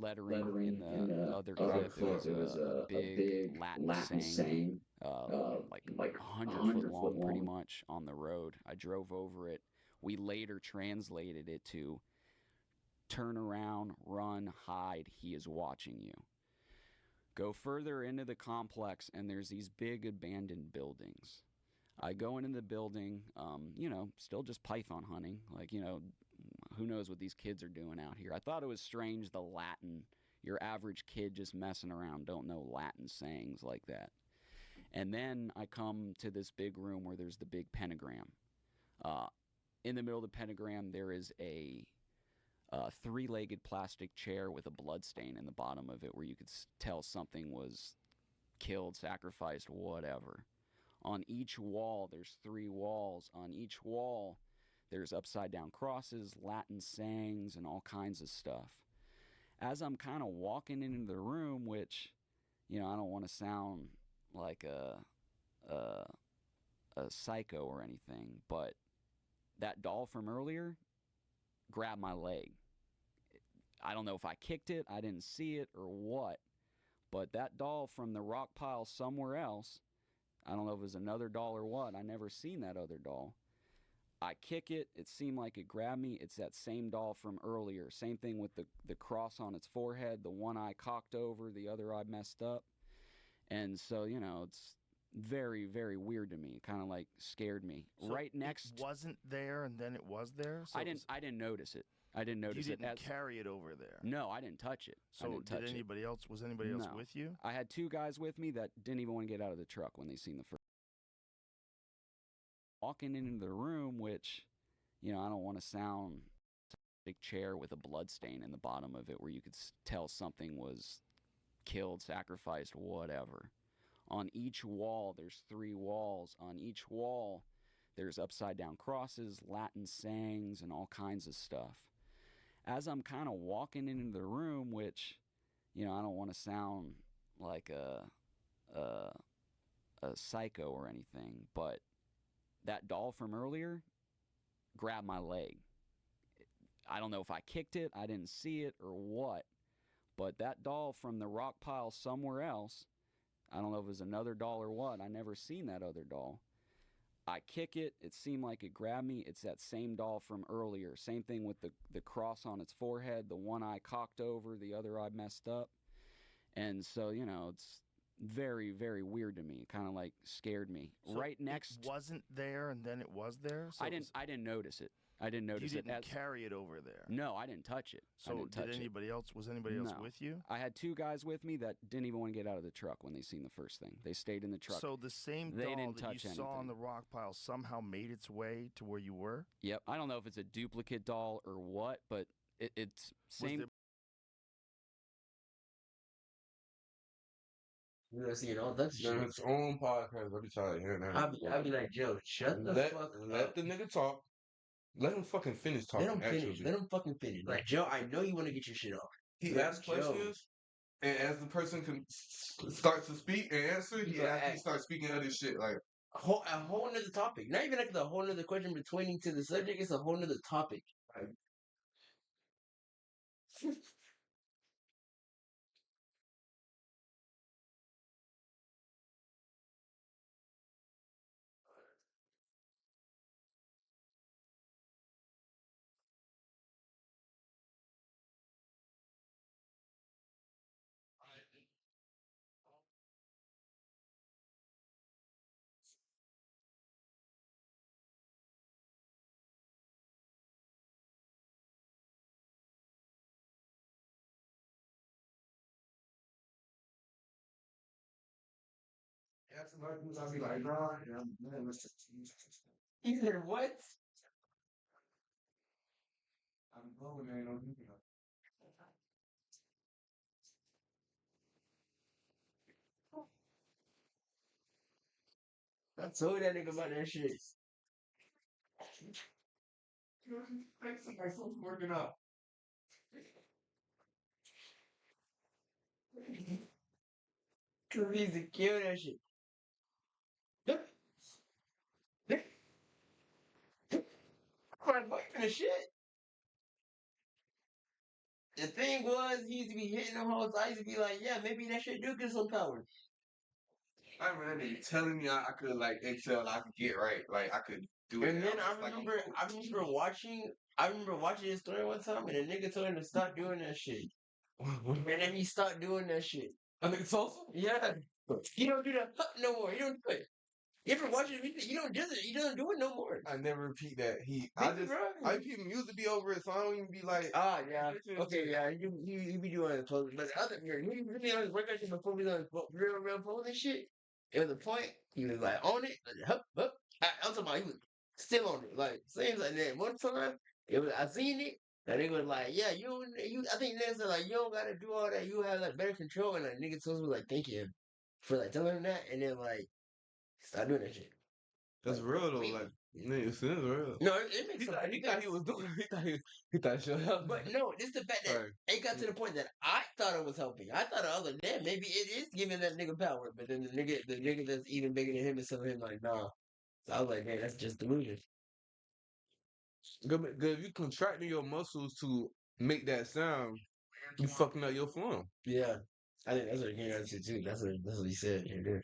lettering in the other clip. It was a big Latin saying, like 100 foot long, pretty much, on the road. I drove over it. We later translated it to turn around, run, hide. He is watching you. Go further into the complex, and there's these big abandoned buildings. I go into the building, still just python hunting. Like, who knows what these kids are doing out here. I thought it was strange, the Latin, your average kid just messing around don't know Latin sayings like that. And then I come to this big room where there's the big pentagram. Uh, in the middle of the pentagram, there is a three-legged plastic chair with a blood stain in the bottom of it where you could tell something was killed, sacrificed, whatever. On each wall, there's three walls. On each wall, there's upside down crosses, Latin sayings, and all kinds of stuff. As I'm kind of walking into the room, which, I don't want to sound like a psycho or anything, but that doll from earlier grabbed my leg. I don't know if I kicked it, I didn't see it, or what, but that doll from the rock pile somewhere else, I don't know if it was another doll or what, I never seen that other doll. I kick it, it seemed like it grabbed me. It's that same doll from earlier. Same thing with the cross on its forehead, the one eye cocked over, the other eye messed up. And so, it's very, very weird to me. It kind of like scared me. So right next, it wasn't there, and then it was there. So I didn't notice it. I didn't notice you it. didn't carry it over there. No, I didn't touch it. So did anybody else? Was anybody else with you? I had two guys with me that didn't even want to get out of the truck when they seen the first. Walking into the room, which, I don't want to sound big chair with a blood stain in the bottom of it where you could tell something was killed, sacrificed, whatever. On each wall, there's three walls. On each wall, there's upside down crosses, Latin sayings, and all kinds of stuff. As I'm kind of walking into the room, which, I don't want to sound like a psycho or anything, but that doll from earlier grabbed my leg. I don't know if I kicked it, I didn't see it, or what, but that doll from the rock pile somewhere else, I don't know if it was another doll or what, I never seen that other doll. I kick it, it seemed like it grabbed me. It's that same doll from earlier. Same thing with the cross on its forehead, the one eye cocked over, the other eye messed up. And so, it's very, very weird to me. It kind of like scared me. So right next, it wasn't there, and then it was there. So I didn't notice it. I didn't notice it. You didn't carry it over there. No, I didn't touch it. So did anybody else? Was anybody else with you? I had two guys with me that didn't even want to get out of the truck when they seen the first thing. They stayed in the truck. So the same doll that you saw on the rock pile somehow made its way to where you were? Yep. I don't know if it's a duplicate doll or what, but it's same. That's its own podcast. Let me tell you, I'll be like, Joe, shut the fuck up. Let the nigga talk. Let him fucking finish talking. Let him fucking finish. Like, Joe, I know you want to get your shit off. He asks questions, and as the person can start to speak and answer, he actually starts speaking other shit. Like a whole nother topic. Not even like the whole nother question pertaining to the subject. It's a whole nother topic. Like, I'll be like, bro, he said, what? I'm going, man. I told that nigga about that shit. My phone's working out. Cause he's to kill that shit. My boy finna shit. the thing was, he used to be hitting them hoes. I used to be like, yeah, maybe that shit do get some power. I remember you telling me I could like excel, I could get right, like I could do it. And then I remember watching his story one time, and the nigga told him to stop doing that shit. And then he stopped doing that shit. I think it's awesome. Yeah, he don't do that no more. He don't do it. You ever watch it? He don't do it. He doesn't do it no more. I never repeat that. Bro. I repeat music be over it, so I don't even be like. Yeah. Okay, yeah. He be doing it close, but the other he really on his workout shit before we done real pose and shit. It was a point. He was like on it, like, hup. I'm talking about he was still on it, like same like that. One time, I seen it. And they was like, yeah, you. I think they said like you don't gotta do all that. You have like better control. And like niggas was like, thank you for like telling him that. And then like stop doing that shit. That's Like, real though. Like, it's real. no, it makes sense. He thought he was doing. He thought it should help. But no, it's the fact that it got to the point that I thought it was helping. I thought other than that, maybe it is giving that nigga power. But then the nigga that's even bigger than him is telling him like, nah. So I was like, man, that's just delusion. Good. If you contracting your muscles to make that sound, you fucking up your phone. Yeah, I think that's what he said too. That's what he said. Yeah.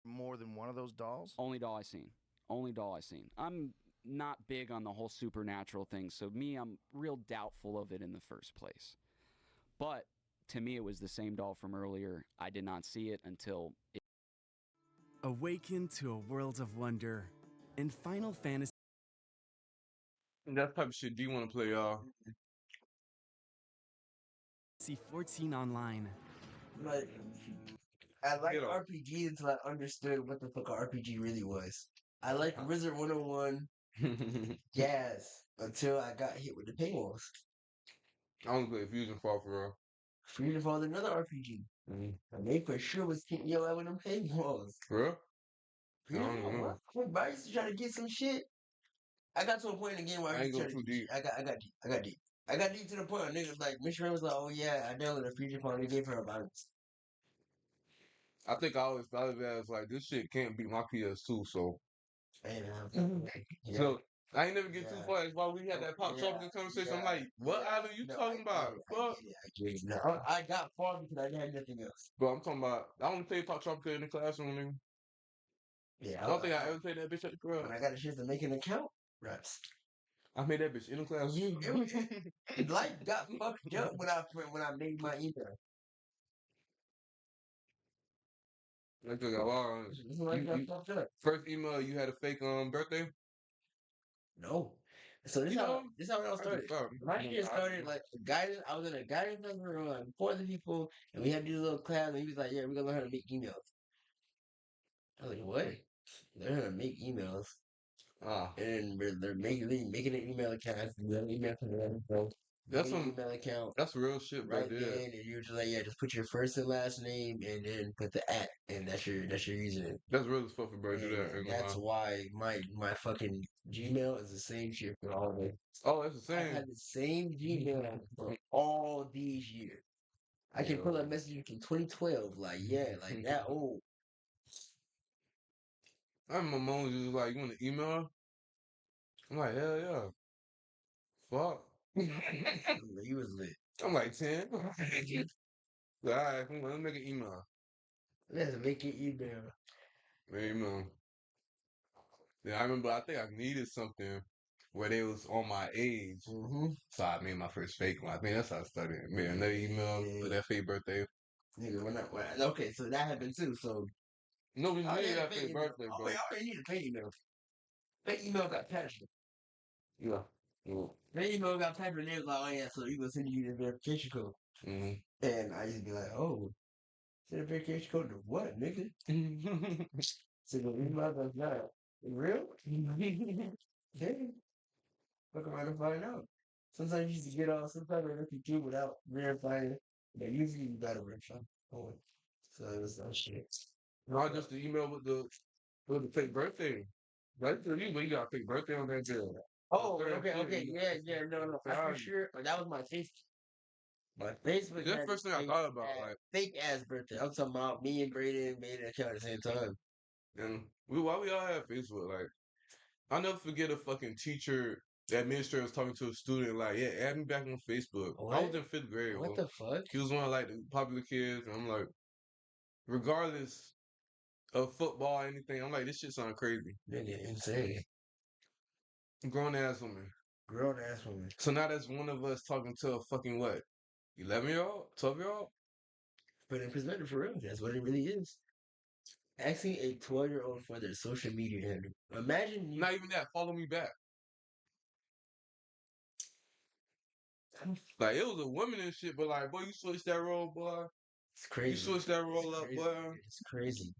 More than one of those dolls? Only doll I seen. Only doll I seen. I'm not big on the whole supernatural thing, so I'm real doubtful of it in the first place. But to me, it was the same doll from earlier. I did not see it until it. Awaken to a world of wonder in Final Fantasy. That type of shit do you want to play, y'all? 14 online. Like, I like RPG until I understood what the fuck an RPG really was. I like Wizard 101, Gas, until I got hit with the paywalls. I only play Fusion Fall for real. Fusion Fall is another RPG. And they for sure was kicking your ass with them paywalls. For real? Fusion Fall, what? I used to try to get some shit. I got to a point in the game where I used to try to get shit. I got deep. I got deep to the point where niggas like, Miss Ray was like, oh yeah, I downloaded a Fusion Fall and they gave her a bonus. I think I always thought of it as like, this shit can't beat my PS2, so. Hey, So, I ain't never get too far. That's why we had that pop talking conversation. I'm like, what island you talking about? I got far because I had nothing else. But I'm talking about, I only played Pop Tropical in the classroom, nigga. Yeah, I don't think I ever played that bitch at the club. When I got a chance to make an account, raps. I made that bitch in the classroom. Life got fucked up when I made my email. Like, first email, you had a fake birthday? No. So this how it all started. My shit started like guidance. I was in a guidance number for the people, and we had these little class, and he was like, "Yeah, we're gonna learn how to make emails." I was like, "What? Learn how to make emails?" And they're making an email account. Email account. That's some email account. That's real shit right there. Then, and you're just like, yeah, just put your first and last name, and then put the @ and that's your username. That's real as fuck for bro. Do that. That's why my fucking Gmail is the same shit for all of it. Oh, it's the same. I've had the same Gmail for all these years. I can pull up messages from 2012, like like that old. I remember my mom was just like, "You want to email?" I'm like, "Hell yeah." Fuck. He was lit. I'm like 10. Alright, come on, let's make an email. Let's make an email. Email. Yeah, I remember. I think I needed something where they was on my age, so I made my first fake one. I think that's how I started. Made another email for that fake birthday. Nigga, okay, so that happened too. So no, we needed that fake birthday, bro. I already need a fake email. Fake email got patched. Yeah. Fake email got patched, and they was like, "Oh yeah, so you gonna send you the verification code." And I used to be like, "Oh, send a verification code to what, nigga?" So the email that's not real. Damn. Fuck around and find out. Sometimes you used to get all some type of refugee without verifying it. But usually you gotta verify. So it was that shit. Not just the email with the fake birthday. Right for you, but you gotta pick birthday on that day. Oh, okay, yeah, no, for sure. That was my Facebook. My Facebook That's the had first thing I thought about. Like, fake ass birthday. I'm talking about me and Brayden made an account at the same time. and why we all have Facebook? Like, I'll never forget a fucking teacher, the administrator was talking to a student, like, yeah, add me back on Facebook. I was What? in 5th grade. What Bro. the fuck? He was one of like the popular kids, and I'm like, regardless of football or anything, I'm like, this shit sound crazy. Nigga, insane. Grown ass woman. Grown ass woman. So now that's one of us talking to a fucking what? 11-year-old? 12-year-old? But in perspective, for real, that's what it really is. Asking a 12-year-old for their social media handle. Imagine you. Not even that. Follow me back. Like, it was a woman and shit, but like, boy, you switched that role, boy. It's crazy. You switched that role up, boy. It's crazy.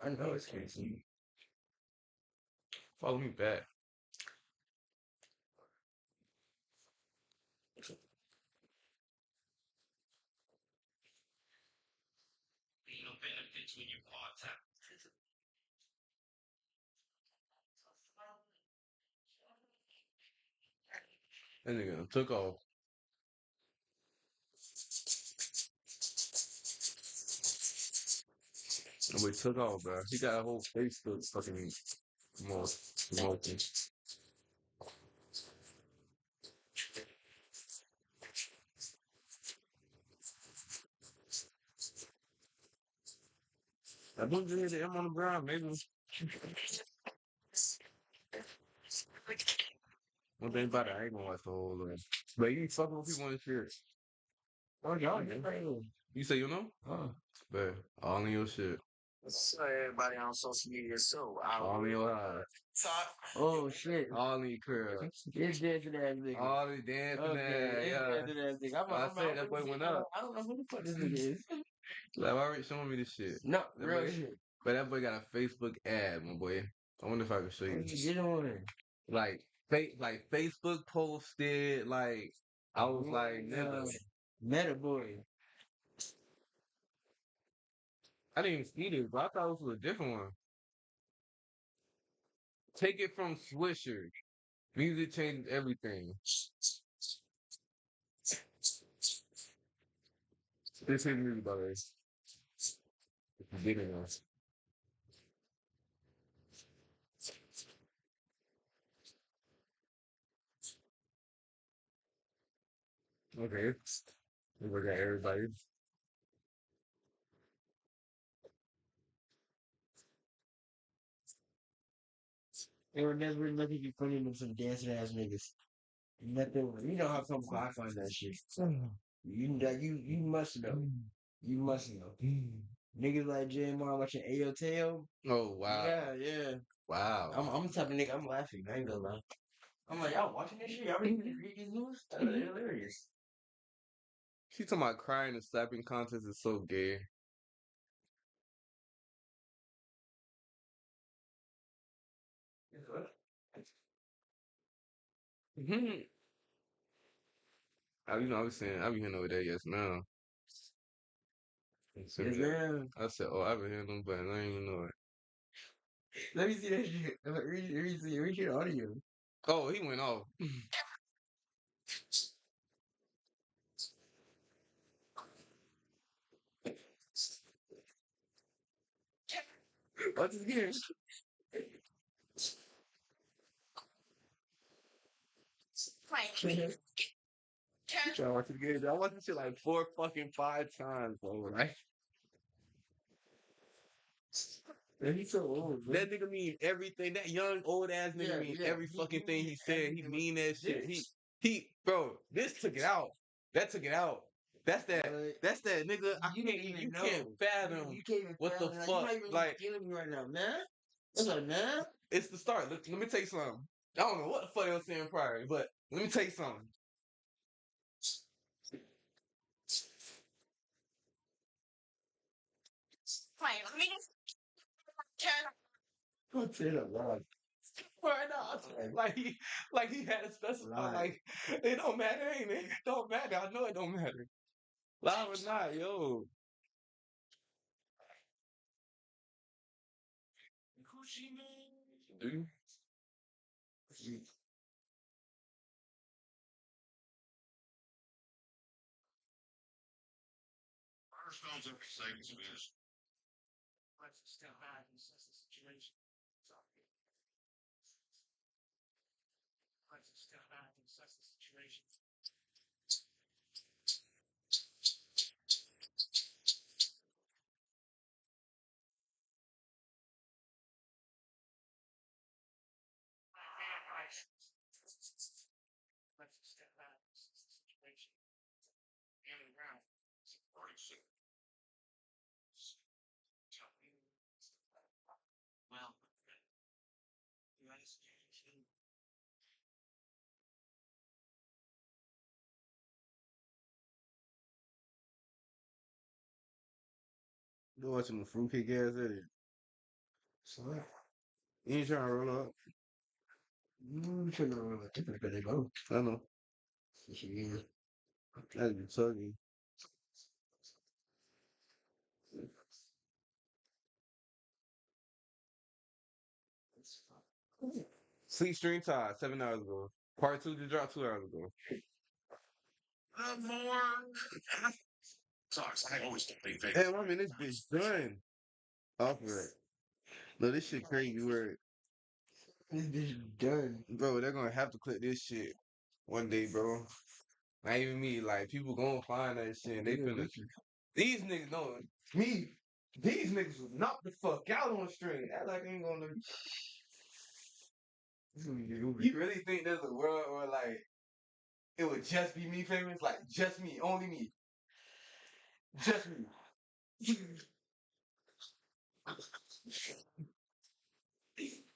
I know it's crazy. Follow me back. That nigga took off. And we took off, bro. He got a whole Facebook fucking promotion. I think they hit him on the ground, maybe. One thing about it, I ain't gonna watch the whole but you ain't fucking with people on the shit. Oh, y'all, You say you know? Huh. But all in your shit. So everybody on social media, so All in your eyes. Oh shit! All in your crib. It's dancing ass nigga. All in dancing Okay, it's ass. dancing ass nigga. I said that boy went up. I don't know who the fuck this nigga is. Like, already showing me this shit. No, That real boy- shit. But that boy got a Facebook ad, my boy. I wonder if I can show you. Get on it. Like, Facebook posted, like, I was like, nigga. Meta boy. I didn't even see this, but I thought this was a different one. Take it from Swisher. Music changes everything. This is music, by the way. It's bigger now. Okay. We got everybody. They were never lucky to put in some dancing ass niggas. Nothing. You know how come I find that shit. You must know. You must know. Niggas like J-Mar watching Ayo Teo. Oh, wow. Yeah. Wow. I'm the type of nigga, I'm laughing. I ain't gonna lie. I'm like, y'all watching this shit? Y'all really read these news? That's hilarious. She talking about crying and slapping contest is so gay. Mm-hmm. I be saying, I be hearing over there, yes, now. Yes, ma'am. I said, oh, I been hearing them, but I didn't even know it. Let me see that shit. Read the audio. Oh, he went off. What's his game? Trying to watch the game. I watched this shit like 5 times, bro. Right? Man, he's so old. Man. That nigga mean everything. That young old ass nigga mean every fucking thing he said. He mean that shit. Bro, this took it out. That took it out. That's that. That's that nigga. You can't fathom. You can't even what the fathom. fuck. You're not even Like, killing me right now, man. What's up, man? it's the start. Let me tell you something. I don't know what the fuck they was saying prior, but let me tell you something. Don't say that loud. Right now, like he had to specify, like, it don't matter, ain't it? It don't matter. I know it don't matter. Loud or not, yo. You watching the fruitcake ass idiot. So what? You ain't trying to roll up. You should know what they go. I know. Yeah. That'd be tuggy. Sleep Stream Tide, 7 hours ago. Part 2 just dropped 2 hours ago. Damn, I mean, this bitch done. Off of it. No, this shit crazy word. This bitch done. Bro, they're gonna have to clip this shit one day, bro. Not even me. Like, people gonna find that shit and they finna. These niggas know me. These niggas will knock the fuck out on the string. Act like ain't gonna. You really think there's a world where, like, it would just be me famous? Like, just me, only me. Just me.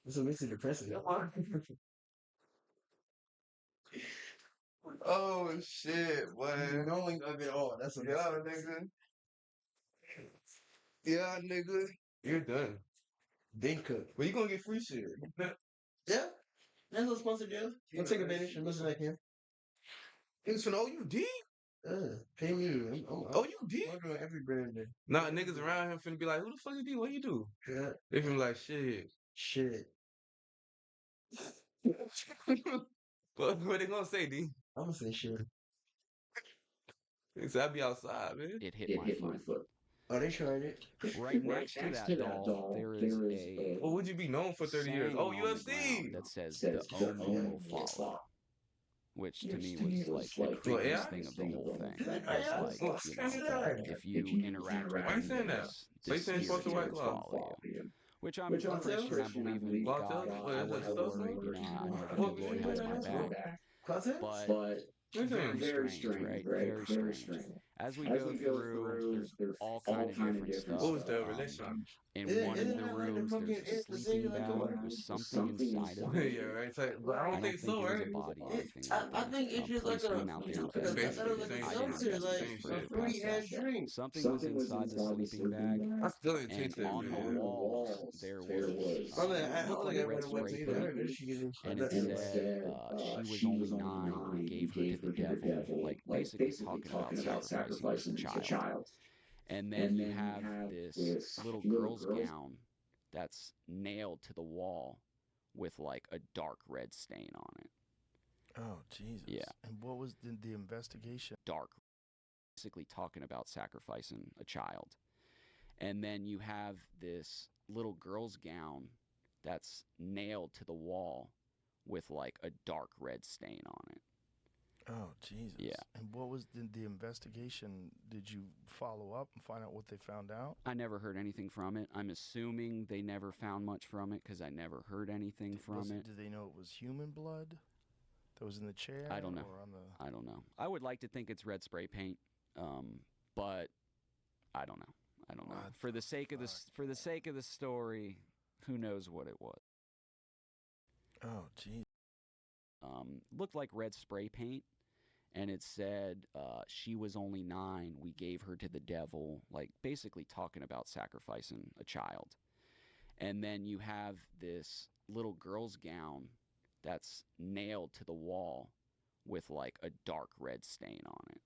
This makes it depressing. Oh shit, boy. Knowing of it all. That's what Yeah, nigga. Yeah, nigga. You're done. they cook. But you gonna get free shit. Yeah. That's what sponsor do. I'll take advantage and listen like him. Niggas finna OUD? Pay me. OUD? I'm doing every brand there. Nah, niggas around him finna be like, who the fuck is D? What you do? Yeah. They finna be like, shit. Shit. What they gonna say, D? I'm gonna say shit. They say I be outside, man. It hit my foot. Oh, they tried it. Right next to that doll, there is a What would you be known for 30 years? saying Oh, on the UFC. ground that says the Omen will follow, which to me was like the creepiest thing of the whole thing. It's like, you know, if you interact with Why you saying that? this So you saying spirit supposed to White would Claw? follow you. Which I'm Christian, I believe in Claw God. tail? I What, is wasn't that stuff? worried, you know, I know the What good was Lord you has doing my that back. Closet? But very strange, right? Very strange. As we go through, there's all kind of different stuff. What was the relation? In Isn't one of that the like the rooms, pumpkin there's a it the sleeping same like the bag one? with something inside of it. Yeah, right. It's like, but I I don't don't think think so, it was right? a body or anything I like that. think it's just like Please a, scream out the I thought details. it was like Same a I shit. didn't seltzer, like investigate Same a shit. further past fruity that. ass drink. Something was inside the sleeping bag, I still didn't and taste that, on the man. walls there was I mean, I it looked don't like think red everyone went spray to either. I paint, heard she getting and it said she was only 9. We gave her to the devil, like basically talking about sacrificing a child. And then you have this little girl's gown that's nailed to the wall with like a dark red stain on it. Oh, Jesus. Yeah. And what was the investigation? Dark, basically talking about sacrificing a child. And then you have this little girl's gown that's nailed to the wall with like a dark red stain on it. Oh, Jesus. Yeah. And what was the investigation? Did you follow up and find out what they found out? I never heard anything from it. I'm assuming they never found much from it because I never heard anything from it. Did they know it was human blood that was in the chair? I don't know. Or on the... I don't know. I would like to think it's red spray paint, but I don't know. I don't know. For the sake of the story, who knows what it was? Oh, geez. Looked like red spray paint, and it said she was only 9. We gave her to the devil, like basically talking about sacrificing a child. And then you have this little girl's gown that's nailed to the wall with like a dark red stain on it.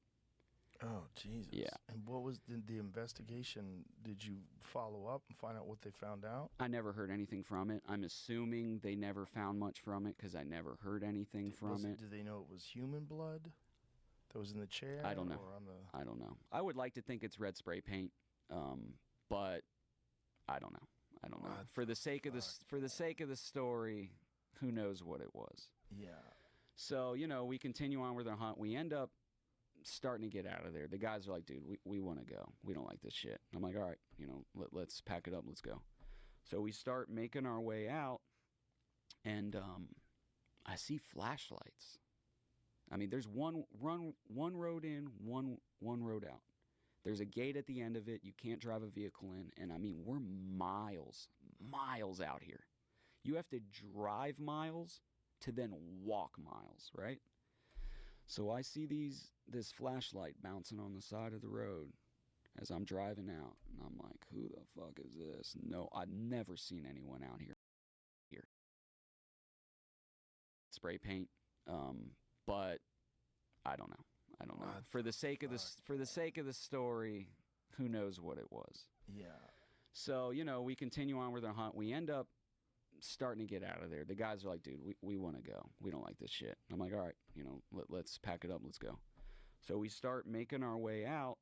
Oh, Jesus. Yeah. And what was the investigation? Did you follow up and find out what they found out? I never heard anything from it. I'm assuming they never found much from it because I never heard anything from it. Did they know it was human blood that was in the chair? I don't know. Or on the... I don't know. I would like to think it's red spray paint, but I don't know. I don't know. For the sake of the story, who knows what it was? Yeah. So, you know, we continue on with our hunt. We end up starting to get out of there. The guys are like, dude, we want to go. We don't like this shit. I'm like, all right, you know, let's pack it up. Let's go. So we start making our way out, and I see flashlights. I mean, there's one road in, one road out. There's a gate at the end of it. You can't drive a vehicle in. And I mean, we're miles out here. You have to drive miles to then walk miles, right? So I see this flashlight bouncing on the side of the road as I'm driving out. And I'm like, who the fuck is this? No, I've never seen anyone out here. Spray paint. But I don't know. I don't know. For the sake of the story, who knows what it was? Yeah. So, you know, we continue on with our hunt. We end up starting to get out of there. The guys are like, dude, we want to go. We don't like this shit. I'm like, all right, you know, let's pack it up. Let's go. So we start making our way out.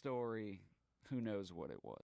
story. Who knows what it was?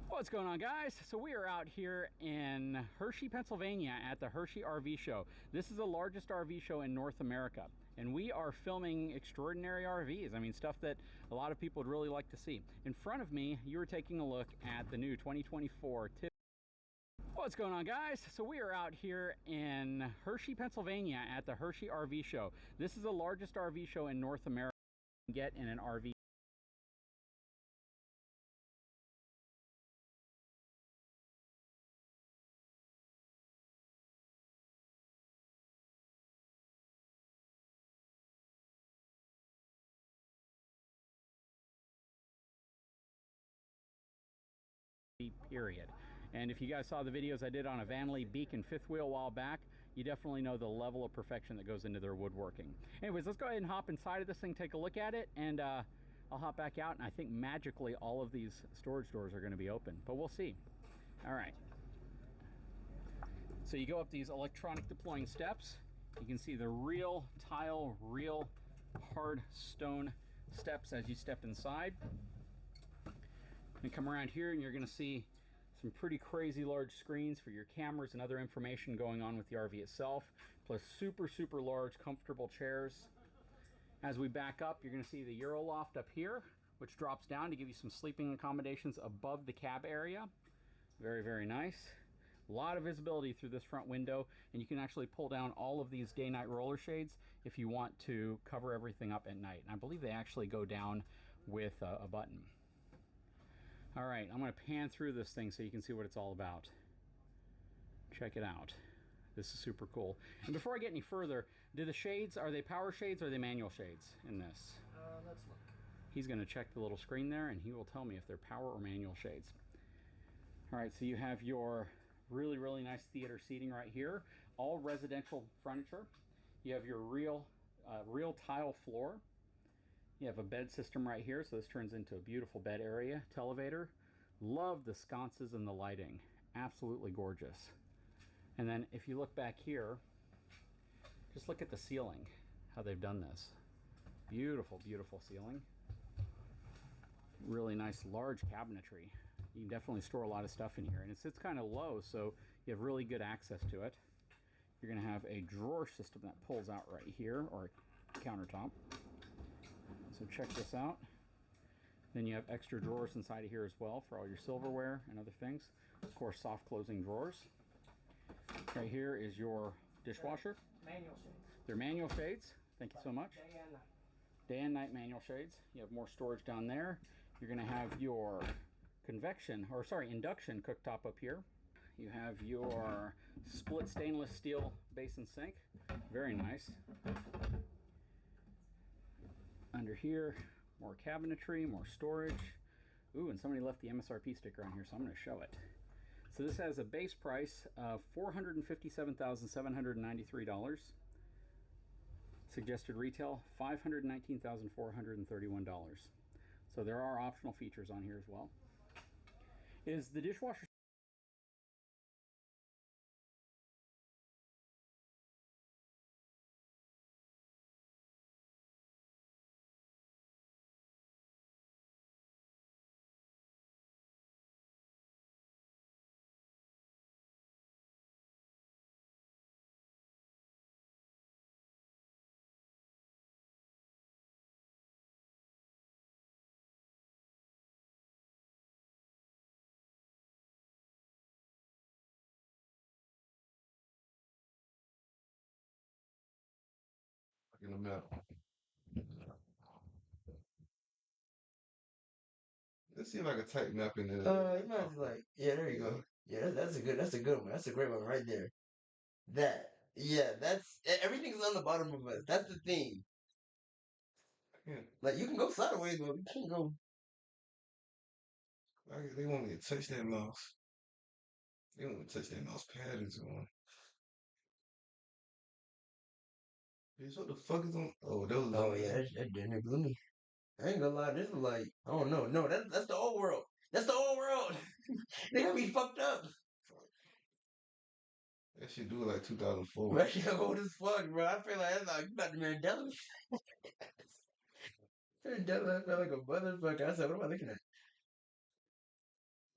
What's going on, guys? So we are out here in Hershey, Pennsylvania at the Hershey RV Show. This is the largest RV show in North America, and we are filming extraordinary RVs. I mean, stuff that a lot of people would really like to see. In front of me, you are taking a look at the new 2024 Tip. What's going on, guys? So we are out here in Hershey, Pennsylvania at the Hershey RV Show. This is the largest RV show in North America you can get in an RV period. And if you guys saw the videos I did on a Vanley Beacon fifth wheel a while back, you definitely know the level of perfection that goes into their woodworking. Anyways, let's go ahead and hop inside of this thing, take a look at it, and I'll hop back out, and I think magically all of these storage doors are going to be open, but we'll see. All right. So you go up these electronic deploying steps. You can see the real tile, real hard stone steps as you step inside. And come around here and you're going to see some pretty crazy large screens for your cameras and other information going on with the RV itself, plus super, super large comfortable chairs. As we back up, you're going to see the Euro loft up here, which drops down to give you some sleeping accommodations above the cab area. Very, very nice. A lot of visibility through this front window, and you can actually pull down all of these day-night roller shades if you want to cover everything up at night. And I believe they actually go down with a button. All right, I'm going to pan through this thing so you can see what it's all about. Check it out. This is super cool. And before I get any further, do the shades, are they power shades or are they manual shades in this? Let's look. He's going to check the little screen there and he will tell me if they're power or manual shades. All right, so you have your really, really nice theater seating right here. All residential furniture. You have your real tile floor. You have a bed system right here, so this turns into a beautiful bed area. Televator. Love the sconces and the lighting. Absolutely gorgeous. And then if you look back here, Just look at the ceiling, how they've done this. Beautiful, beautiful ceiling. Really nice large cabinetry. You can definitely store a lot of stuff in here, and it sits kind of low, so you have really good access to it. You're going to have a drawer system that pulls out right here, or a countertop. So check this out. Then you have extra drawers inside of here as well for all your silverware and other things. Of course, soft closing drawers. Right here is your dishwasher. Manual shades. They're manual shades. Thank you so much. Day and night. Day and night manual shades. You have more storage down there. You're going to have your induction cooktop up here. You have your split stainless steel basin sink. Very nice. Under here, more cabinetry, more storage. Ooh, and somebody left the MSRP sticker on here, so I'm going to show it. So this has a base price of $457,793. Suggested retail, $519,431. So there are optional features on here as well. Is the dishwasher In the middle. Let's see if I can type map in there. You might be like, yeah, there you go. Yeah, that's a good one. That's a great one right there. Everything's on the bottom of us. That's the thing. Like, you can go sideways, but you can't go. They want me to touch that mouse. They want me to touch that mouse pad is on. Bitch, what the fuck is on? Oh, those. Oh yeah, that dinner gloomy. I ain't gonna lie, this is like, oh no, that's the old world. That's the old world. They got me fucked up. That shit do it like 2004. That shit old as fuck, bro. I feel like that's like you got the Mandela. Mandela, I feel like a motherfucker. I said, what am I looking at?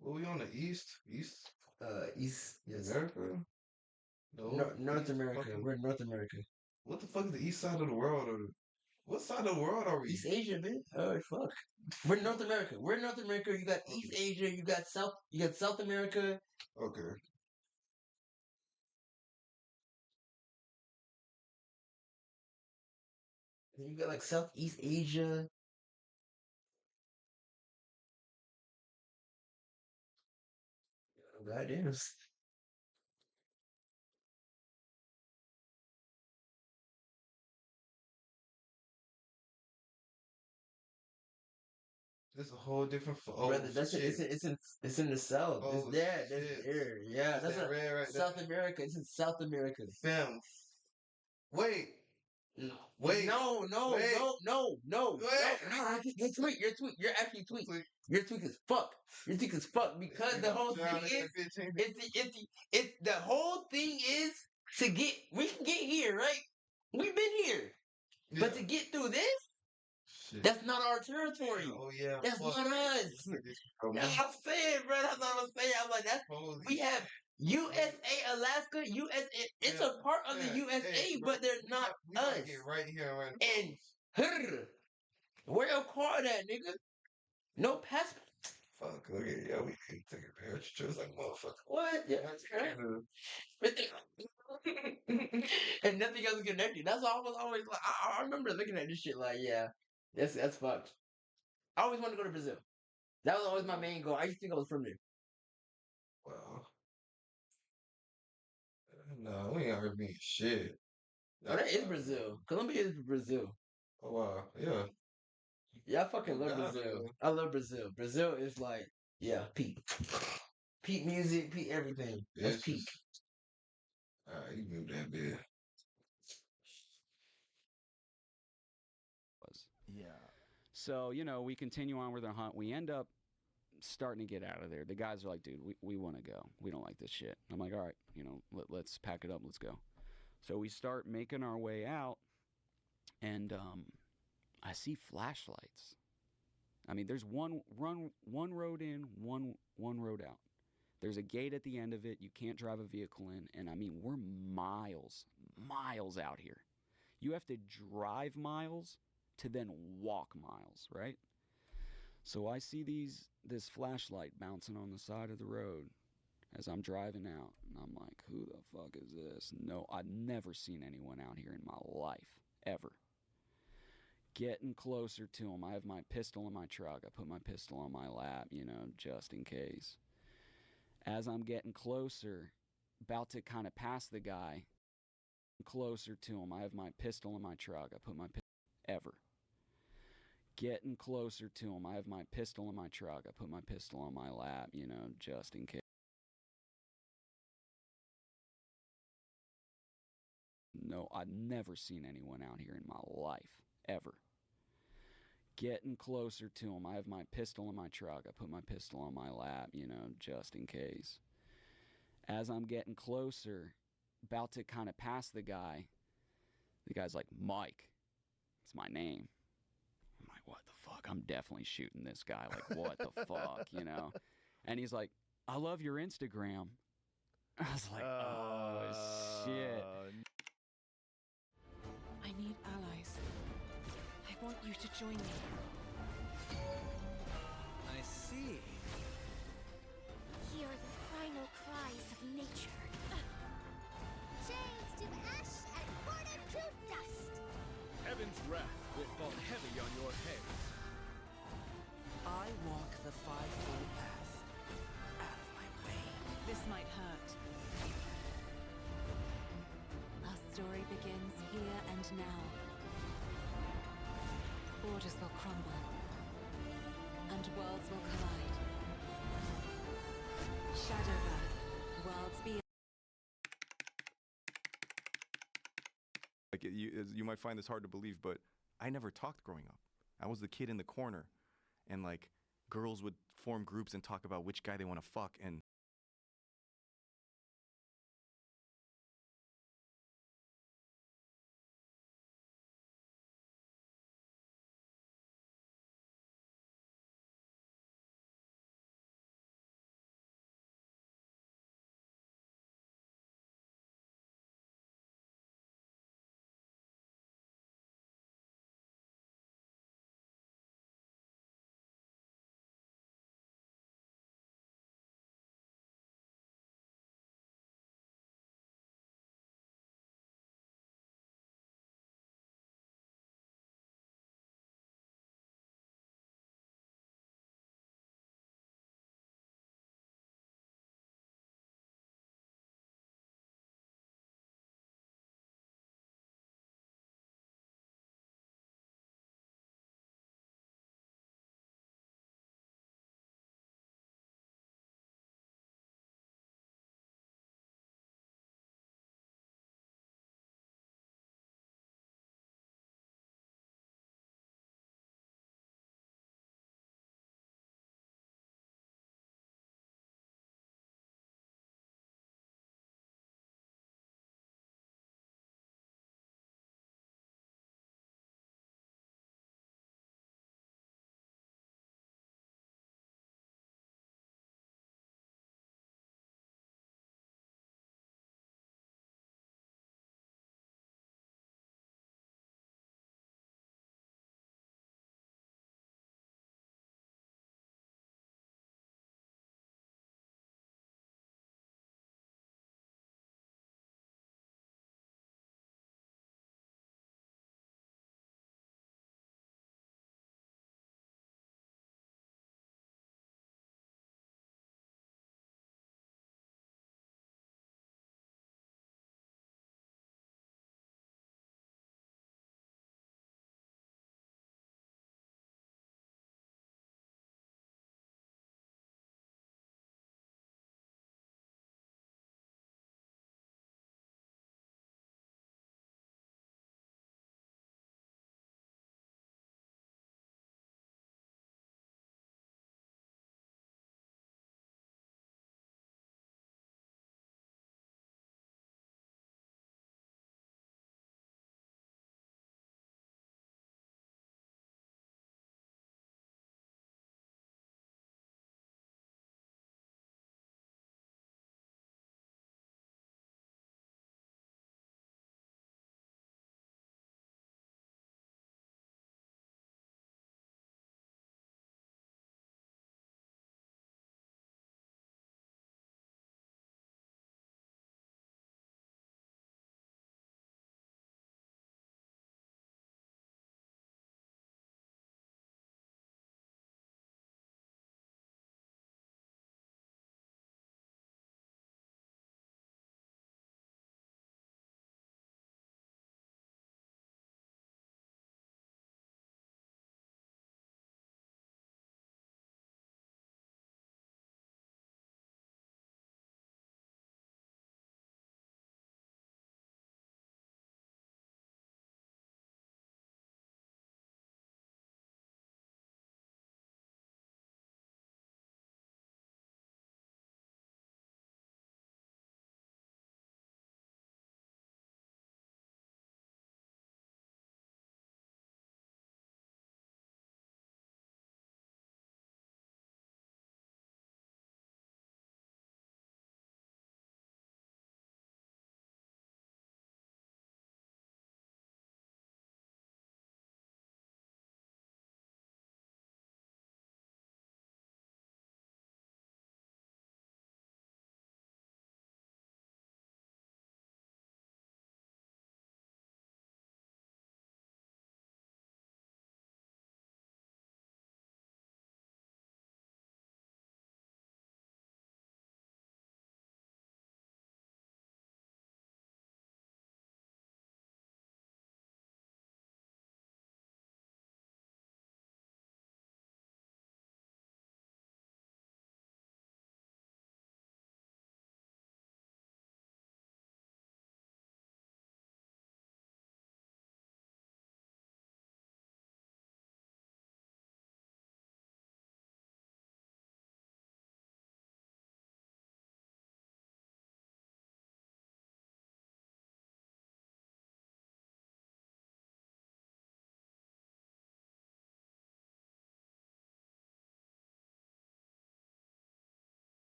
Well, we on the east? East? East, yes. America? No, North America. We're in North America. What the fuck is the east side of the world? What side of the world are we? East Asia, man. Oh fuck. We're in North America. We're in North America. You got East Asia. You got South America. Okay. Then you got like Southeast Asia. Goddamn. It's a whole different. Brother, that's shit. It's in the south. Oh, it's there. That's there. Yeah, that's that red right South there. America. It's in South America. Fam. Wait. No. Wait. No. Wait. No. You're tweak. You're actually tweak. You're tweak as fuck. You're tweak as fuck because the whole thing is it's the whole thing is to get we can get here, right? We've been here. Yeah. But to get through this, shit. That's not our territory. Oh yeah. That's not us. That's what I'm saying, bro. That's what I'm saying. I'm like, we have USA, Alaska, USA. It's a part of the USA, but they're not us. Get right here, right. And where your card at, nigga? No passport. Fuck, look at yeah, we can take a picture just like motherfucker. What? Yeah, and nothing else is connected. That's why I was always like, I remember looking at this shit like, yeah, that's fucked. I always wanted to go to Brazil. That was always my main goal. I used to think I was from there. Well, no, we ain't heard me shit. Oh, that is Brazil. Colombia is Brazil. Oh wow, yeah. Yeah, I fucking love Brazil. I love Brazil. Brazil is like, yeah, peak. Peak music, peak everything. That's peak. You moved that bit. Yeah. So, we continue on with our hunt. We end up starting to get out of there. The guys are like, dude, we want to go. We don't like this shit. I'm like, all right, let's pack it up. Let's go. So we start making our way out, and I see flashlights. I mean, there's one road in, one road out. There's a gate at the end of it. You can't drive a vehicle in. And I mean, we're miles out here. You have to drive miles to then walk miles, right? So I see this flashlight bouncing on the side of the road as I'm driving out. And I'm like, who the fuck is this? No, I've never seen anyone out here in my life, ever. Getting closer to him. I have my pistol in my truck. I put my pistol on my lap, just in case. As I'm getting closer, about to kind of pass the guy, closer to him. I have my pistol in my truck. I put my ever. Getting closer to him. I have my pistol in my truck. I put my pistol on my lap, just in case. No, I've never seen anyone out here in my life, ever. Getting closer to him. I have my pistol in my truck. I put my pistol on my lap, just in case. As I'm getting closer, about to kind of pass the guy's like, Mike. It's my name. I'm like, what the fuck? I'm definitely shooting this guy. Like, what the fuck, And he's like, I love your Instagram. I was like, oh, shit. I need allies. I want you to join me. I see. Hear the final cries of nature. Chains to ash and border to dust. Heaven's wrath will fall heavy on your heads. I walk the fivefold path. Out of my way. This might hurt. Our story begins here and now. Borders will crumble, and worlds will collide. Shadowverse, worlds beyond. Like you might find this hard to believe, but I never talked growing up. I was the kid in the corner, and like girls would form groups and talk about which guy they want to fuck, and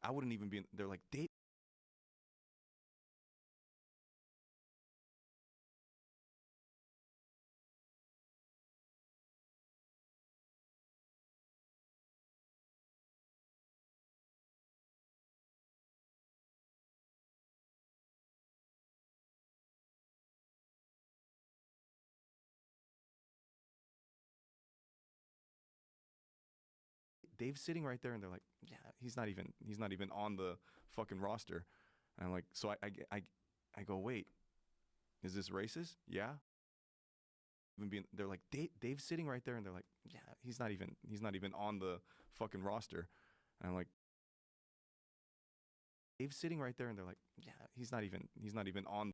I wouldn't even be. They're like Dave. Dave's sitting right there, and they're like, yeah, he's not even on the fucking roster. And I'm like, so I go, wait, is this racist? Yeah. Even being, they're like, Dave's sitting right there, and they're like, yeah, he's not even on the fucking roster. And I'm like, Dave's sitting right there, and they're like, yeah, he's not even on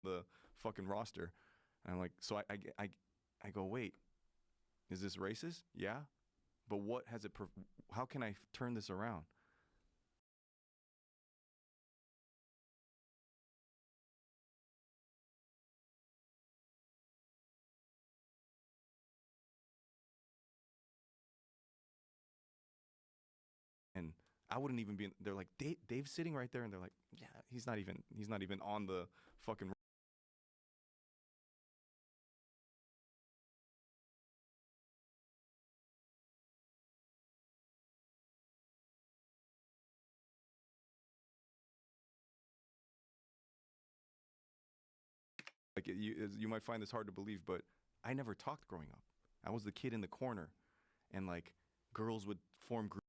the fucking roster. And I'm like, so I go, wait, is this racist? Yeah. But what has it, how can I turn this around? And I wouldn't even be. They're like, Dave's sitting right there, and they're like, yeah, he's not even on the fucking. Like you might find this hard to believe, but I never talked growing up. I was the kid in the corner, and like girls would form groups.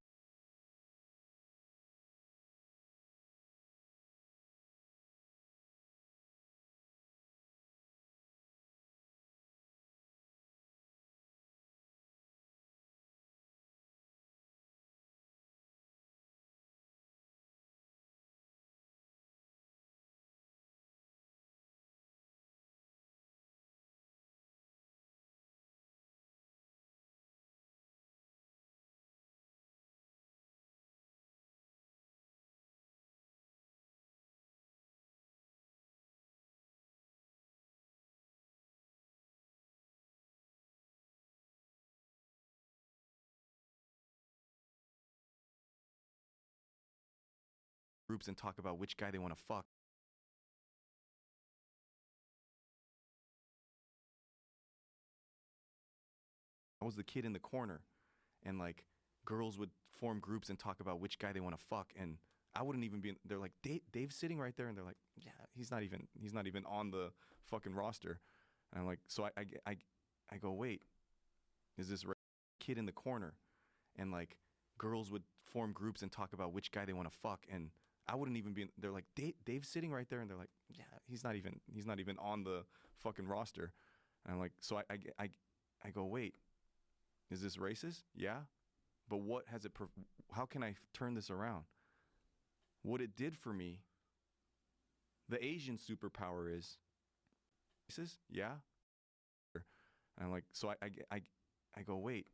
And talk about which guy they want to fuck. I was the kid in the corner, and like girls would form groups and talk about which guy they want to fuck, and I wouldn't even be. They're like, Dave's sitting right there, and they're like, yeah, he's not even on the fucking roster. And I'm like, so I go, wait, is this kid in the corner? And like girls would form groups and talk about which guy they want to fuck, and I wouldn't even be. They're like, Dave's sitting right there, and they're like, yeah, he's not even on the fucking roster. And I'm like, so I go, wait, is this racist? Yeah. But what has it, how can I turn this around? What it did for me, the Asian superpower is racist? Yeah. And I'm like, so I go, wait.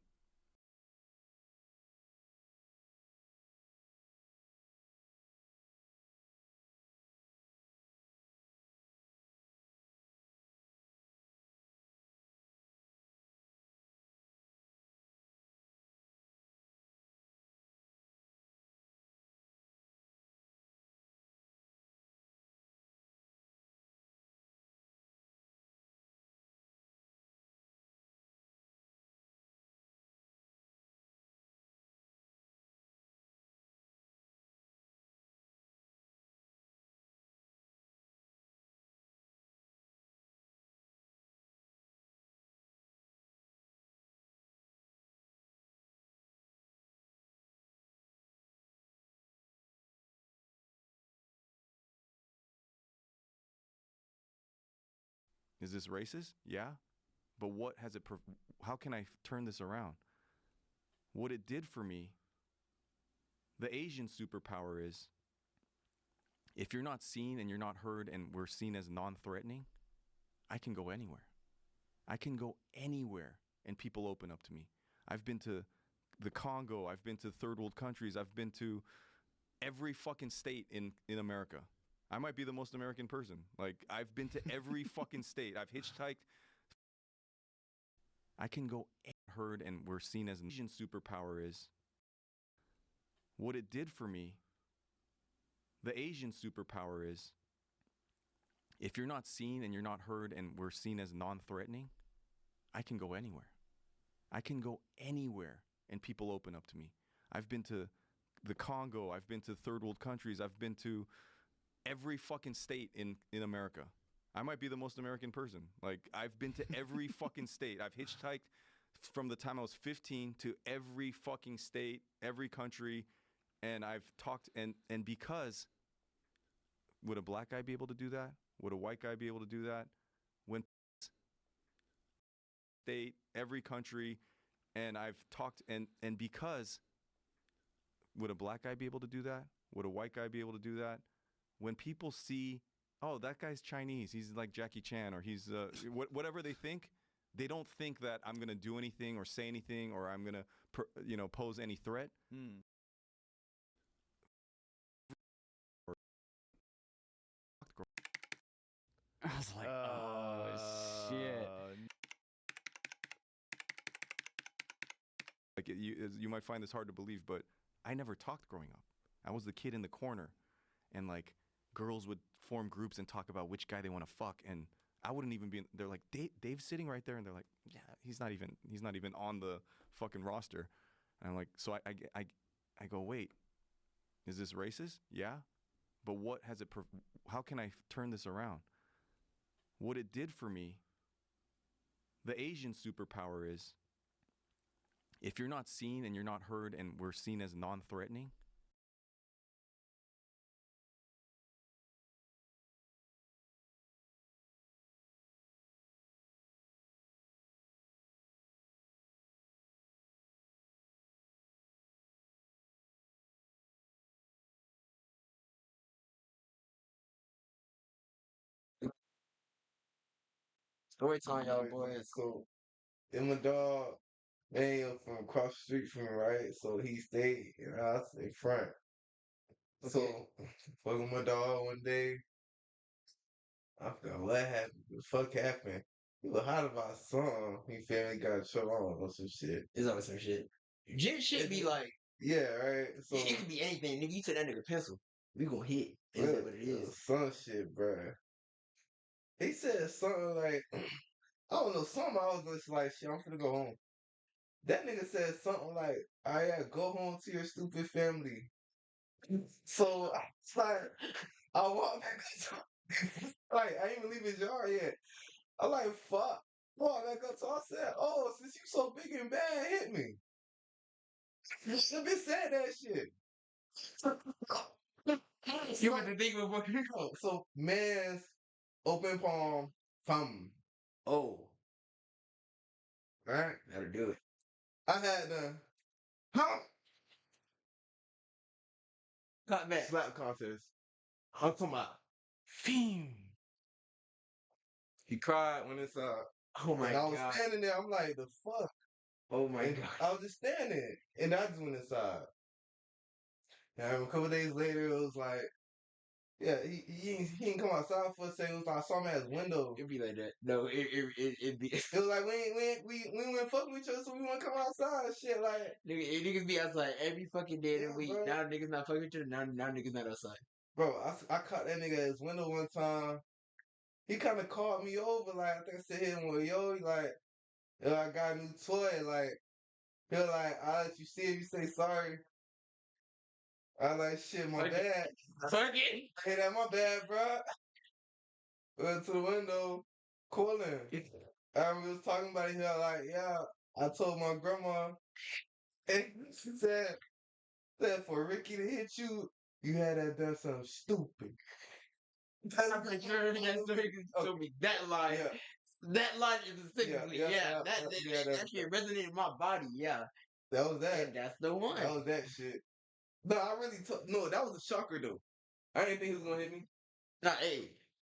Is this racist? Yeah. But what has it, how can I turn this around? What it did for me, the Asian superpower is if you're not seen and you're not heard and we're seen as non threatening, I can go anywhere. I can go anywhere and people open up to me. I've been to the Congo. I've been to third world countries. I've been to every fucking state in America. I might be the most American person. Like, I've been to every fucking state. I've hitchhiked. I can go heard and we're seen as an Asian superpower is what it did for me. The Asian superpower is if you're not seen and you're not heard and we're seen as non-threatening, I can go anywhere. I can go anywhere and people open up to me. I've been to the Congo. I've been to third world countries. I've been to every fucking state in America. I might be the most American person. Like, I've been to every fucking state. I've hitchhiked from the time I was 15 to every fucking state, every country, and I've talked and because would a black guy be able to do that? Would a white guy be able to do that? When state, every country, and I've talked and because would a black guy be able to do that? Would a white guy be able to do that? When people see, oh, that guy's Chinese, he's like Jackie Chan, or he's whatever they think, they don't think that I'm gonna do anything or say anything or I'm gonna pose any threat. I was like, oh shit. Like, you might find this hard to believe, but I never talked growing up. I was the kid in the corner, and like girls would form groups and talk about which guy they want to fuck, and I wouldn't even be. They're like, Dave's sitting right there, and they're like, yeah, he's not even on the fucking roster. And I'm like, so I go, wait, is this racist? Yeah, but what has it? How can I turn this around? What it did for me, the Asian superpower is if you're not seen and you're not heard and we're seen as non-threatening, Story time, y'all boys. So, then my dog, they from across the street from me, right? So he stayed in the house in front. So, fucking my dog one day, I forgot what happened. The fuck happened? He was hot about something. He feel me got shut on or some shit. It's always some shit. Jit shit be like, Yeah, right. So it could be anything. Nigga, you took that nigga pencil. We gonna hit. Is that what it is? Some shit, bruh. He said something like, I don't know, something I was just like, shit, I'm finna go home. That nigga said something like, I yeah, go home to your stupid family. So I was like, I walk back like, I ain't even leave his yard yet. I'm like, fuck. Walk back up to I said, oh, since you so big and bad, hit me. You should have said that shit. You want to think of what you call? So, man's open palm, thumb. Oh. Right? That'll do it. I had the Cut back. slap contest. I'm talking about Fiend. He cried when it's Oh my and I was god. standing there, I'm like, the fuck? Oh my And god. I was just standing and I just went inside. And a couple days later it was like, yeah, he didn't come outside for a second. It was like I saw him at his window. It'd be like that. No, it'd be. It was like we went fucking with each other, so we want to come outside and shit. Like Niggas be outside every fucking day of the week. bro. Now niggas not fucking with you. Now niggas not outside. Bro, I caught that nigga at his window one time. He kind of called me over. Like I think I said him, well, yo, I got a new toy. Like he was like, I'll let you see if you say sorry. I was like, shit, my bad. Fuck it. Hey, that my bad, bro. Went to the window, calling. We was talking about it here, like, yeah, I told my grandma, and she said for Ricky to hit you, you had to have done something stupid. I'm like, you're that story told me that line. Yeah. That line is specifically, that shit resonated in my body, yeah. That was that. And that's the one. That was that shit. No, I really no, that was a shocker though. I didn't think he was gonna hit me. Nah, hey.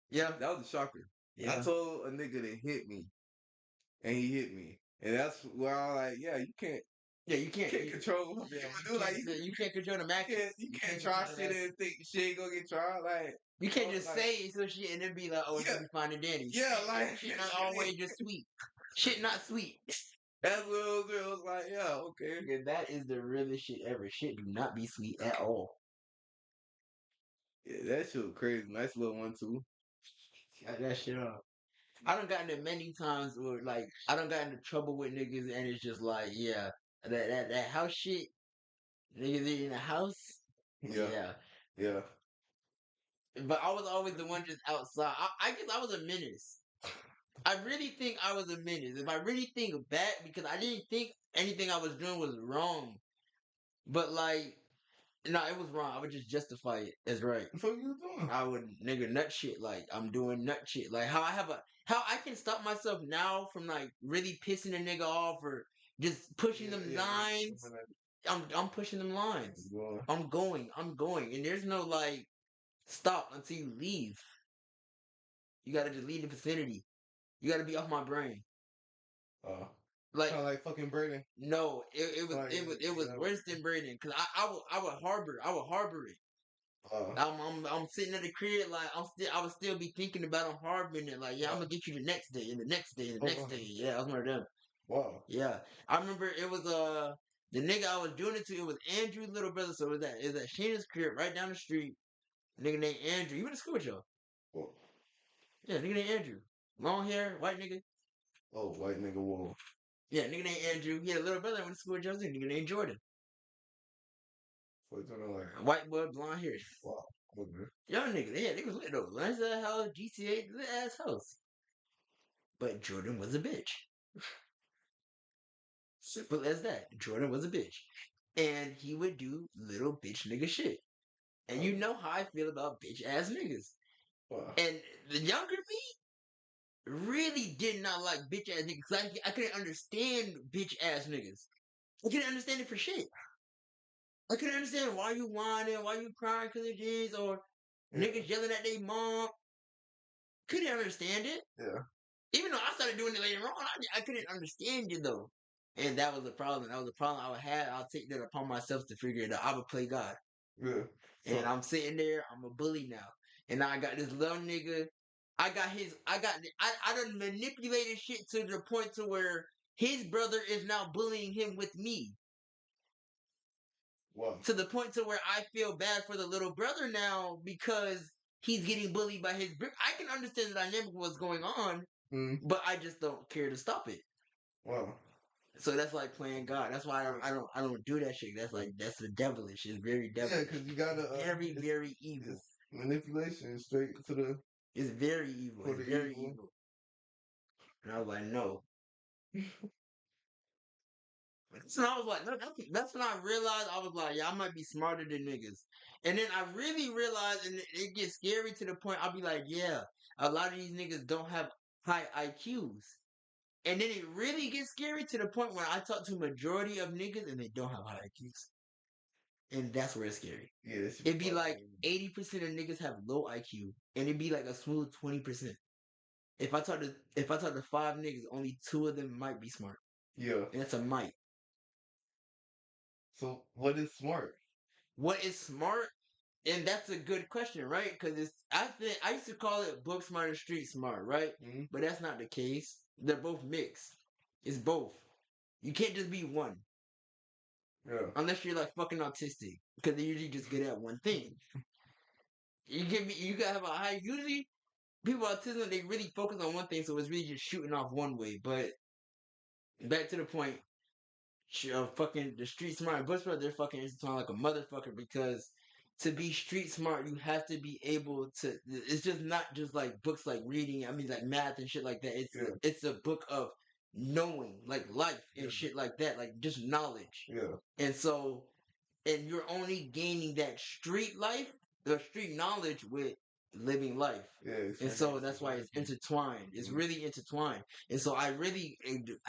Yeah. That was a shocker. Yeah. I told a nigga to hit me. and he hit me, and that's where I was like, yeah, you can't. Yeah, you can't control what yeah, people do. Like you can't control the match. you can't try shit and think shit ain't gonna get tried. Like You can't just like, say some shit and then be like, oh, it's gonna be fine and dandy. yeah, like Shit not always just sweet. Shit not sweet. That's what it was like. Yeah, okay. Yeah, that is the realest shit ever. Shit do not be sweet at all. Yeah, that shit was crazy. Nice little one too. Got that shit off. I done gotten it many times where like I done got into trouble with niggas and it's just like, yeah, that house shit, niggas in the house. Yeah. Yeah. But I was always the one just outside. I guess I was a menace. I really think I was a menace. If I really think back, because I didn't think anything I was doing was wrong. But like, no, it was wrong. I would just justify it as right. What the fuck you doing? I would nigga nut shit. Like I'm doing nut shit. Like how I can stop myself now from like really pissing a nigga off or just pushing them lines. I'm pushing them lines. I'm going, and there's no like stop until you leave. You gotta just leave the vicinity. You gotta be off my brain. Like kind of like fucking Braden. No, it was worse than Braden because I would harbor it. I'm sitting at the crib like I would still be thinking about him harboring it like, yeah, I'm gonna get you the next day and the next day and the next day. Yeah, I was one of them. Wow. Yeah, I remember it was the nigga I was doing it to. It was Andrew's little brother. So it was at Sheena's crib right down the street. Nigga named Andrew. You went to school with y'all? What? Yeah, nigga named Andrew. Long hair, white nigga. Oh, white nigga wolf. Yeah, nigga named Andrew. He had a little brother that went to school with Joe. Nigga named Jordan. What's on like white boy, blonde hair. Wow. Okay. Young nigga, yeah, they was lit though. Nice house, GTA, lit ass house. But Jordan was a bitch. Simple as that. Jordan was a bitch. And he would do little bitch nigga shit. And you know how I feel about bitch ass niggas. Wow. And the younger me really did not like bitch ass niggas. I couldn't understand bitch ass niggas. I couldn't understand it for shit. I couldn't understand why you whining, why you crying because of this, or niggas yelling at their mom. Couldn't understand it. Yeah. Even though I started doing it later on, I couldn't understand it though. And that was the problem. That was the problem I would have. I'll take that upon myself to figure it out. I would play God. Yeah. And I'm sitting there, I'm a bully now. And now I got this little nigga. I done manipulated shit to the point to where his brother is now bullying him with me. Wow. To the point to where I feel bad for the little brother now because he's getting bullied by his brother. I can understand the dynamic of what's going on, but I just don't care to stop it. Wow. So that's like playing God. That's why I don't do that shit. That's the devilish. It's very devilish. Yeah, because you gotta very evil. Manipulation straight to the. It's very evil. It's very evil. And I was like, no. So I was like, no, that's when I realized I was like, yeah, I might be smarter than niggas. And then I really realized, and it gets scary to the point I'll be like, yeah, a lot of these niggas don't have high IQs. And then it really gets scary to the point where I talk to a majority of niggas and they don't have high IQs. And that's where it's scary. Yeah, it'd be like 80% of niggas have low IQ, and it'd be like a smooth 20%. If I talk to 5 niggas, only 2 of them might be smart. Yeah, and that's a might. So what is smart? What is smart? And that's a good question, right? Because I used to call it book smart and street smart, right? Mm-hmm. But that's not the case. They're both mixed. It's both. You can't just be one. Yeah. Unless you're like fucking autistic, because they're usually just good at one thing. You gotta have a high. Usually, people with autism, they really focus on one thing, so it's really just shooting off one way. But back to the point, fucking the street smart and book smart, they're fucking intertwined like a motherfucker, because to be street smart, you have to be able to. It's just not just like books like reading. I mean, like math and shit like that. It's a book of knowing, like life and shit like that, like just knowledge. Yeah. And so, and you're only gaining that street life, the street knowledge with living life. Yeah. And so that's why it's intertwined. It's really intertwined. And so I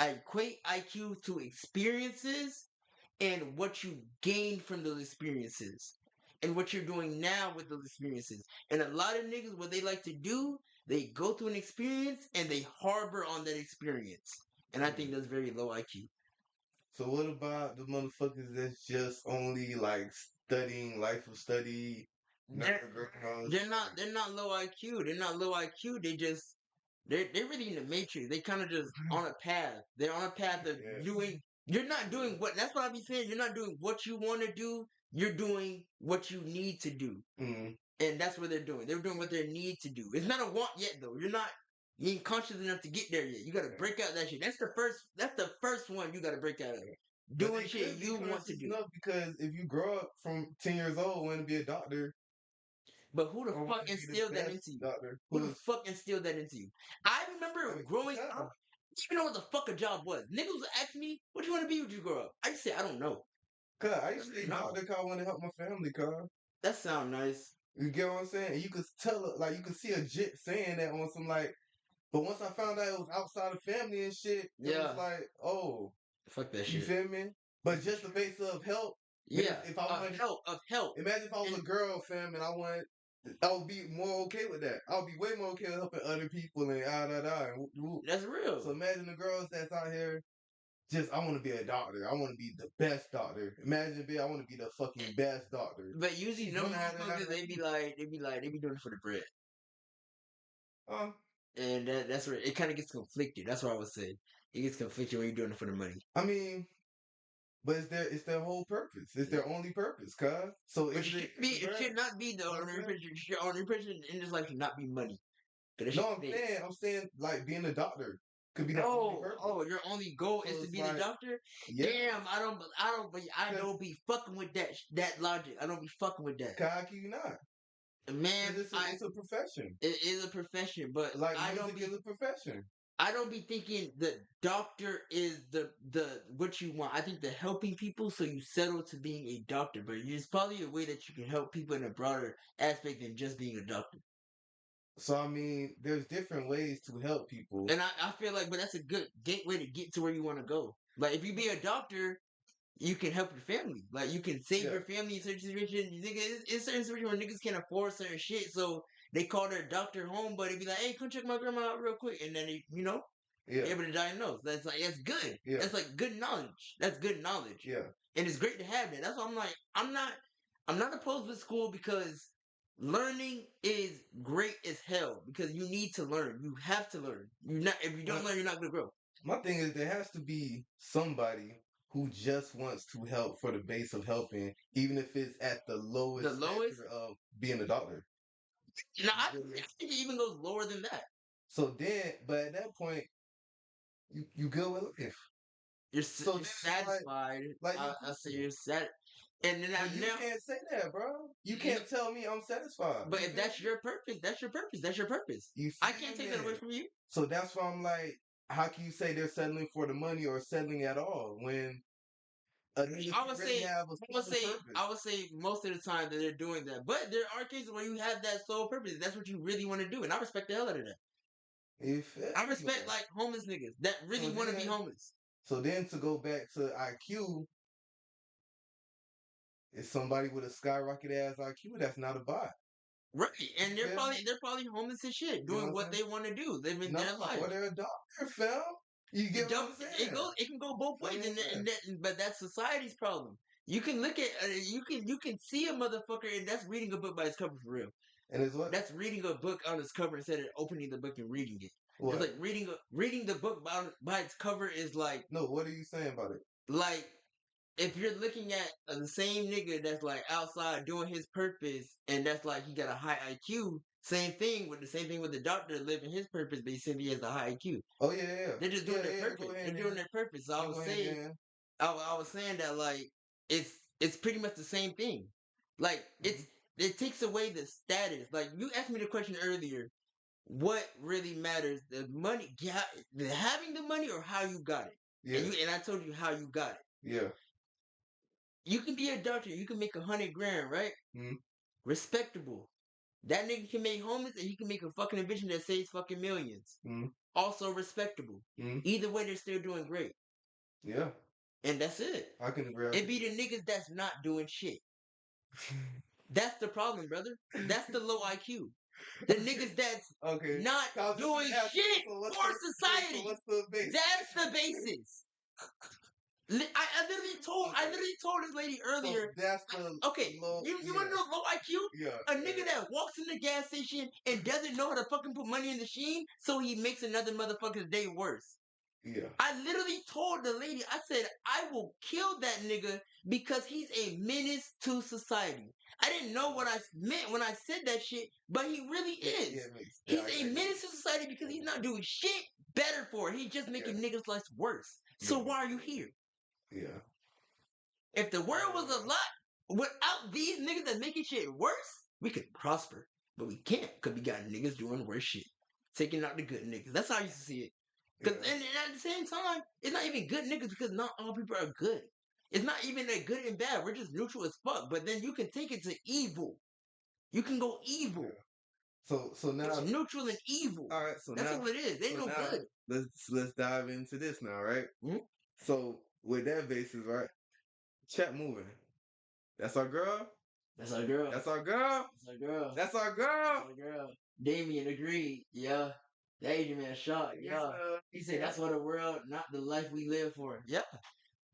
equate IQ to experiences and what you gain from those experiences and what you're doing now with those experiences. And a lot of niggas, what they like to do, they go through an experience and they harbor on that experience. and I think that's very low IQ. So what about the motherfuckers that's just only like studying life of study? They're not low IQ. They're not low IQ. They're really in the matrix. They kind of just on a path. They're on a path of doing. You're not doing what. That's what I be saying. You're not doing what you want to do. You're doing what you need to do, and that's what they're doing. They're doing what they need to do. It's not a want yet, though. You ain't conscious enough to get there yet. You gotta break out that shit. That's the first. That's the first one you gotta break out of. Doing shit you want to do. Because if you grow up from 10 years old wanting to be a doctor, but who the fuck instilled that into you? Who the fuck instilled that into you? I remember growing up, I didn't know what the fuck a job was. Niggas would ask me, what do you want to be when you grow up? I just say, I don't know. Cause I used to say doctor cause I want to help my family, cause. That sound nice. You get what I'm saying? And you could tell, like, you could see a jit saying that on some, like, but once I found out it was outside of family and shit, it was like, oh. Fuck that shit. You feel me? But just the base of help. Yeah. If I wanted help. Imagine if I was a girl, fam, and I would be more okay with that. I would be way more okay with helping other people and That's real. So imagine the girls that's out here. Just, I want to be a doctor. I want to be the best doctor. Imagine, I want to be the fucking best doctor. But usually, no motherfuckers, they be doing it for the bread. And that's where it kind of gets conflicted. That's what I would say. It gets conflicted when you're doing it for the money. I mean, but it's their whole purpose. It's their only purpose, cuz. So it should not be the only purpose in this life should not be money. No, I'm saying like being a doctor could be the only purpose. Oh, your only goal is to be the doctor? Yeah. Damn, I don't be fucking with that logic. I don't be fucking with that. How can you not? Man, it's a profession. It is a profession, but like music is a profession. I don't be thinking the doctor is the what you want. I think the helping people, so you settle to being a doctor. But there's probably a way that you can help people in a broader aspect than just being a doctor. So I mean, there's different ways to help people, and I feel like, but that's a good gateway to get to where you want to go. Like if you be a doctor, you can help your family. Like you can save your family in certain situations. In certain situations where niggas can't afford certain shit, so they call their doctor home, but they be like, "Hey, come check my grandma out real quick," and then able to diagnose. That's good. Yeah. That's like good knowledge. That's good knowledge. Yeah, and it's great to have that. That's why I'm like, I'm not opposed to school because learning is great as hell because you need to learn. You have to learn. If you don't learn, you're not gonna grow. My thing is there has to be somebody who just wants to help for the base of helping, even if it's at the lowest of being a doctor. No, I think it even goes lower than that. So then, but at that point, you go with life. You're satisfied. I say you're sad. And then you can't say that, bro. You can't tell me I'm satisfied. But if that's your purpose, that's your purpose. That's your purpose. I can't take that away from you. So that's why I'm like, how can you say they're settling for the money or settling at all when I would say most of the time that they're doing that. But there are cases where you have that sole purpose. That's what you really want to do. And I respect the hell out of that. I respect like homeless niggas that really want to be homeless. So then to go back to IQ, is somebody with a skyrocket ass IQ that's not a bot. Right. And they're probably homeless as shit, doing what they want to do, living their life. Or they're a doctor, fam. You get what I'm saying? It can go both ways, but that's society's problem. You can look at you can see a motherfucker, and that's reading a book by its cover for real. And it's what? That's reading a book on its cover instead of opening the book and reading it. What? It's like reading the book by its cover is like. No, what are you saying about it? Like, if you're looking at the same nigga that's like outside doing his purpose, and that's like he got a high IQ. Same thing with the doctor living his purpose, but he said he has a high IQ. Oh yeah. They're just doing their purpose. They're doing their purpose. So I was saying that like it's pretty much the same thing. Like it takes away the status. Like you asked me the question earlier, what really matters? The money, having the money, or how you got it? Yeah. And I told you how you got it. Yeah. You can be a doctor. You can make $100 grand, right? Mm-hmm. Respectable. That nigga can make homeless, and he can make a fucking invention that saves fucking millions. Mm-hmm. Also respectable. Mm-hmm. Either way, they're still doing great. Yeah. And that's it. I can agree. It be the niggas that's not doing shit. That's the problem, brother. That's the low IQ. The niggas that's Okay. not I was just doing gonna ask you, shit so what's for the- society. So what's the base? That's the basis. I literally told this lady earlier. So that's the Okay, low. you want to know low IQ? Yeah. A nigga that walks in the gas station and doesn't know how to fucking put money in the machine, so he makes another motherfucker's day worse. Yeah. I literally told the lady, I said, I will kill that nigga because he's a menace to society. I didn't know what I meant when I said that shit, but he really is. He's a menace to society because he's not doing shit better for it. He's just making niggas' lives worse. So why are you here? Yeah. If the world was a lot without these niggas that making shit worse, we could prosper. But we can't because we got niggas doing worse shit. Taking out the good niggas. That's how I used to see it. Cause and at the same time, it's not even good niggas because not all people are good. It's not even that good and bad. We're just neutral as fuck. But then you can take it to evil. You can go evil. Yeah. So now It's neutral and evil. all right. So that's now all it is. They ain't no now, good. Let's dive into this now, right? Mm-hmm. So with that basis, right? Chat moving. That's our girl. That's our girl. That's our girl. That's our girl. That's our girl. That's our girl. Damien agreed. Yeah. The Asian man shocked. Yeah. He said that's what the world, not the life we live for. Yeah.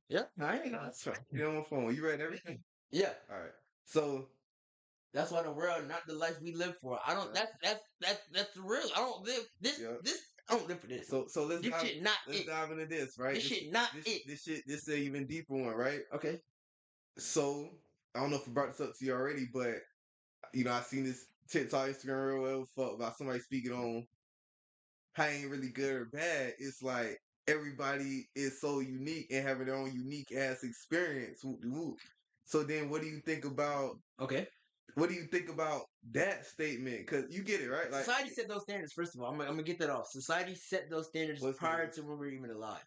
Yeah. I ain't gonna. That's right. You're on my phone. You read everything? Yeah. All right. So that's why the world, not the life we live for. I don't. That's real. I don't live this. This. I don't live for this. So let's this dive, shit not let's it. dive into this, right? This shit not it. This is an even deeper one, right? Okay. So I don't know if I brought this up to you already, but you know I seen this TikTok, Instagram, or whatever fuck about somebody speaking on how ain't really good or bad. It's like everybody is so unique and having their own unique ass experience. So then, what do you think about? Okay. What do you think about that statement? Because you get it, right? Like, society set those standards. First of all, I'm gonna get that off. Society set those standards prior to when we were even alive.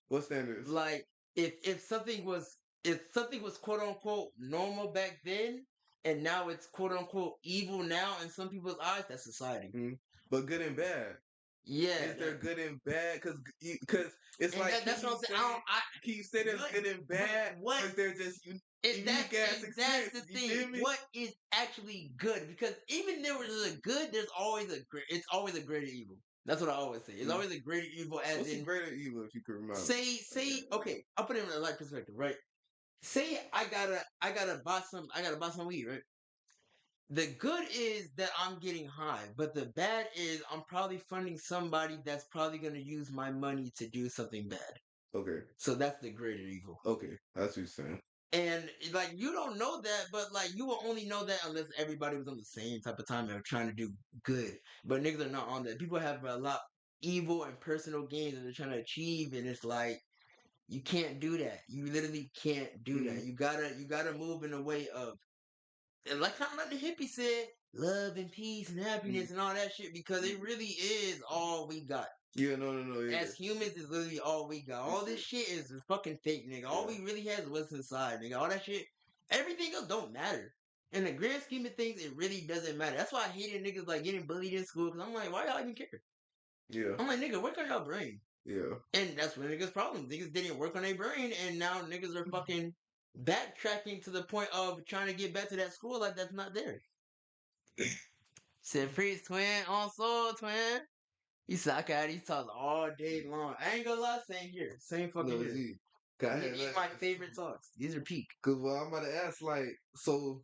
What standards? Like if something was quote unquote normal back then, and now it's quote unquote evil now in some people's eyes, that's society. Mm-hmm. But good and bad. Yeah. Is there good and bad? Because it's and like that's what I'm saying. Can you say there's good and bad? Because they're just unique ass experience. That's the thing. What is actually good? Because even there was a good, there's always it's always a greater evil. That's what I always say. It's always a greater evil. As what's in a greater evil, if you could remember? Say okay. I'll put it in a light perspective, right? Say I gotta buy some weed, right? The good is that I'm getting high, but the bad is I'm probably funding somebody that's probably gonna use my money to do something bad. Okay. So that's the greater evil. Okay, that's what you're saying. And like you don't know that, but like you will only know that unless everybody was on the same type of time and were trying to do good. But niggas are not on that. People have a lot evil and personal gains that they're trying to achieve, and it's like you can't do that. You literally can't do that. You gotta move in a way of, like kind of like the hippie said, love and peace and happiness and all that shit, because it really is all we got. Yeah, no. Yeah. As humans, is literally all we got. All this shit is fucking fake, nigga. All we really had was inside, nigga. All that shit, everything else don't matter. In the grand scheme of things, it really doesn't matter. That's why I hated niggas like getting bullied in school, because I'm like, why y'all even care? Yeah. I'm like, nigga, work on your brain. Yeah. And that's when niggas' problem. Niggas didn't work on their brain, and now niggas are fucking backtracking to the point of trying to get back to that school like that's not there. Said Freeze twin on soul twin. You suck out these talks all day long. I ain't gonna lie, same here. Same fucking here. These are my favorite talks. These are peak. Cause I'm about to ask, like, so,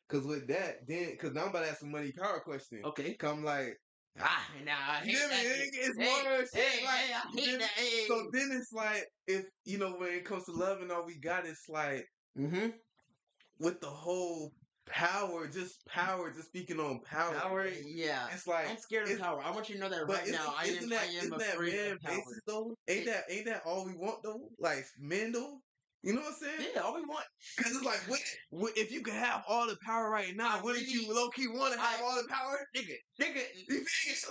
cause with that, then, cause now I'm about to ask a money power question. Okay. Come like, nah, I hate that. It's more shit. Like, I hate that. So then it's like, if you know, when it comes to love and all we got, it's like, with the whole power, just speaking on power. Power, yeah. It's like I'm scared of power. I want you to know that right now. I am afraid of power. Basis, though? Ain't that all we want though? Like men though? You know what I'm saying? Yeah, all we want. Cause it's like, if you could have all the power right now, wouldn't you low key want to have all the power, nigga?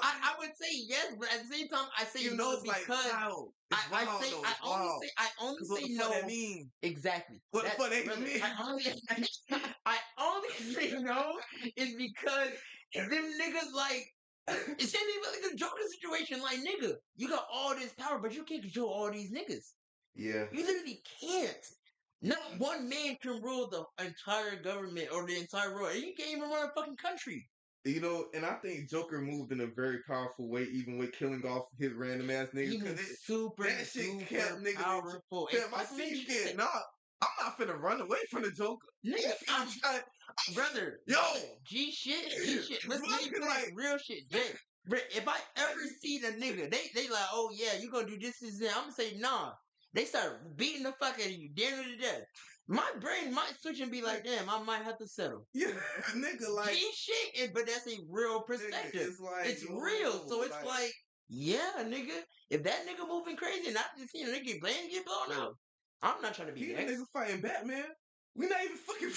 I would say yes, but at the same time, I say no because I only say no. What that mean? Exactly. What the fuck that mean? I only say no is because them niggas like. It's same thing like a Joker situation. Like, nigga, you got all this power, but you can't control all these niggas. Yeah. You literally can't. Not one man can rule the entire government or the entire world. And you can't even run a fucking country. You know, and I think Joker moved in a very powerful way, even with killing off his random ass niggas. He Because was super, that shit kept super niggas powerful. in. Fam, I see you get knocked. I'm not finna run away from the Joker. Nigga, I'm trying, brother, yo, G shit. Let's fucking put like, it real shit. If I ever see the nigga, they like, oh yeah, you gonna do this, I'm gonna say nah. They start beating the fuck out of you, damn to death. My brain might switch and be like, damn, I might have to settle. yeah, nigga, like, G shit, but that's a real perspective. it's like, It's yo, real, so it's like- like, yeah, nigga. If that nigga moving crazy and I just seen a nigga get blown out, I'm not trying to be he the next. nigga fighting Batman. We not even fucking.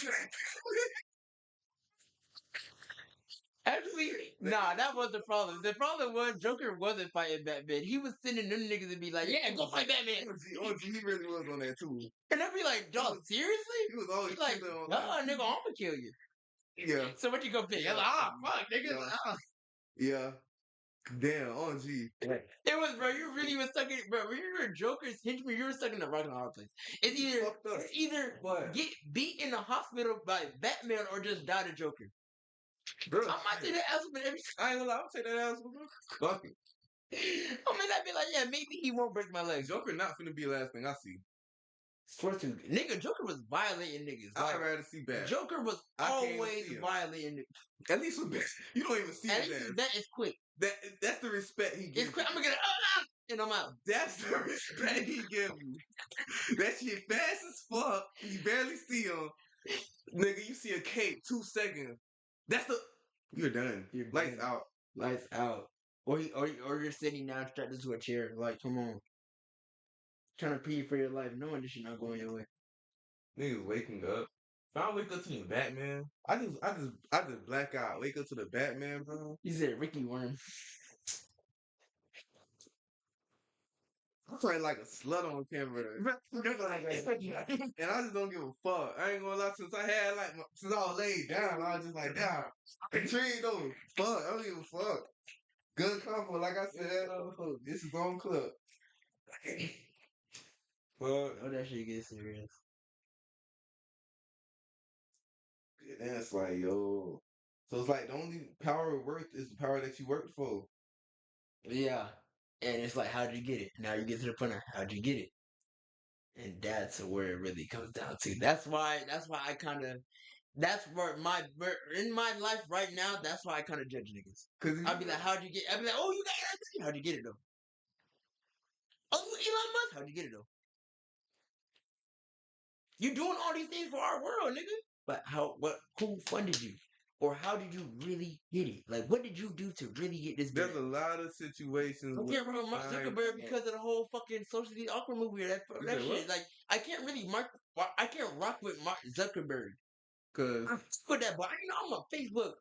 Actually, nah, that was the problem. The problem was Joker wasn't fighting Batman. He was sending them niggas to be like, yeah, go fight Batman. OG, he really was on that too. And I'd be like, dog, seriously? He was always He's like, killing on nah, nigga, I'm gonna kill you. Yeah. So what you gonna pick? I'm like, fuck, nigga. Yeah. Damn, OG. It was, bro, you really was stuck in, bro, when you were Joker's henchman, you were stuck in the rock and hard place. It's either get beat in the hospital by Batman or just die to Joker. Bro, I might say that answer, but every I ain't gonna lie, I'll take that ass. Fuck it. I mean, I'd be like, yeah, maybe he won't break my legs. Joker not finna be the last thing I see. Swear to nigga, Joker was violating niggas. I'd rather see Bat. Joker was always violating niggas. At least with Bat, you don't even see At his least ass. that is quick. That's the respect he gives. It's quick. I'm gonna get and I'm out. That's the respect he gives you. That shit fast as fuck. You barely see him. Nigga, you see a cape 2 seconds. That's the. You're done. Lights out. Lights out. Or you're sitting down strapped into a chair. Like, come on. Trying to pee for your life, knowing this shit not going your way. Niggas waking up. If I wake up to the Batman, I just black out. Wake up to the Batman, bro. You said Ricky Worm. I'm playing like a slut on camera. And I just don't give a fuck. I ain't gonna lie, since I was laid down, I was just like, damn. Intrigued though. Fuck, I don't give a fuck. Good combo, like I said, this is on clip. Fuck. Oh, that shit get serious. And then it's like, yo. So it's like the only power of worth is the power that you worked for. Yeah. And it's like, how'd you get it? Now you get to the point of how'd you get it? And that's where it really comes down to. That's why I kind of, that's where in my life right now, that's why I kind of judge niggas. Cause I'd be like, how'd you get, I'd be like, oh, you got it. How'd you get it though? Oh, Elon Musk, how'd you get it though? You doing all these things for our world, nigga. But who funded you? Or how did you really get it? Like, what did you do to really get this? There's a lot of situations. I can't remember Mark Zuckerberg because of the whole fucking socially awkward movie or that shit. What? Like, I can't really I can't rock with Mark Zuckerberg. Cause for that, but I'm a Facebook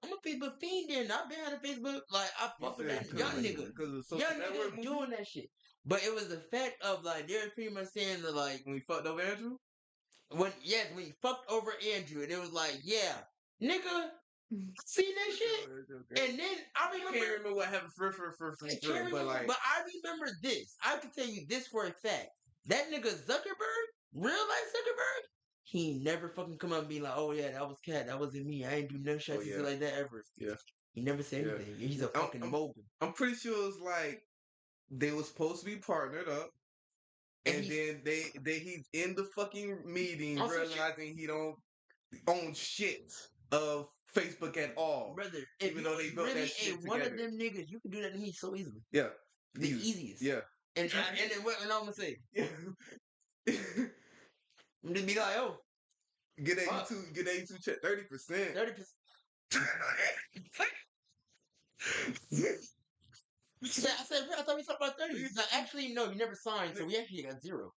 fiend. Then I've been on Facebook. Like I fuck with that young nigga. Young nigga doing that shit. But it was the fact of like they're pretty much saying that like when we fucked over Andrew. When he fucked over Andrew, and it was like, yeah, nigga. See that shit? And then I can't remember what happened but I remember this. I can tell you this for a fact. That nigga Zuckerberg, real life Zuckerberg, he never fucking come up and be like, oh yeah, that was Cat, that wasn't me. I ain't do no shit like that ever. Yeah. He never said anything. He's a fucking mogul. I'm pretty sure it's like they were supposed to be partnered up. And then he's in the fucking meeting realizing he don't own shit of Facebook at all. Brother, even though they built really that shit one together. of them niggas, you can do that to me so easily. Yeah. The easiest. Yeah. And then what I'm gonna say? Yeah. I'm just be like, oh. Get that YouTube check 30%. 30%. I thought we talked about 30. No, actually, no, you never signed, so we actually got 0.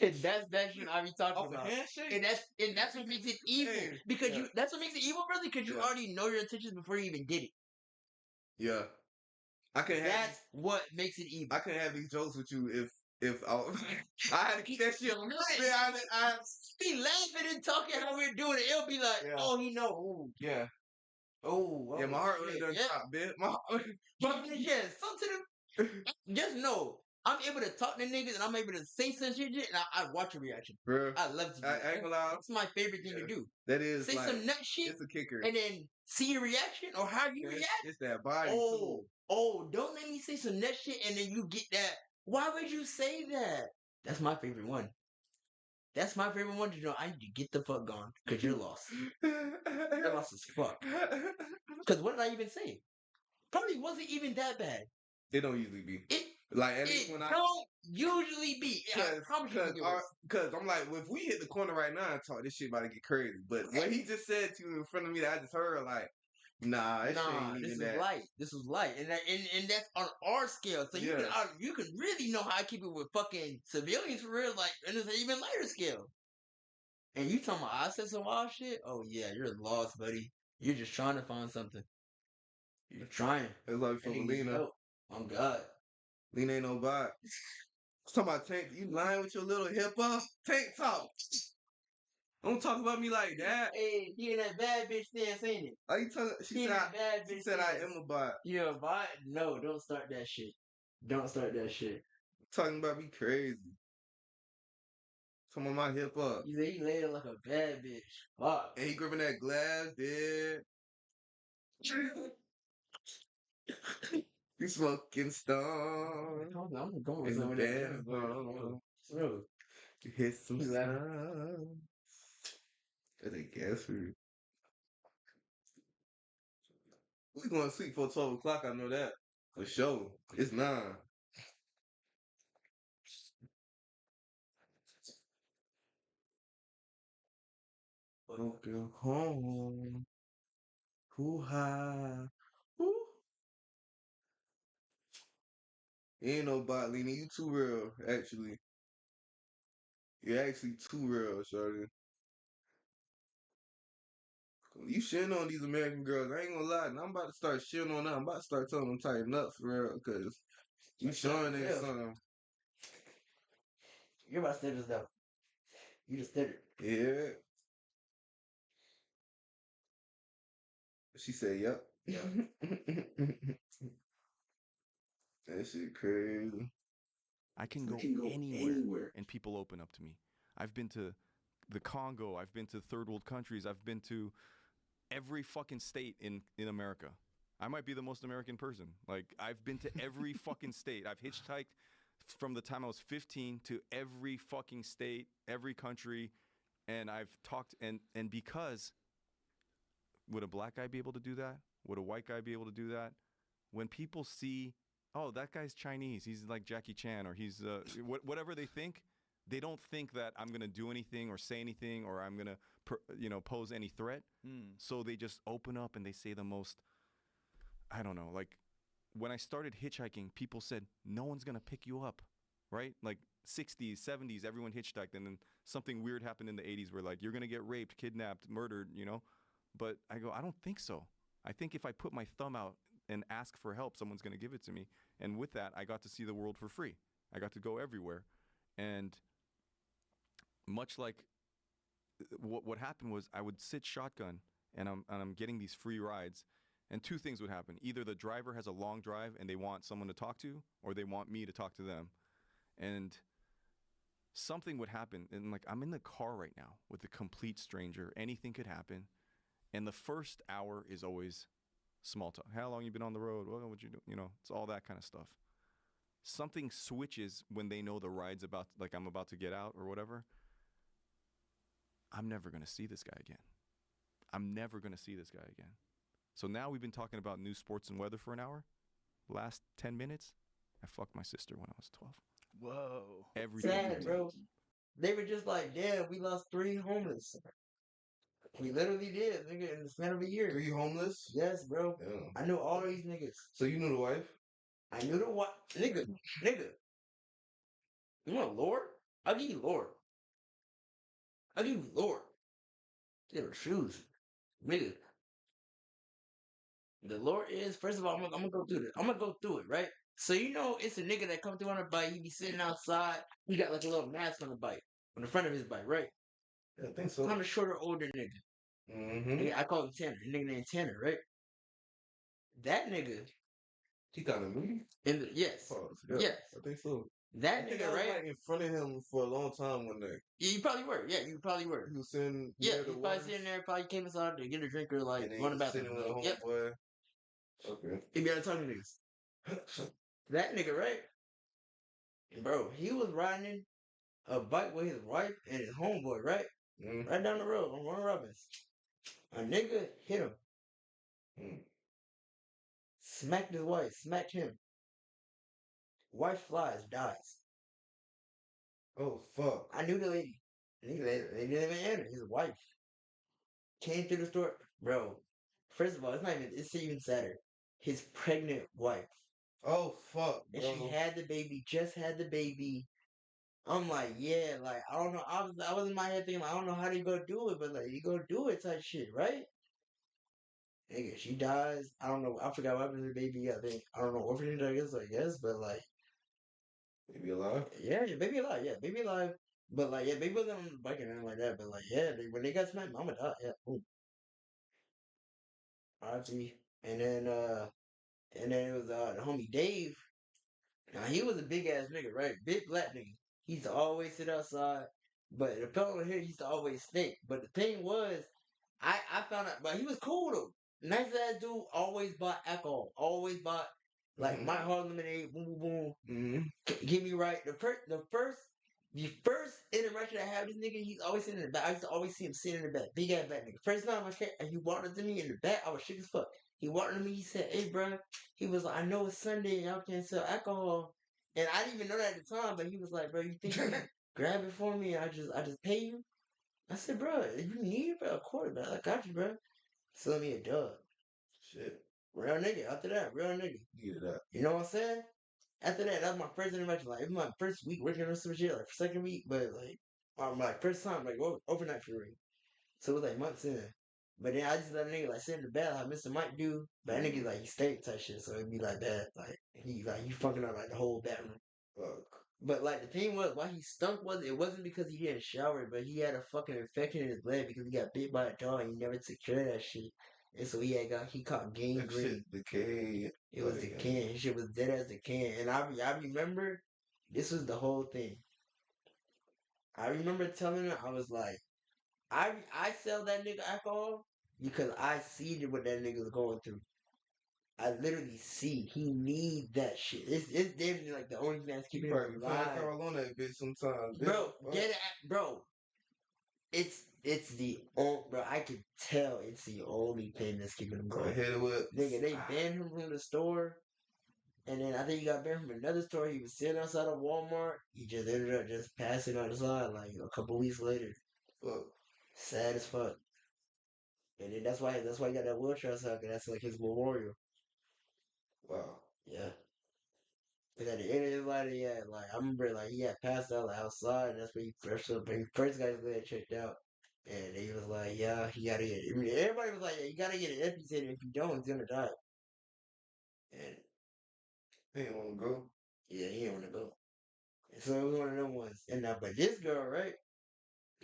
And that's that shit I be talking about. And that's what makes it evil. Because that's what makes it evil, brother, because you already know your intentions before you even did it. Yeah. That's what makes it evil. I couldn't have these jokes with you if I had to keep that shit on. I be laughing and talking how we're doing it. It'll be like, oh, he know. Ooh. Yeah. Oh, yeah, my heart really done dropped, bitch. Yeah, something to them. Just know, I'm able to talk to niggas and I'm able to say some shit, and I watch a reaction. Bro, I love to do that. I ain't gonna lie. That's my favorite thing to do. That is Say like, some nut shit, it's a kicker. and then see your reaction or how you react. It's that body too. Oh, don't let me say some nut shit and then you get that. Why would you say that? That's my favorite one. That's my favorite one to know. I need to get the fuck gone because you're lost. You're lost as fuck. Because what did I even say? Probably wasn't even that bad. It don't usually be. Like at least when I don't usually be. I promise you because I'm like, well, if we hit the corner right now and talk, this shit about to get crazy. But what he just said to you in front of me, that I just heard, like, nah, shit ain't this even is that. light. This was light, and that's on our scale. So you can really know how I keep it with fucking civilians for real, like, and it's an even lighter scale. And you talking about I said some wild shit? Oh yeah, you're lost, buddy. You're just trying to find something. You're trying. It's like for Lena. Oh God. Lena ain't no bot. Talking about Tank, you lying with your little hip hop? Tank talk. Don't talk about me like that. Hey, he in that bad bitch stance, ain't it? Are you talking? She said I am a bot. You're a bot? No, don't start that shit. Don't start that shit. Talking about me crazy. Talking about my hip hop. You say he laid like a bad bitch. Fuck. And he gripping that glass, dead. You smoking stone. I'm going in somewhere bed. Hit some sun. That's a gas food. We going to sleep for 12 o'clock, I know that. For sure. It's 9. Welcome home. Hoo-ha. Woo. Ain't no bot, Lena. You too real, actually. You're actually too real, shorty. You shitting on these American girls. I ain't gonna lie. Now I'm about to start shitting on them. I'm about to start telling them tighten up for real. Because you showing them something. You're about to say this though. You just did it. Yeah. She said, yep. That shit crazy. I can go anywhere and people open up to me. I've been to the Congo. I've been to third world countries. I've been to every fucking state in America. I might be the most American person. Like, I've been to every fucking state. I've hitchhiked from the time I was 15 to every fucking state, every country, and I've talked, and because, would a black guy be able to do that? Would a white guy be able to do that? When people see, oh, that guy's Chinese, he's like Jackie Chan, or he's whatever they think, they don't think that I'm gonna do anything or say anything or I'm gonna pose any threat. So they just open up and they say the most, I don't know, like when I started hitchhiking, people said no one's gonna pick you up, right? Like 60s, 70s, everyone hitchhiked, and then something weird happened in the 80s where like you're gonna get raped, kidnapped, murdered, But I go, I don't think so. I think if I put my thumb out and ask for help, someone's going to give it to me. And with that, I got to see the world for free. I got to go everywhere. And much like what happened was I would sit shotgun and I'm getting these free rides. And two things would happen. Either the driver has a long drive and they want someone to talk to, or they want me to talk to them. And something would happen. And like, I'm in the car right now with a complete stranger. Anything could happen. And the first hour is always small talk. How long you been on the road? What would you do? It's all that kind of stuff. Something switches when they know the ride's about, like I'm about to get out or whatever. I'm never going to see this guy again. I'm never going to see this guy again. So now we've been talking about news, sports, and weather for an hour. Last 10 minutes, I fucked my sister when I was 12. Whoa. Everything. Sad, bro. They were just like, damn, we lost 3 homeless. We literally did, nigga, in the span of a year. 3 homeless? Yes, bro. Yeah. I knew all these niggas. So you knew the wife? I knew the wife. Nigga. You want lore? I'll give you lore. I'll give you lore. They were shoes. Nigga. The lore is, first of all, I'm gonna go through this. I'm gonna go through it, right? So it's a nigga that come through on a bike. He be sitting outside. He got like a little mask on the bike, on the front of his bike, right? Yeah, I think so. Kind of shorter, older nigga. Mm-hmm. I call him Tanner. A nigga named Tanner, right? That nigga. He got a movie? Yes. Oh, yeah, yes. I think so. I That think nigga, I was right? like in front of him for a long time one day. Yeah, you probably were. Yeah, you probably were. He was sitting Yeah, near he's the probably ones, sitting there, probably came inside to get a drink or like and then run he the was sitting bathroom. with a Like, yep. homeboy. Okay. He be out talking niggas. That nigga, right? Bro, he was riding a bike with his wife and his homeboy, right? Mm. Right down the road on Warren Robbins. A nigga hit him. Mm. Smacked his wife, smacked him. Wife flies, dies. Oh fuck. I knew the lady. They didn't even enter. His wife came through the store. Bro, first of all, it's even sadder. His pregnant wife. Oh fuck, And bro. she had the baby, just had the baby. I'm like, yeah, like, I don't know. I was in my head thinking, like, I don't know how they gonna do it, but like, you gonna do it type shit, right? Nigga, she dies. I don't know. I forgot what happened to the baby. I think, I don't know, orphanage, I guess, but like, Baby alive? yeah, baby alive, yeah, baby alive. But like, yeah, baby wasn't on the bike or anything like that, but like, yeah, when they got smacked, mama died, yeah, boom. RIP. And then it was the homie Dave. Now he was a big ass nigga, right? Big black nigga. He used to always sit outside. But the fellow here used to always snake. But the thing was, I found out, but he was cool though. Nice ass dude, always bought alcohol. Always bought like my hard lemonade, boom boom boom. Get me right. The first interaction I had with this nigga, he's always sitting in the back. I used to always see him sitting in the back. Big ass back nigga. First time I came, and he walked up to me in the back, I was shook as fuck. He walked up to me, he said, "Hey, bro." He was like, "I know it's Sunday and y'all can't sell alcohol." And I didn't even know that at the time, but he was like, "Bro, you think you can grab it for me and I just pay you?" I said, "Bro, if you need it, bro, a quarter, bro. I got you, bro." Sell me a dub. Shit. Real nigga. After that, real nigga. Yeah, that. You know what I'm saying? After that, that was my first interaction. Like, it was my first week working on some shit, like, second week, but, like, my first time, like, overnight for real. So it was, like, months in. But then I just let a nigga, like, sit in the bed, like Mr. Mike do. But that nigga, like, he stayed type shit, so it'd be like that. Like, he fucking up, like, the whole bedroom. Fuck. But, like, the thing was, why he stunk it wasn't because he didn't shower, but he had a fucking infection in his leg because he got bit by a dog and he never took care of that shit. And so he caught gangrene. That shit decayed. It was decaying. His shit was dead as decaying. And I remember this was the whole thing. I remember telling him, I was like, I sell that nigga alcohol because I see what that nigga's going through. I literally see he need that shit. It's damn near like the only thing that's keeping him alive. Carl on that bitch sometimes, Bro, bro. It's the bro. I can tell it's the only thing that's keeping him going. Hit it with Nigga, they banned him from the store. And then I think he got banned from another store. He was sitting outside of Walmart. He just ended up just passing outside like a couple weeks later. Fuck. Sad as fuck. And then that's why he got that wheelchair outside, 'cause that's like his memorial. Wow. Yeah. Cause at the end of his life, yeah, like I remember, like he had passed out like, outside, and that's when he first got his leg checked out, and he was like, "Yeah, he gotta get." I mean, everybody was like, "Yeah, you gotta get it amputated. If you don't, he's gonna die." And he didn't want to go. Yeah, he didn't want to go. And so it was one of them ones. And now, but this girl, right?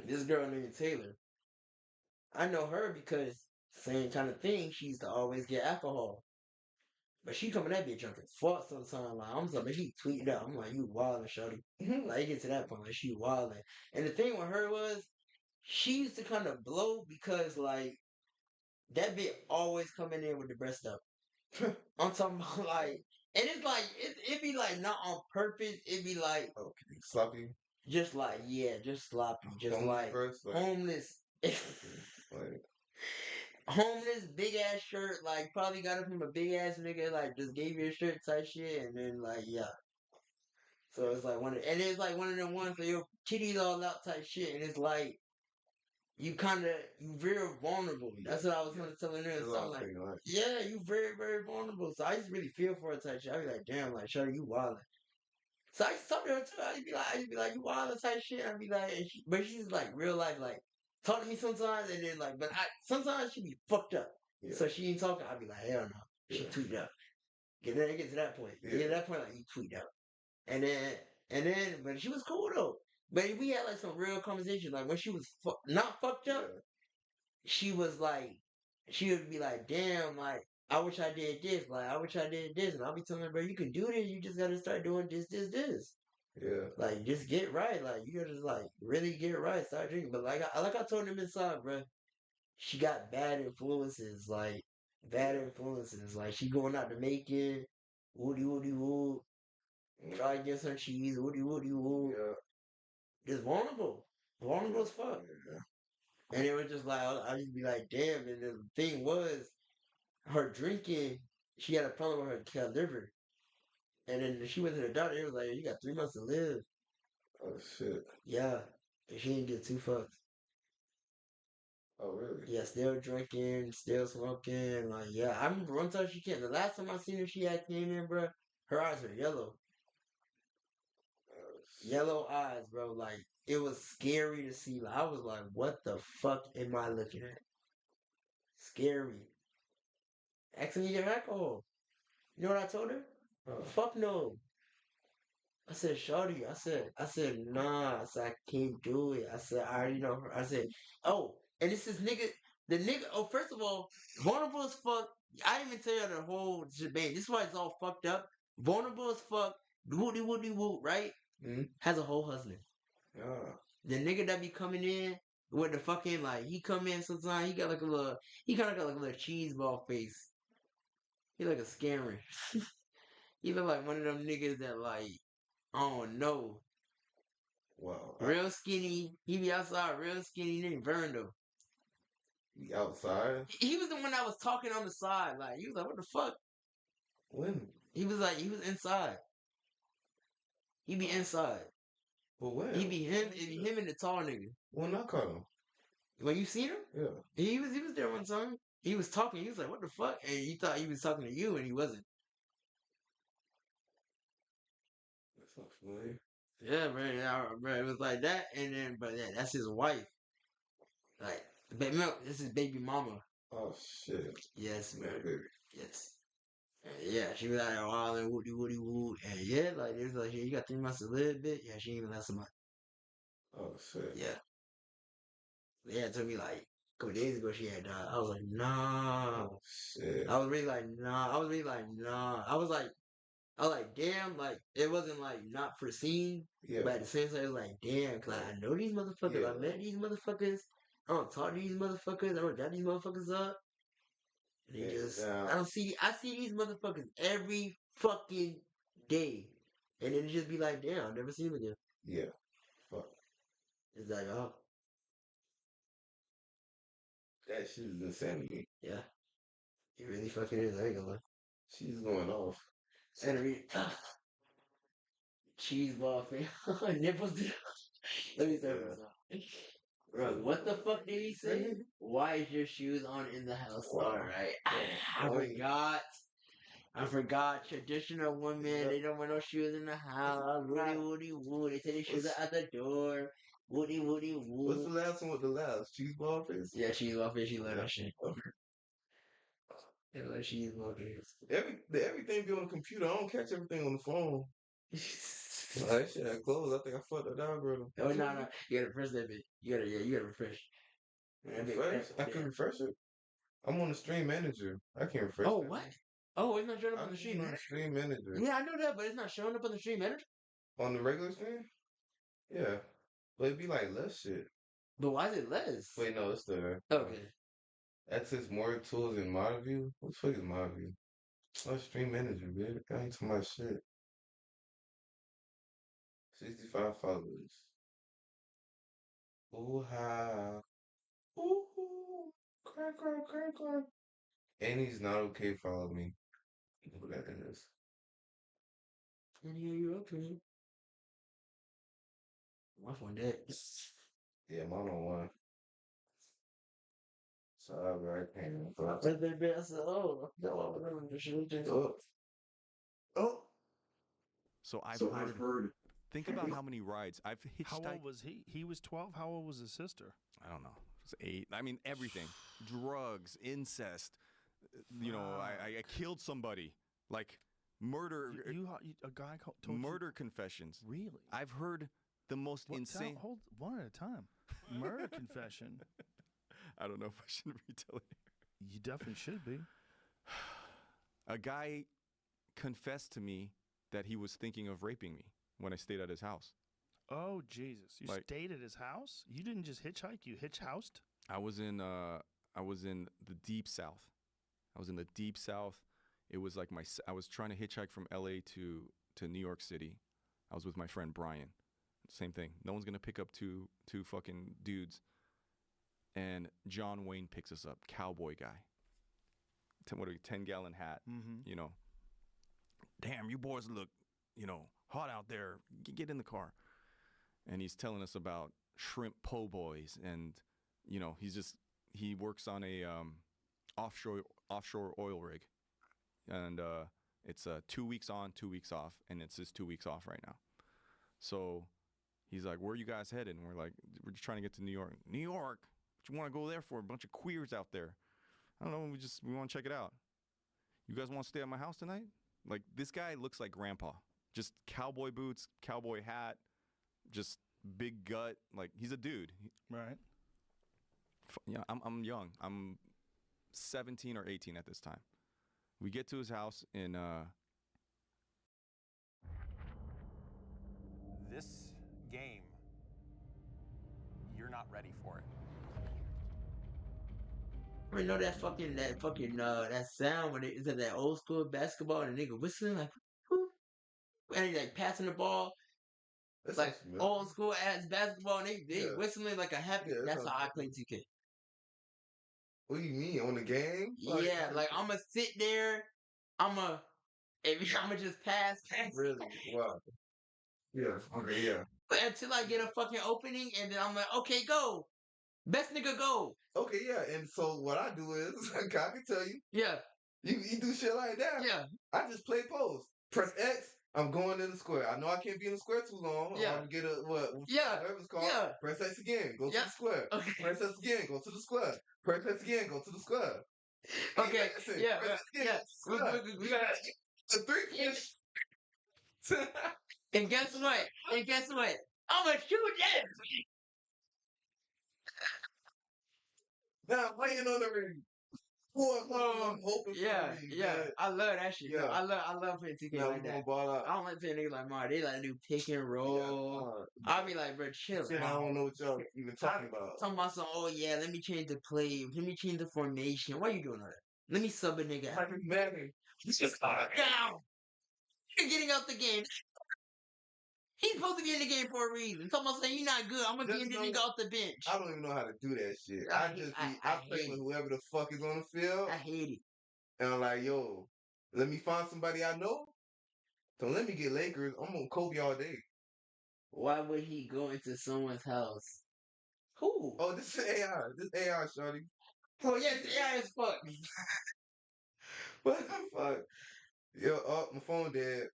This girl named Taylor. I know her because same kind of thing. She used to always get alcohol. But she coming that bitch drunk as fuck sometimes. Like, I'm sorry, she tweeted out. I'm like, you wildin', shorty. Like, it get to that point, like, she wildin'. And the thing with her was, she used to kind of blow because, like, that bitch always coming in with the breast up. I'm talking about, like, and it's like, it be like not on purpose. It be like, okay, sloppy. Just like, yeah, just sloppy. Just like, homeless. Like, homeless, big ass shirt, like probably got it from a big ass nigga, like just gave you a shirt type shit, and then like yeah. So it's like it's like one of them ones where your titties all out type shit, and it's like you very vulnerable. That's what I was gonna tell her. So I'm like, yeah, you very very vulnerable. So I just really feel for her type shit. I be like, damn, like Shorty, you wildin'. So I used to talk to her too. I just be like, you wildin' type shit. I'd be like, but she's like real life, like talk to me sometimes, and then like, but sometimes she be fucked up. Yeah. So she ain't talking. I'd be like, hell no. She tweet out. Get to that point. Yeah. Get to that point, like you tweet out. And then, but she was cool though. But we had like some real conversation. Like when she was not fucked up, she was like, she would be like, damn, like I wish I did this. Like I wish I did this. And I'll be telling her, bro, you can do this. You just gotta start doing this, this, this. Yeah. Like, just get right. Like, you gotta just like really get right. Start drinking. But like I told him inside, bro, she got bad influences. Like bad influences. Like she going out to Macon, woody woody woo. Try to get some cheese, woody woody woo. Yeah. Just vulnerable as fuck. Yeah. And it was just like I just be like, damn. And the thing was, her drinking, she had a problem with her liver. And then she went to the doctor. It was like, you got 3 months to live. Oh shit. Yeah. And she didn't get 2 fucks. Oh really? Yeah, still drinking, still smoking. Like, yeah. I remember one time she came. The last time I seen her, she had came in, bro. Her eyes were yellow. Yellow eyes, bro. Like it was scary to see. Like, I was like, what the fuck am I looking at? Scary. Ask me to get alcohol. You know what I told her? Fuck no. I said, Shorty, I said, nah, I said, I can't do it. I said, I already know her. I said, oh, and this is the nigga, oh, first of all, vulnerable as fuck. I didn't even tell you the whole shebang. This is why it's all fucked up. Vulnerable as fuck, woody woody woo, right? Mm-hmm. Has a whole husband. Yeah. The nigga that be coming in with the fucking, like, he come in sometimes, he kind of got like a little cheese ball face. He like a scammer. He look like one of them niggas that, like, oh no. Wow. Real skinny. He be outside, real skinny. He named Verno. He outside? He was the one that was talking on the side. Like, he was like, what the fuck? When? He was inside. He be inside. But when? He be him and the tall nigga. When I caught him? When you seen him? Yeah. He was there one time. He was talking. He was like, what the fuck? And you thought he was talking to you and he wasn't. That's not familiar. Yeah, man, yeah, bro, it was like that, and then, but yeah, that's his wife. Like, baby, no, this is baby mama. Oh shit. Yes, man. Baby. Yes. And yeah, she was out there wilding, woody woody woo, and yeah, like it's like, yeah, you got 3 months to live, bit. Yeah, she ain't even last a month. Oh shit. Yeah. Yeah, it took me like a couple days ago. She had died. I was like, nah. Oh shit. I was really like, nah. I was really like, nah. I was like, damn, like, it wasn't, like, not foreseen. Yeah. But at the same time, it was like, damn, because I know these motherfuckers. Yeah. I met these motherfuckers. I don't talk to these motherfuckers. I don't got these motherfuckers up. And they just, I see these motherfuckers every fucking day. And then it just be like, damn, I'll never see them again. Yeah. Fuck. It's like, oh. That shit is insanity. Yeah. It really fucking is. I ain't gonna lie. She's going off. And cheese ball fan. Nipples. Let me start this off. Bro, what the fuck did he say? Why is your shoes on in the house? Wow. Alright. I forgot. Traditional women, they don't wear no shoes in the house. Woody woody woo. They say their shoes are at the door. Woody woody woo. What's the last one with the last? Cheese ball face? Yeah, cheese ball face. She let that shit. Yeah, like cheese ball face. Everything be on the computer. I don't catch everything on the phone. That shit had closed. I think I fucked that algorithm. Oh no. You gotta refresh that bit. You gotta refresh. Refresh? I can refresh it. I'm on the stream manager. I can't refresh. Oh, what? Oh, it's not showing up on the stream manager. Stream manager. Yeah, I know that, but it's not showing up on the stream manager. On the regular stream? Yeah, but it'd be like less shit. But why is it less? Wait, no, it's there. Okay. Access more tools in my view. What the fuck is my view? Oh, stream manager, bitch. I ain't talking about shit. 65 followers. Ooh ha. Ooh. Crack, crack, crack, crack. And he's not okay. Follow me. Who that is? And here you okay. My phone dead. Yeah, mine on one. So I can't. But I said, oh, no, I remember the shit. Oh. So I've heard. Think about how many rides I've hitchhiked. How old was he? He was 12. How old was his sister? I don't know. It was 8. I mean, everything. Drugs, incest. You know, I killed somebody. Like murder. A guy told murder you? Confessions. Really? I've heard the most insane. Hold one at a time. Murder confession. I don't know if I should retell it. You definitely should be. A guy confessed to me that he was thinking of raping me when I stayed at his house. Oh Jesus! You Like- stayed at his house. You didn't just hitchhike. You hitch-housed. I was in the deep south. I was in the deep south. It was like I was trying to hitchhike from LA to New York City. I was with my friend Brian. Same thing. No one's gonna pick up two fucking dudes. And John Wayne picks us up, cowboy guy. 10-gallon hat. Mm-hmm. You know. Damn, you boys look, hot out there. Get in the car. And he's telling us about shrimp po' boys, and he works on a offshore oil rig, and it's 2 weeks on, 2 weeks off, and it's just 2 weeks off right now. So he's like, "Where are you guys headed?" And we're like, "We're just trying to get to New York." New York? What you want to go there for? A bunch of queers out there. I don't know. We want to check it out. You guys want to stay at my house tonight? Like, this guy looks like grandpa. Just cowboy boots, cowboy hat, just big gut. Like, he's a dude. Right. Yeah, I'm young. I'm 17 or 18 at this time. We get to his house in This game, you're not ready for it. I mean, know that sound when it's at that old school basketball and the nigga whistling like, whoop, and he like passing the ball. It's like old school ass basketball and they whistling like a happy. That's how I play 2K. What do you mean on the game? Yeah, like I'm gonna sit there. I'ma just pass. Really? Wow. Yeah. Okay. Yeah. But until I get a fucking opening, and then I'm like, okay, go. Best nigga go. Okay. Yeah. And so what I do is, I can tell you. Yeah. You do shit like that. Yeah. I just play post. Press X. I'm going in the square. I know I can't be in the square too long. Yeah. I'm gonna get whatever it's called. Yeah. Press X again. Go to the square. Okay. Press X again. Go to the square. Press X again. Go to the square. Okay. Yeah. Press X again. We got the 3 pitch. And guess what? I'm gonna shoot that. Now I'm playing on the ring. I'm hoping for the ring. Yeah. I love that shit. Yeah. I love playing 2K Now like we're that. gonna ball out. I don't like playing niggas like Mario. They like to do pick and roll. I'll be like, bro, chill. Shit, I don't know what y'all even talking about. Talking about some, let me change the play. Let me change the formation. Why you doing all that? Let me sub a nigga out. Down. You're getting out the game. He's supposed to be in the game for a reason. Talking about saying you're not good. I'm gonna get the nigga off the bench. I don't even know how to do that shit. I play with whoever the fuck is on the field. I hate it. And I'm like, yo, let me find somebody I know. Don't let me get Lakers. I'm on Kobe all day. Why would he go into someone's house? Who? Oh, this is AI. This is AI, shorty. Oh, yes, AI is fuck. What the fuck? Yo, my phone dead.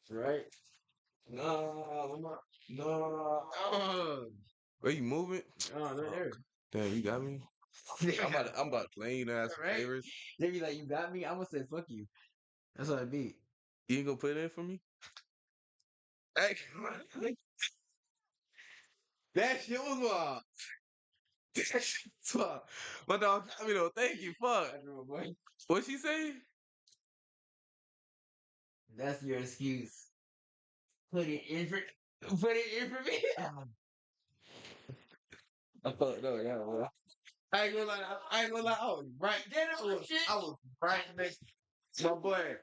Right? No. Where you moving? Oh, they're there. Damn, you got me. I'm about to play you ass Right? favors. They be like, you got me? I'm gonna say fuck you. That's what I be. You ain't gonna put it in for me? Hey, that shit was wild. That shit was wild. My dog got me though. Thank you. Fuck. What she say? That's your excuse. Put it in for me. I thought no, yeah, well. I ain't gonna lie. I was right there. I was right next to my boy.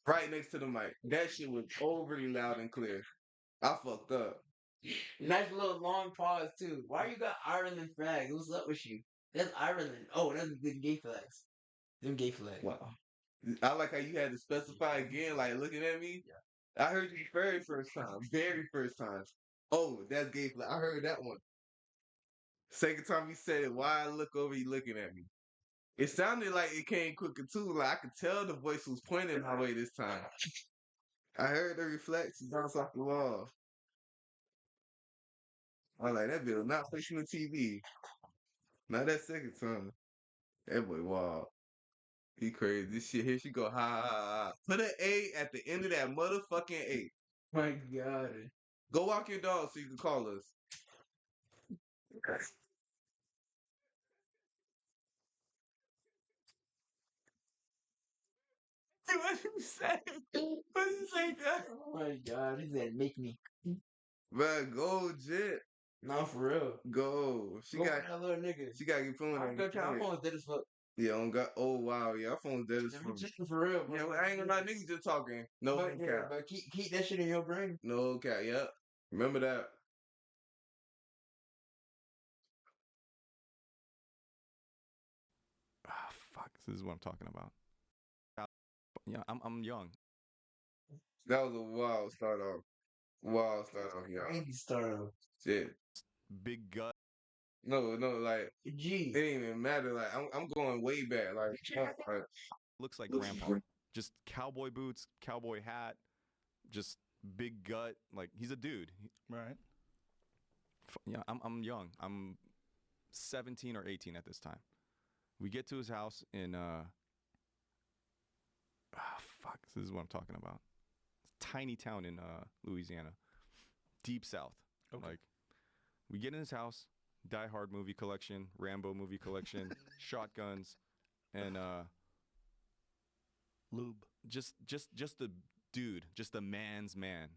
Right next to the mic. That shit was overly loud and clear. I fucked up. Nice little long pause too. Why you got Ireland flag? What's up with you? That's Ireland. Oh, that's the gay flags. Them gay flags. Wow. I like how you had to specify again, like looking at me. Yeah. I heard you very first time. Very first time. Oh, that's gay flag. I heard that one. Second time you said it, why I look over, you looking at me. It sounded like it came quicker too. Like I could tell the voice was pointing my way this time. I heard the reflection bounce off the wall. I like that bill not facing the TV. Not that second time. That boy wild. He crazy. This shit here, she go ha ha ha. Put an A at the end of that motherfucking A. My God. Go walk your dog so you can call us. What you say? What you say, God? Oh my God, he said, make me. Bruh, go, Jit. No, for real. Go. Go with that little nigga. She gotta get pulling I'm on gonna try. Our phone's dead as fuck. Yeah, on God. Oh, wow. Yeah, our phone's dead as Yeah, fuck. we checking for real, bro. Yeah, I ain't gonna lie, niggas just talking. No But, yeah, cap. but keep that shit in your brain. No cap, yep. Remember that. Ah, fuck. This is what I'm talking about. Yeah, I'm young. That was a wild start off. Wild start off, y'all. Crazy start off. Shit. Big gut. No, like G. it didn't even matter. Like I'm going way back. Like Looks like grandpa. Just cowboy boots, cowboy hat, just big gut. Like he's a dude. Right. Yeah, I'm young. I'm 17 or 18 at this time. We get to his house in fuck. This is what I'm talking about. Tiny town in Louisiana, deep south. Okay. Like we get in his house. Die Hard movie collection, Rambo movie collection, shotguns, and lube. Just a dude, just a man's man.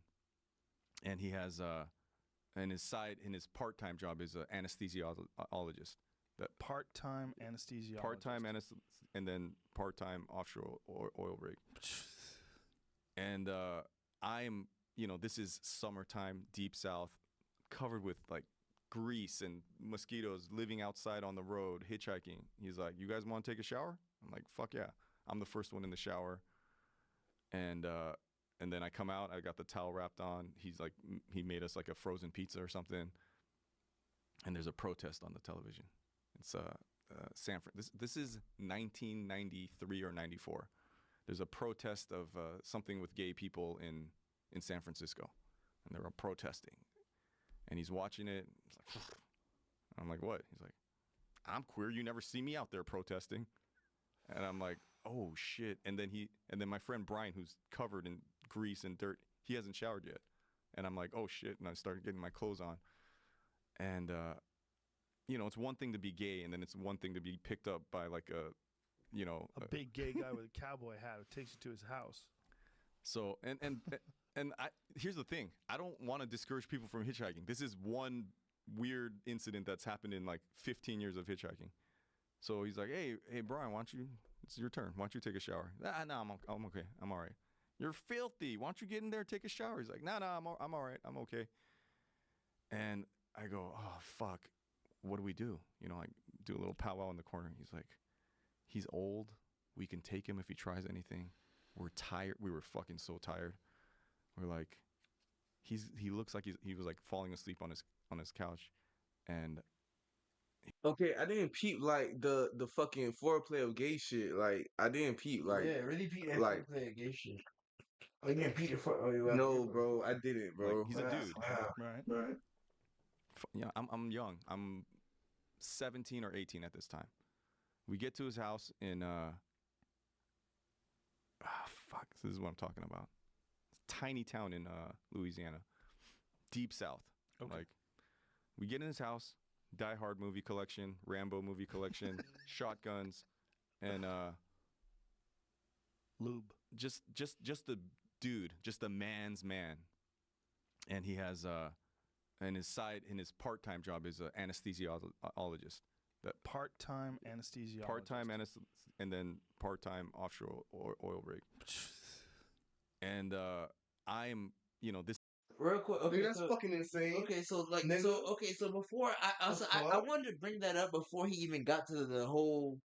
And he has and his part-time job is an anesthesiologist. That part-time anesthesiologist. Part-time and then part-time offshore oil rig. And I'm, this is summertime, deep south, covered with like grease and mosquitoes, living outside on the road, hitchhiking. He's like, "You guys want to take a shower?" I'm like, "Fuck yeah." I'm the first one in the shower. And then I come out, I got the towel wrapped on. He's like, he made us like a frozen pizza or something. And there's a protest on the television. It's this is 1993 or 94. There's a protest of something with gay people in San Francisco. And they're all protesting. And he's watching it. He's like, I'm like, "What?" He's like, "I'm queer. You never see me out there protesting." And I'm like, "Oh shit!" And then my friend Brian, who's covered in grease and dirt, he hasn't showered yet. And I'm like, "Oh shit!" And I started getting my clothes on. And it's one thing to be gay, and then it's one thing to be picked up by like a big gay guy with a cowboy hat who takes you to his house. So and here's the thing. I don't want to discourage people from hitchhiking. This is one weird incident that's happened in like 15 years of hitchhiking. So he's like, hey, Brian, it's your turn. Why don't you take a shower? No, I'm okay. I'm all right. You're filthy. Why don't you get in there, take a shower? He's like, no, I'm all right. I'm okay. And I go, oh, fuck. What do we do? I do a little powwow in the corner. He's like, he's old. We can take him if he tries anything. We're tired. We were fucking so tired. We're like, he looks like he was like falling asleep on his couch, and okay, I didn't peep like the fucking foreplay of gay shit. Like I didn't peep like really peep that like foreplay of gay shit. Oh, you didn't peep the foreplay. no, bro, I didn't, bro. like he's a dude. Right. Yeah, I'm young. I'm 17 or 18 at this time. We get to his house in fuck. This is what I'm talking about. Tiny town in Louisiana, deep south. Okay. Like we get in his house. Die Hard movie collection, Rambo movie collection, shotguns, and lube. Just a dude, just a man's man. And he has and his part-time job is an anesthesiologist. That part-time anesthesiologist. Part-time and then part-time offshore oil rig. And I'm, this Real quick, okay, dude, that's fucking insane. Okay, so like, Nigga. so before I wanted to bring that up before he even got to the whole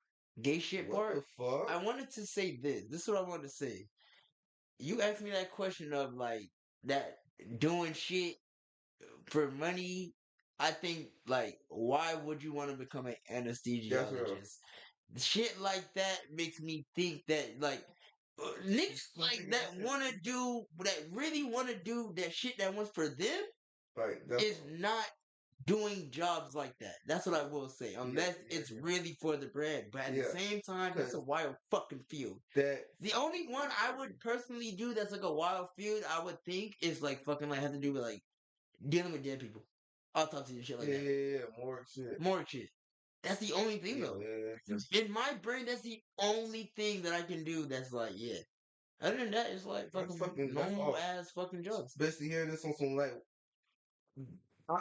gay shit What part. the fuck? I wanted to say this. This is what I wanted to say. You asked me that question of like that doing shit for money. I think like, why would you want to become an anesthesiologist? Shit like that makes me think that like niggas like that really want to do that shit that wants for them is not doing jobs like that. That's what I will say. Unless it's really for the bread. But at the same time, that's a wild fucking field. The only one I would personally do that's like a wild field, I would think, is like fucking like have to do with like dealing with dead people. Autopsy and shit like that. Yeah, more shit. That's the only thing though. In my brain, that's the only thing that I can do that's like, yeah. Other than that, it's like fucking normal ass fucking jokes. Especially hearing this on some like,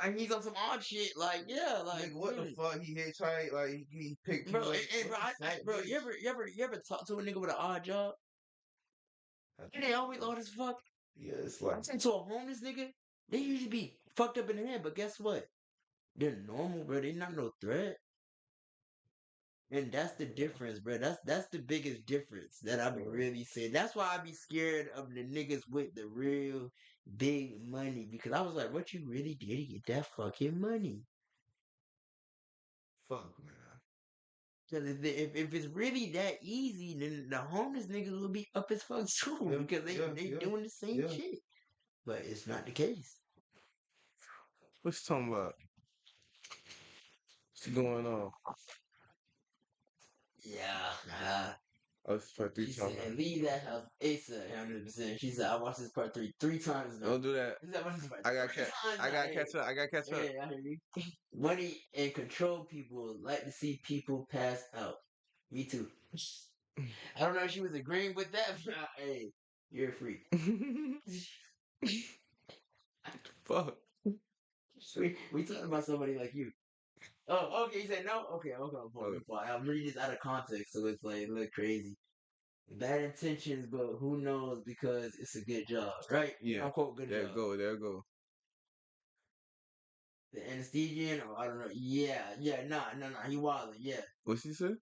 And he's on some odd shit. Like, yeah, like nigga, what the fuck? He hitchhiked, like he picked bro. people up. And bro, bro, you ever talk to a nigga with an odd job? And they always odd as fuck. Yeah, it's I like talk to a homeless nigga. They usually be fucked up in the head, but guess what? They're normal, bro. They not no threat. And that's the difference, bro. That's the biggest difference that I be really saying. That's why I be scared of the niggas with the real big money because I was like, what you really did to get that fucking money? fuck, man. Because if it's really that easy, then the homeless niggas will be up as fuck too because they doing the same shit. But it's not the case. What you talking about? What's going on? Yeah, Oh, it's part 3 she talking said, about. leave that house ASAP, 100%. She said, I watched this part three times now. Don't do that. She said, I watched this part I got three times I now. got Hey, catch up. I got catch up. hey, I hear you. Money and control people like to see people pass out. Me too. I don't know if she was agreeing with that, but hey, you're a freak. Fuck. We talking about somebody like you. Oh, okay. He said no. Okay, I'm reading this out of context, so it's like a little crazy. Bad intentions, but who knows because it's a good job, right? Yeah. Unquote good There job. go. Go. The anesthesian, or I don't know. Yeah, nah, he wildin', yeah. What she said?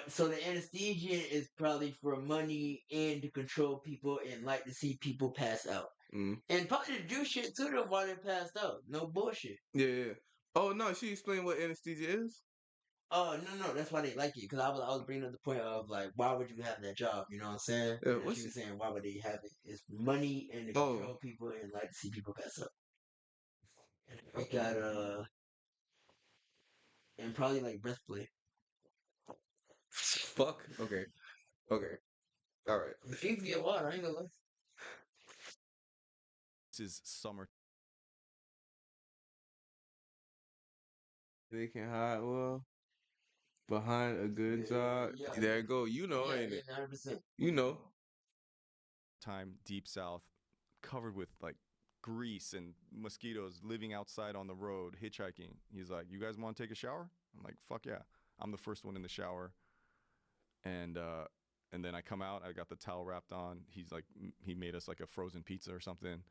So the anesthesian is probably for money and to control people and like to see people pass out. And probably to do shit to them while they're passed out. No bullshit. Yeah. Oh no, she explained what anesthesia is. Oh no, that's why they like it. Because I was bringing up the point of like, why would you have that job? You know what I'm saying? Yeah, And she was saying, why would they have it? It's money and to control people and like to see people pass up. And we got and probably like breastplate. Fuck. Okay. All right. The feet get water. I ain't gonna lie. This is summer. They can hide well behind a good job. Yeah. There you go. You know, ain't it? 100%. You know. Time deep south, covered with like grease and mosquitoes, living outside on the road, hitchhiking. He's like, "You guys want to take a shower?" I'm like, "Fuck yeah!" I'm the first one in the shower, and then I come out. I got the towel wrapped on. He's like, he made us like a frozen pizza or something,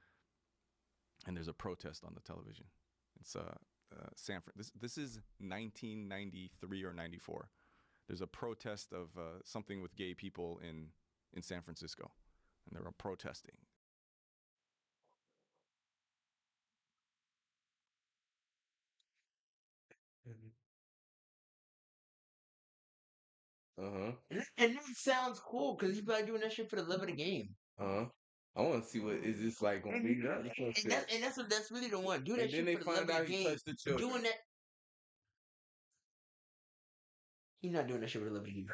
and there's a protest on the television. It's This is 1993 or 94. There's a protest of something with gay people in San Francisco, and they were protesting. And that sounds cool because you be like doing that shit for the love of the game. I want to see what is this like gonna be. And that's really the one. Do that and shit then they for the love find of out the he game. touched the children. Doing that. He's not doing that shit for the love of the game.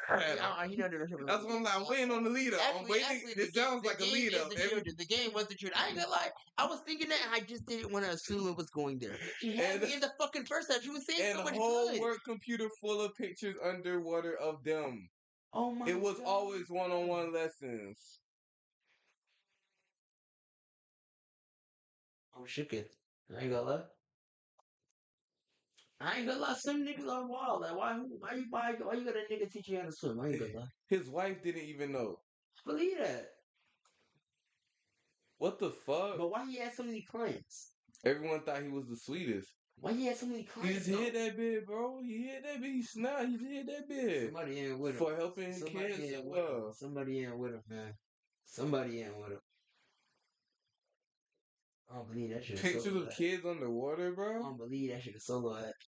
He's not doing that shit for the love That's of what I'm like. I'm waiting on the leader. I'm waiting. It sounds like a leader. The game was the truth. I ain't gonna lie. I was thinking that and I just didn't want to assume it was going there. She had me in the fucking first half. She was saying so much and a whole good. work computer full of pictures underwater of them. Oh my It was God. always one-on-one lessons. I'm shook it. I ain't gonna lie. I ain't gonna lie. Some niggas are wild. Like why you got a nigga teach you how to swim? I ain't gonna lie. His wife didn't even know. Believe that. What the fuck? But why he had so many clients? Everyone thought he was the sweetest. Why he had so many clients? He just hit that bit, bro. He hit that bit. He snapped. He just hit that bit. Somebody in with him. For helping kids as well. Somebody in with him, man. Somebody in with him. I don't believe that shit. Pictures of kids underwater, bro. I don't believe that shit is solo act.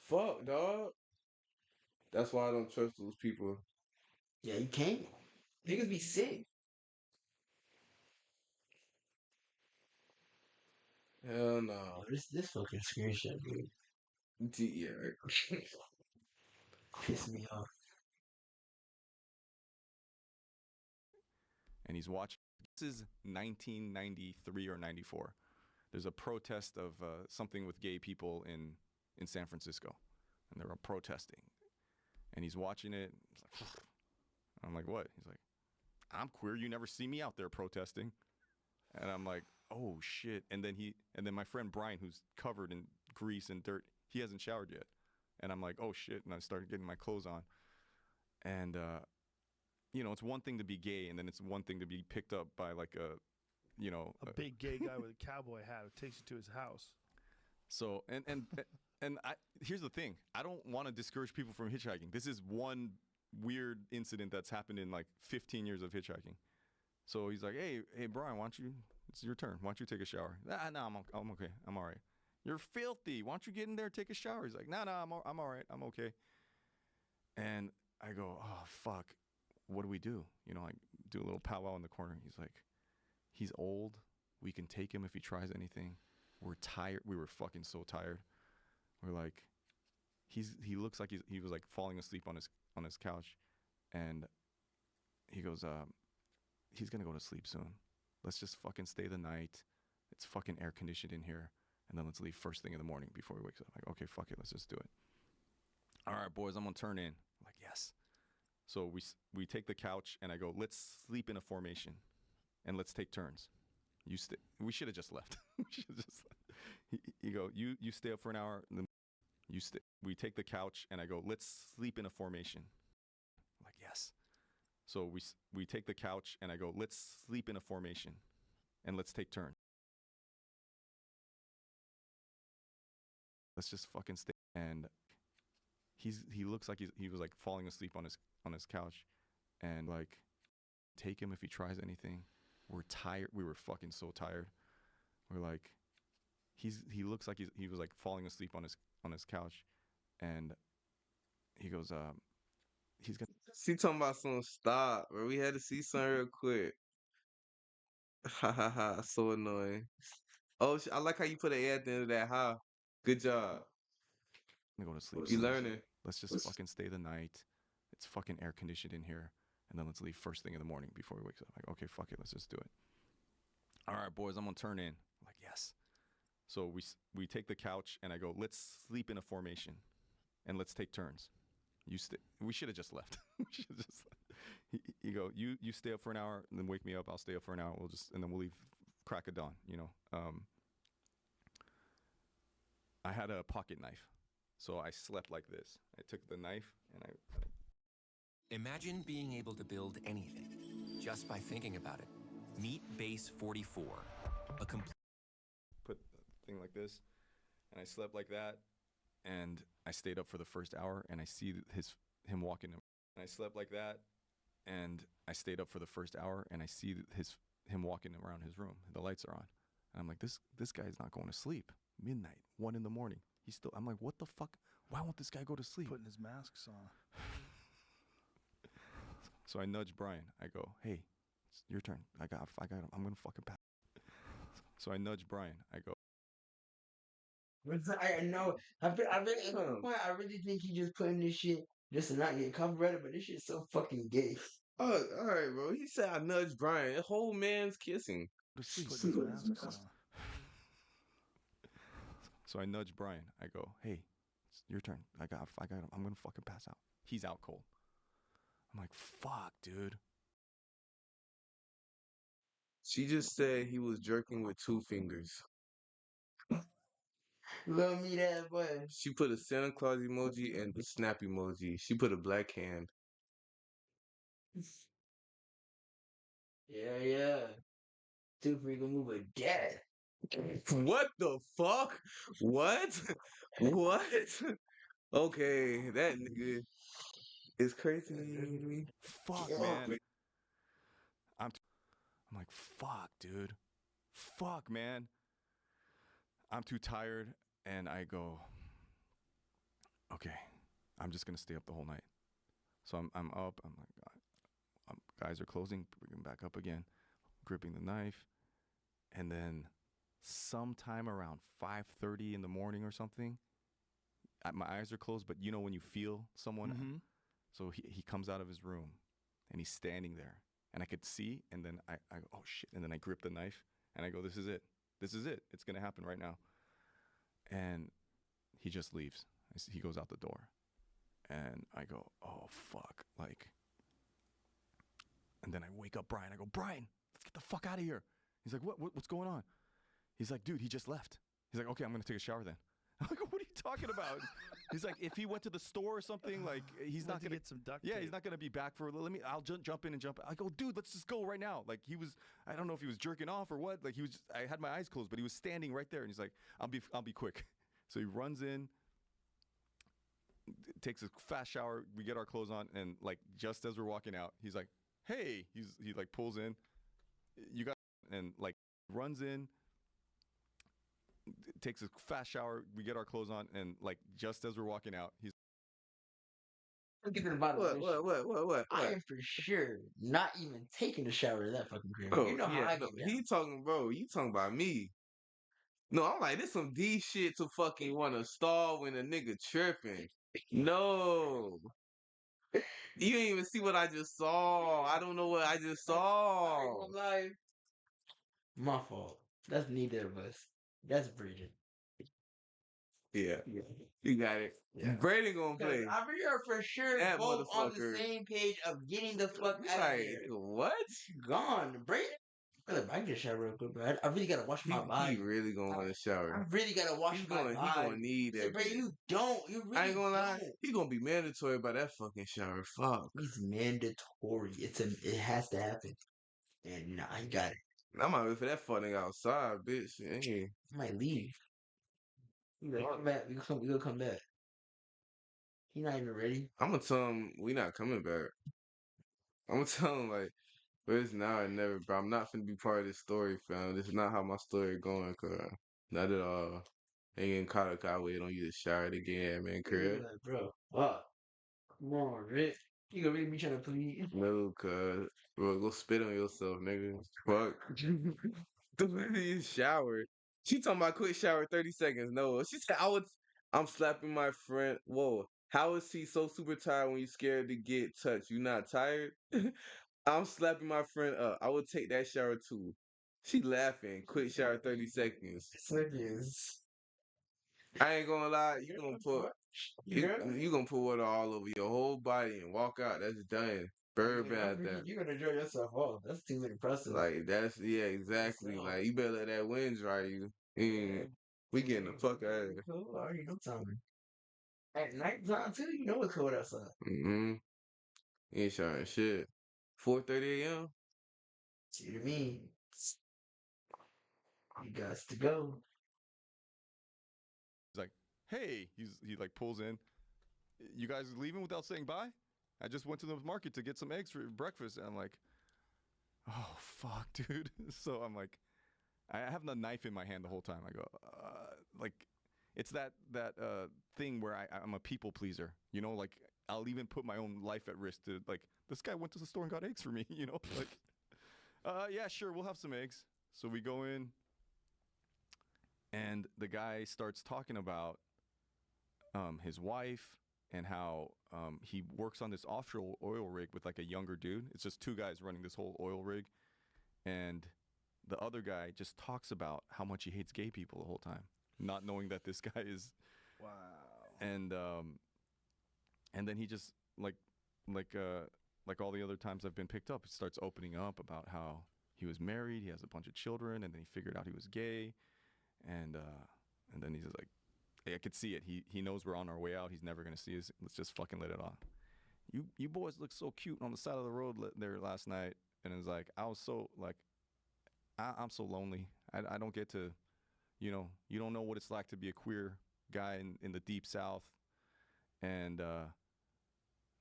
Fuck, dog. That's why I don't trust those people. Yeah, you can't. Niggas be sick. Hell no. This fucking screenshot, dude. Yeah. Piss me off. And he's watching. This is 1993 or 94. There's a protest of something with gay people in San Francisco, and they were protesting. And he's watching it. He's like, I'm like, what? He's like, I'm queer. You never see me out there protesting. And I'm like, oh shit. And then my friend Brian, who's covered in grease and dirt, he hasn't showered yet. And I'm like, oh shit. And I started getting my clothes on. And, it's one thing to be gay, and then it's one thing to be picked up by like a big gay guy with a cowboy hat who takes you to his house. So, and here's the thing. I don't want to discourage people from hitchhiking. This is one weird incident that's happened in like 15 years of hitchhiking. So he's like, hey, Brian, it's your turn. Why don't you take a shower? No, I'm okay. I'm all right. You're filthy. Why don't you get in there and take a shower? He's like, no, I'm all right. I'm okay. And I go, oh, fuck. What do we do? I do a little powwow in the corner. He's like, he's old. We can take him if he tries anything. We're tired. We were fucking so tired. We're like, he looks like he was like falling asleep on his couch. And he goes, he's going to go to sleep soon. Let's just fucking stay the night. It's fucking air conditioned in here. And then let's leave first thing in the morning before he wakes up. Like, okay, fuck it. Let's just do it. All right, boys, I'm going to turn in. I'm like, yes. So we take the couch and I go, let's sleep in a formation and let's take turns. We should have just left. He go, you stay up for an hour. And then we take the couch and I go, let's sleep in a formation. I'm like, yes. So we take the couch and I go, let's sleep in a formation and let's take turns. Let's just fucking stay. And he looks like he was like falling asleep on his couch. And like, take him if he tries anything. We're tired. We were fucking so tired. We're like, he looks like he was like falling asleep on his couch. And he goes, he's gonna. She talking about some stop, bro. We had to see something real quick. Ha ha ha. So annoying. Oh, I like how you put an A at the end of that. Ha. Good job. I'm gonna go to sleep. You learning? Let's just fucking stay the night. It's fucking air conditioned in here. And then let's leave first thing in the morning before he wakes up. Like, okay, fuck it. Let's just do it. All right, boys, I'm going to turn in. I'm like, yes. So we take the couch and I go, let's sleep in a formation and let's take turns. We should have just left. He go, you stay up for an hour and then wake me up. I'll stay up for an hour. And then we'll leave crack of dawn, I had a pocket knife. So I slept like this. I took the knife and I Imagine being able to build anything just by thinking about it. Meet Base 44, a complete. Put the thing like this, and I slept like that, and I stayed up for the first hour, and I see him walking. And I slept like that, and I stayed up for the first hour, and I see him walking around his room. The lights are on, and I'm like, this guy's not going to sleep. Midnight, 1 a.m. He's still. I'm like, what the fuck? Why won't this guy go to sleep? Putting his masks on. So I nudge Brian. I go, hey, it's your turn. I got him. I'm going to fucking pass. So I nudge Brian. I go. I know. I really think he just putting this shit just to not get copyrighted, but this shit's so fucking gay. Oh, all right, bro. He said I nudged Brian. The whole man's kissing. Putting his masks on. So I nudge Brian. I go, hey, it's your turn. I got him. I'm going to fucking pass out. He's out cold. I'm like, fuck, dude. She just said he was jerking with 2 fingers. Love me that boy. She put a Santa Claus emoji and the snap emoji. She put a black hand. Yeah. 2 finger move a death. What the fuck? What? What? Okay, that nigga is crazy. Fuck, man. I'm like, fuck, dude. Fuck, man. I'm too tired, and I go, okay, I'm just gonna stay up the whole night. So I'm up. I'm like, guys are closing. Bring them back up again, gripping the knife, and then sometime around 5:30 in the morning or something, my eyes are closed, but when you feel someone. Mm-hmm. So he comes out of his room, and he's standing there, and I could see, and then I go, oh shit, and then I grip the knife, and I go, this is it. It's gonna happen right now. And he just leaves. He goes out the door, and I go, oh fuck, like And then I wake up Brian. I go, Brian, let's get the fuck out of here. He's like, what's going on? He's like, dude, he just left. He's like, okay, I'm gonna take a shower then. I'm like, what are you talking about? He's like, if he went to the store or something, like he's not gonna get some duct yeah, tape. he's not gonna be back for. I'll jump in and jump. I go, dude, let's just go right now. Like he was, I don't know if he was jerking off or what. Like he was. I had my eyes closed, but he was standing right there, and he's like, I'll be quick. So he runs in, takes a fast shower. We get our clothes on, and like just as we're walking out, he's like, hey, he like pulls in. You got and like runs in, takes a fast shower. We get our clothes on, and like just as we're walking out, he's Look at the bottom of this shit. What? I am for sure not even taking a shower in that fucking crib. Bro, You know how yeah, I no, get down. he talking, bro. You talking about me? No, I'm like, this some D shit to fucking want to stall when a nigga tripping. No, you ain't even see what I just saw. I don't know what I just I ain't saw. gonna lie. My fault. That's neither of us. That's Bridget. Yeah, Yeah. you got it. Yeah. Brandon gonna Because play. we are for sure That both on the motherfucker. same page of getting the fuck out of Like, there. what? Gone. Brandon. Brother, I can get a shower real quick, bro. I really gotta wash my He body. really gonna want to I shower. really gotta wash He my gonna body. need Say, that. bro, you don't. You really I ain't gonna lie. don't. He gonna be mandatory by that fucking shower. Fuck. It's mandatory. It has to happen. And nah, I got it. I might wait for that fuck nigga outside, bitch. Hey. I might leave. You gonna come back. We gonna come back. He not even ready. I'm gonna tell him we not coming back. I'm gonna tell him like, but it's now or never, bro. I'm not finna be part of this story, fam. This is not how my story going, cuz. Not at all. They getting caught up, I wait on you to shower again, man, crib. Like, bro, fuck. Come on, Rick. You gonna really be trying to please? No, cuz. Bro, go spit on yourself, nigga. Fuck. The way you shower. She talking about quick shower 30 seconds. No. She said I'm slapping my friend. Whoa. How is he so super tired when you scared to get touched? You not tired? I'm slapping my friend up. I would take that shower too. She laughing. Quick shower 30 seconds. Seconds. I ain't gonna lie, you gonna put water all over your whole body and walk out. That's done. Bird bath that. You're gonna enjoy yourself off. That's too impressive. Like that's exactly. Like you better let that wind dry you. We getting the fuck out of here. Cool. I already know time. At night time too, you know it's cold outside. You ain't showering shit. 4:30 a.m. See what I mean? You got to go. He's like, hey, he like pulls in. You guys leaving without saying bye? I just went to the market to get some eggs for breakfast. And I'm like, oh fuck, dude. So I'm like, I have the knife in my hand the whole time. I go, like, it's that thing where I'm a people pleaser. You know, like I'll even put my own life at risk to like. This guy went to the store and got eggs for me. You know, like, yeah, sure, we'll have some eggs. So we go in, and the guy starts talking about his wife and how he works on this offshore oil rig with like a younger dude. It's just two guys running this whole oil rig, and the other guy just talks about how much he hates gay people the whole time, not knowing that this guy is. Wow. And then he just like all the other times I've been picked up, he starts opening up about how he was married, he has a bunch of children, and then he figured out he was gay, and then he's just like, hey, I could see it. He knows we're on our way out. He's never gonna see us. Let's just fucking let it off. You boys look so cute on the side of the road there last night, and it's like I was so like. I'm so lonely. I don't get to, you don't know what it's like to be a queer guy in the deep South. And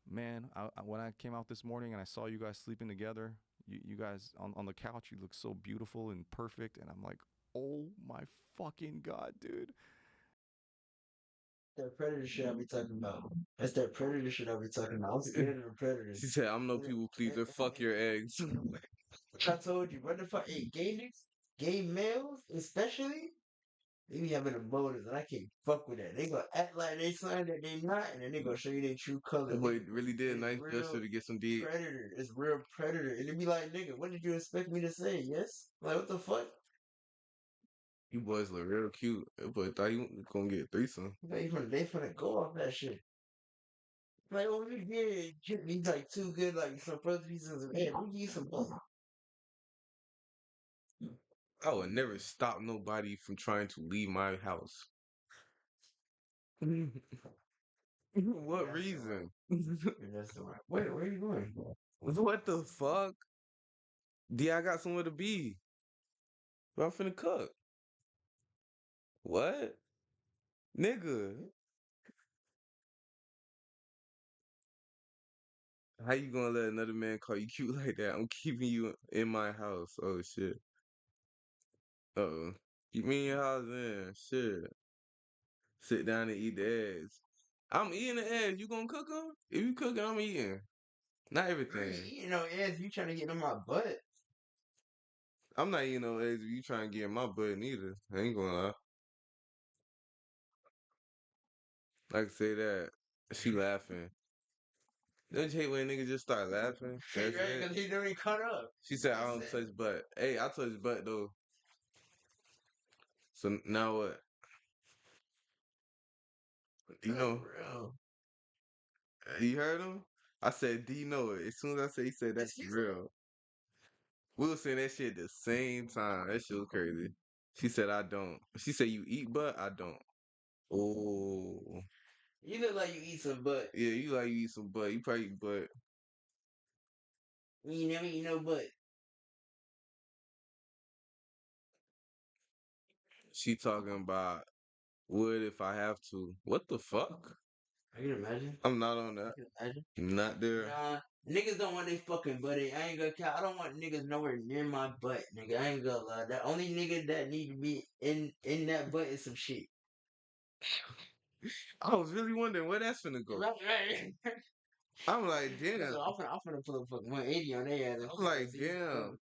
man, when I came out this morning and I saw you guys sleeping together, you guys on the couch, you look so beautiful and perfect. And I'm like, oh my fucking God, dude. That predator shit I be talking about. That's that predator shit I be talking about. I'm scared of the predators. She said, I'm no people pleaser. Fuck your eggs. I told you, what the fuck? Hey, gay niggas, gay males, especially, they be having a motive, and I can't fuck with that. They gonna act like they something that they not, and then they gonna show you their true color. Boy, really did a nice gesture to get some deep. Predator. It's real predator. And it be like, nigga, what did you expect me to say? Yes? Like, what the fuck? You boys look real cute. That boy thought you gonna get a threesome. They finna go off that shit. Like, when we did, these like two good, like some first pieces of air. We need some butter. I would never stop nobody from trying to leave my house. What reason? That's the right. Where are you going? What the fuck? I got somewhere to be. But I'm finna cook. What? Nigga. How you gonna let another man call you cute like that? I'm keeping you in my house. Oh shit. Uh-oh. Keep me in your house then. Shit. Sit down and eat the eggs. I'm eating the eggs. You gonna cook them? If you cooking, I'm eating. Not everything. You know, as you trying to get in my butt. I'm not eating no eggs if you trying to get in my butt neither. I ain't gonna lie. I can say that. She laughing. Don't you hate when niggas just start laughing? That's Right, it. because he never cut up. She said, I don't touch butt. Hey, I touch butt though. So now what? You know, Real. you heard him? I said, do you know it? As soon as I said, he said, that's real. We were saying that shit at the same time. That shit was crazy. She said, I don't. She said, you eat butt? I don't. Oh. You look like you eat some butt. Yeah, you like you eat some butt. You probably eat butt. You never eat no butt. She talking about would if I have to. What the fuck? I can imagine. I'm not on that. I can imagine. Not there. Nah, niggas don't want they fucking butt. I ain't gonna count. I don't want niggas nowhere near my butt, nigga. I ain't gonna lie. The only nigga that need to be in that butt is some shit. I was really wondering where that's finna go. Right. I'm like, damn. So I'm finna put a fucking 180 on their ass. I'm like, damn.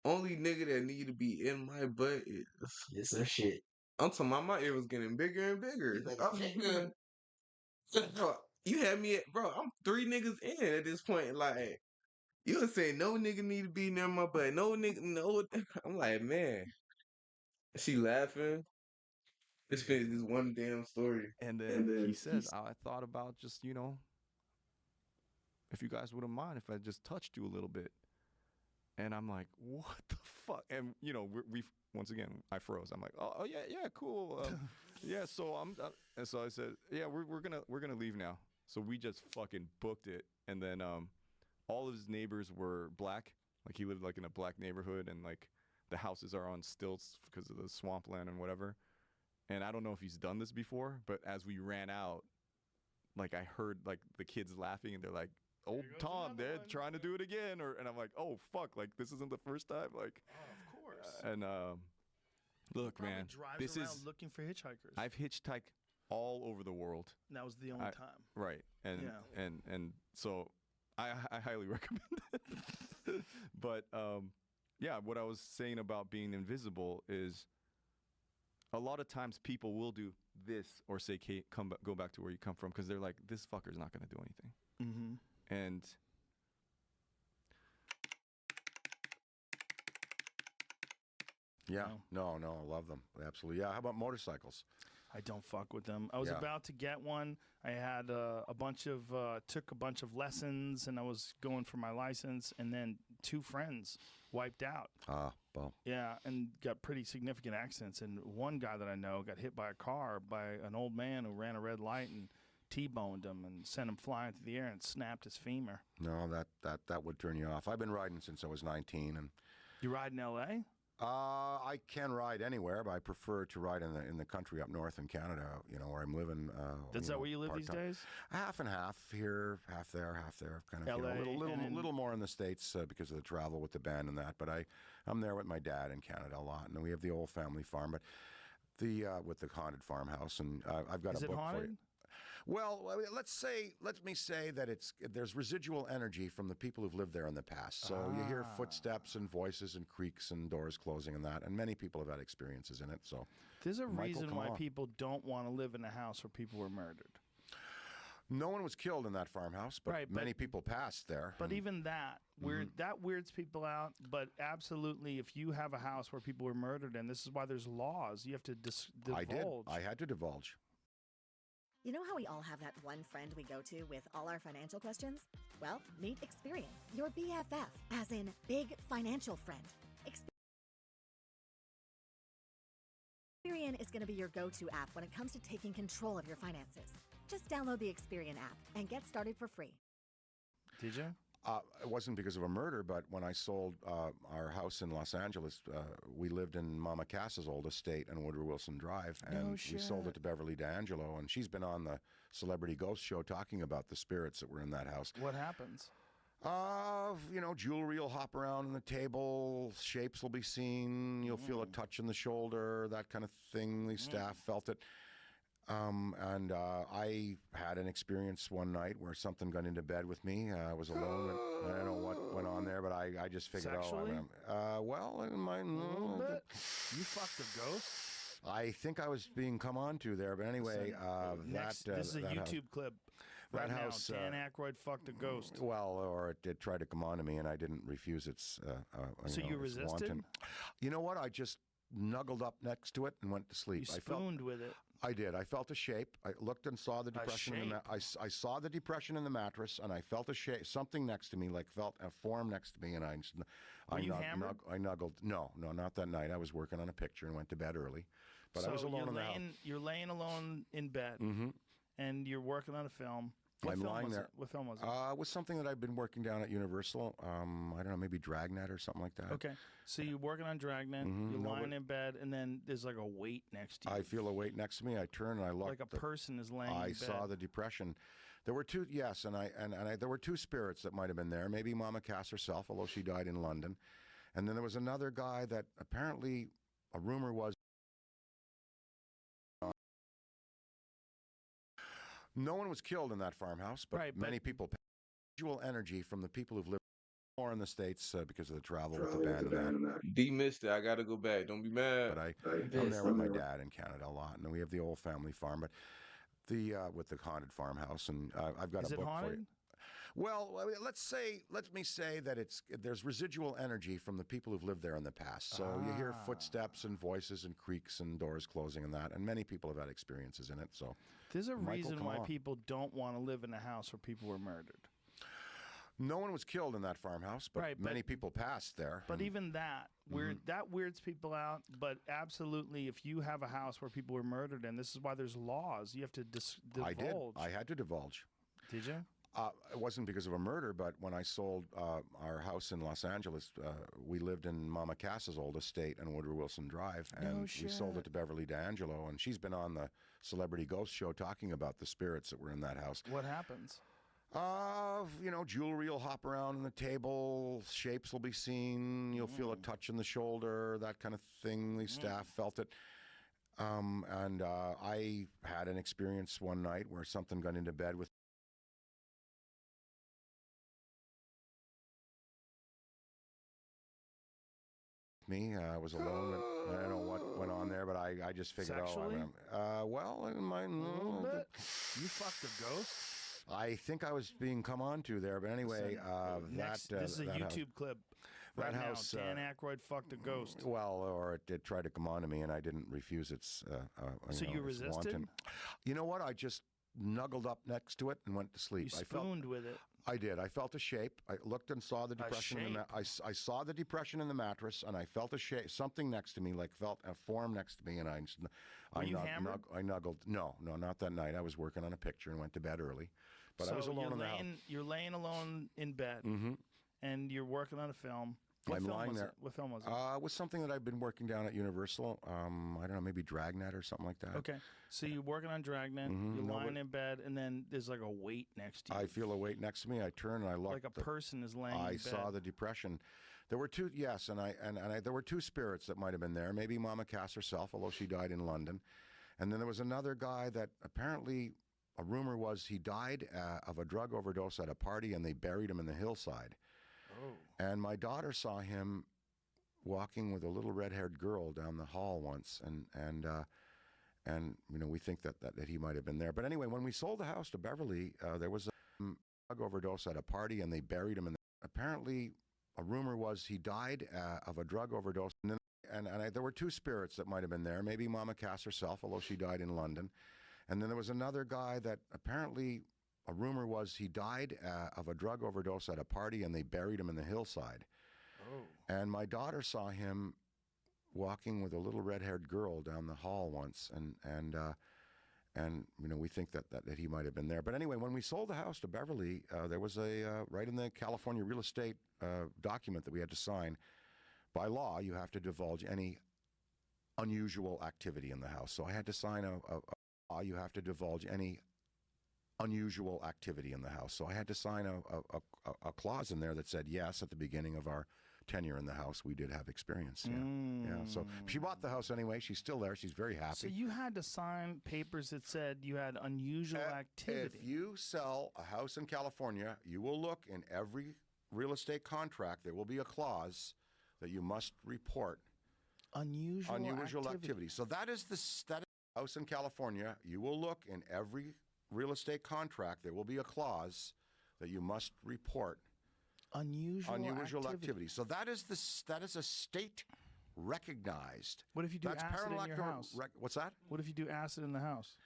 Only nigga that need to be in my butt is it's some shit. I'm talking about my ear was getting bigger and bigger. Nigga. Bro, you had me at, bro, I'm 3 niggas in at this point. Like, you would say no nigga need to be near my butt. No nigga, no. I'm like, man. She laughing. This finished this one damn story. And then he says, I thought about just, if you guys wouldn't mind if I just touched you a little bit. And I'm like, what the fuck? And, we once again, I froze. I'm like, oh yeah, cool. Yeah, so and so I said, yeah, we're gonna leave now. So we just fucking booked it. And then all of his neighbors were black. Like he lived like in a black neighborhood, and like the houses are on stilts because of the swampland and whatever. And I don't know if he's done this before, but as we ran out, like I heard like the kids laughing, and they're like, "Old Tom, they're trying to do it again," and I'm like, "Oh fuck! Like this isn't the first time." Like, of course. And look, man, this is looking for hitchhikers. I've hitchhiked all over the world. And that was the only time. Right, and yeah. and so I highly recommend it. But yeah, what I was saying about being invisible is a lot of times people will do this or say, "Kate, go back to where you come from," because they're like, "This fucker's not going to do anything." Mm-hmm. And yeah, no, I love them absolutely. Yeah, how about motorcycles? I don't fuck with them. I was about to get one. I had took a bunch of lessons, and I was going for my license, and then 2 friends wiped out. Well. Yeah, and got pretty significant accidents. And one guy that I know got hit by a car by an old man who ran a red light and T-boned him and sent him flying through the air and snapped his femur. No, that would turn you off. I've been riding since I was 19, and you ride in L.A.? I can ride anywhere, but I prefer to ride in the country up north in Canada, where I'm living. Is that where you live these days? Half and half here, half there, kind of. LA, little more in the States because of the travel with the band and that. But I'm there with my dad in Canada a lot, and we have the old family farm, but with the haunted farmhouse, and I've got a book for you. Well, let me say that there's residual energy from the people who've lived there in the past. So you hear footsteps and voices and creaks and doors closing and that, and many people have had experiences in it. So there's a reason why people don't want to live in a house where people were murdered. No one was killed in that farmhouse, but many people passed there. But even that weirds people out. But absolutely, if you have a house where people were murdered, and this is why there's laws, you have to divulge. I had to divulge. You know how we all have that one friend we go to with all our financial questions? Well, meet Experian, your BFF, as in big financial friend. Experian is going to be your go-to app when it comes to taking control of your finances. Just download the Experian app and get started for free. DJ? It wasn't because of a murder, but when I sold our house in Los Angeles, we lived in Mama Cass's old estate on Woodrow Wilson Drive, and we sold it to Beverly D'Angelo, and she's been on the Celebrity Ghost Show talking about the spirits that were in that house. What happens? Jewelry will hop around on the table, shapes will be seen, you'll feel a touch on the shoulder, that kind of thing. The staff felt it. I had an experience one night where something got into bed with me. I was alone. I don't know what went on there, but I just figured Sexually? You fucked a ghost? I think I was being come on to there, but anyway, this is a YouTube clip. Right that now, house, Dan Aykroyd fucked a ghost. Well, or it did try to come on to me, and I didn't refuse its. So you its resisted? wanton. You know what? I just snuggled up next to it and went to sleep. You spooned with it. I did. I felt a shape. I looked and saw the depression. I saw the depression in the mattress, and I felt a shape, something next to me, like felt a form next to me, and Were you hammered? I nuggled. No, not that night. I was working on a picture and went to bed early, but so I was alone in the house. You're laying alone in bed, and you're working on a film. I'm lying there. What film was it? It was something that I've been working down at Universal. I don't know, maybe Dragnet or something like that. Okay, so you're working on Dragnet. You're lying in bed, and then there's like a weight next to you. I feel a weight next to me. I turn and I look. Like a person is laying in bed. I saw the depression. There were two, yes, and there were two spirits that might have been there. Maybe Mama Cass herself, although she died in London. And then there was another guy that apparently, a rumor was, no one was killed in that farmhouse, but many people. Visual energy from the people who've lived more in the States because of the travel with the band and that. D missed it. I gotta go back. Don't be mad. But I'm there with my dad in Canada a lot, and we have the old family farm, but with the haunted farmhouse, and I've got a book for you. Well, let me say that there's residual energy from the people who've lived there in the past. So you hear footsteps and voices and creaks and doors closing and that, and many people have had experiences in it. So there's a reason why people don't want to live in a house where people were murdered. No one was killed in that farmhouse, but many people passed there. But even that weirds people out. But absolutely, if you have a house where people were murdered, and this is why there's laws, you have to divulge. I did. I had to divulge. Did you? It wasn't because of a murder, but when I sold our house in Los Angeles, we lived in Mama Cass's old estate on Woodrow Wilson Drive, and we sold it to Beverly D'Angelo, and she's been on the Celebrity Ghost Show talking about the spirits that were in that house. What happens? Jewelry will hop around on the table, shapes will be seen, you'll feel a touch on the shoulder, that kind of thing. The staff felt it. I had an experience one night where something got into bed with me. I was alone. I don't know what went on there, but I just figured Sexually? You fucked a ghost? I think I was being come on to there, but anyway, this is a YouTube clip. Right now, Dan Aykroyd fucked a ghost. Well, or it did try to come on to me, and I didn't refuse its. So you resisted? Wanton. You know what? I just snuggled up next to it and went to sleep. You spooned with it. I did. I felt a shape. I looked and saw the depression. I saw the depression in the mattress, and I felt a shape, something next to me, like felt a form next to me, and Were you hammered? I nuggled. No, not that night. I was working on a picture and went to bed early. But I was alone in the house. You're laying alone in bed, and you're working on a film. I'm lying there. What film was it? It was something that I've been working down at Universal. I don't know, maybe Dragnet or something like that. Okay, so you're working on Dragnet. You're lying in bed, and then there's like a weight next to you. I feel a weight next to me. I turn and I look. Like a person is laying in bed. I saw the depression. There were two, yes, and there were two spirits that might have been there. Maybe Mama Cass herself, although she died in London. And then there was another guy that apparently, a rumor was he died of a drug overdose at a party, and they buried him in the hillside. Oh. And my daughter saw him walking with a little red-haired girl down the hall once, and we think that he might have been there. But anyway, when we sold the house to Beverly, there was a drug overdose at a party, and they buried him. Apparently, a rumor was he died of a drug overdose. And there were two spirits that might have been there. Maybe Mama Cass herself, although she died in London. And then there was another guy that apparently a rumor was he died of a drug overdose at a party, and they buried him in the hillside. Oh. And my daughter saw him walking with a little red-haired girl down the hall once, and you know, we think that he might have been there. But anyway, when we sold the house to Beverly, there was a right in the California real estate document that we had to sign. By law, you have to divulge any unusual activity in the house. So I had to sign you have to divulge any unusual activity in the house. So I had to sign a clause in there that said yes at the beginning of our tenure in the house. We did have experience. Yeah. So she bought the house anyway. She's still there. She's very happy. So you had to sign papers that said you had unusual activity. If you sell a house in California, you will look in every real estate contract. There will be a clause that you must report unusual activity. So that is house in California. You will look in every real estate contract. There will be a clause that you must report unusual activity. So that is a state recognized. What if you do That's acid in your house? What's that? What if you do acid in the house?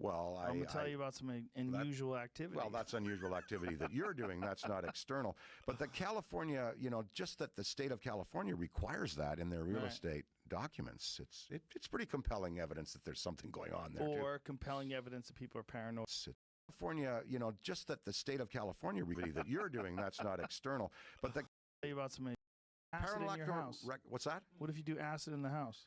Well, I'm going to tell you about some unusual activity. Well, that's unusual activity that you're doing. That's not external. But the California, you know, just that the state of California requires that in their real estate documents. It's pretty compelling evidence that there's something going on there. Or compelling evidence that people are paranoid. California, you know, just that the state of California that you're doing, that's not external. But the tell you about some acid in your house. What's that? What if you do acid in the house?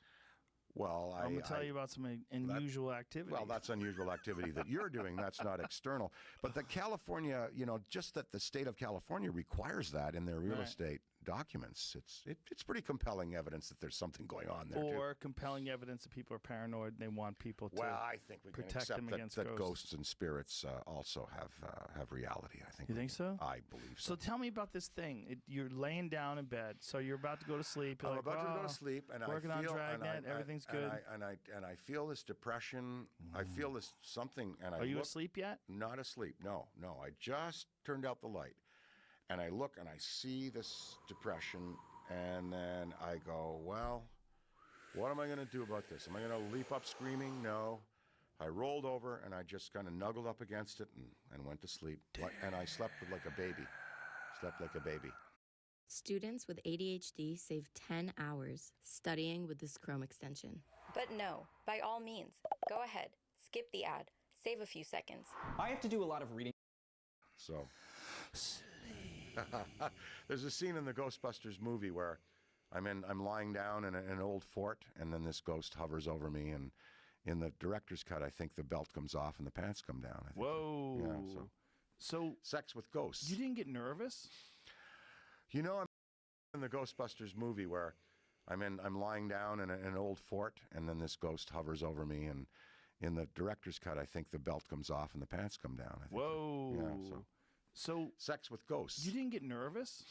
Well, I'm going to tell you about some unusual activity. Well, that's unusual activity that you're doing. That's not external. But the California, you know, just that the state of California requires that in their real estate documents. It's pretty compelling evidence that there's something going on there. Or compelling evidence that people are paranoid and they want people to I think we can protect accept them against that ghosts and spirits also have reality. I think. You think so? I believe so. So tell me about this thing. You're laying down in bed, so you're about to go to sleep. You're I'm like, about to go to sleep, and working I feel, on Dragnet, everything's good. And I feel this depression. I feel this something. And are you asleep yet? Not asleep. No. I just turned out the light, and I look and I see this depression, and then I go, well, what am I going to do about this? Am I going to leap up screaming? No. I rolled over and I just kind of snuggled up against it and went to sleep. And I slept like a baby. Students with ADHD save 10 hours studying with this Chrome extension. But no, by all means, go ahead, skip the ad, save a few seconds. I have to do a lot of reading. So, there's a scene in the Ghostbusters movie where I'm lying down in an old fort, and then this ghost hovers over me, and in the director's cut, I think the belt comes off and the pants come down. I think. Whoa. Yeah, so sex with ghosts. You didn't get nervous? You know, I'm in the Ghostbusters movie where I'm lying down in an old fort, and then this ghost hovers over me, and in the director's cut, I think the belt comes off and the pants come down. I think. Whoa. Yeah, so sex with ghosts. You didn't get nervous?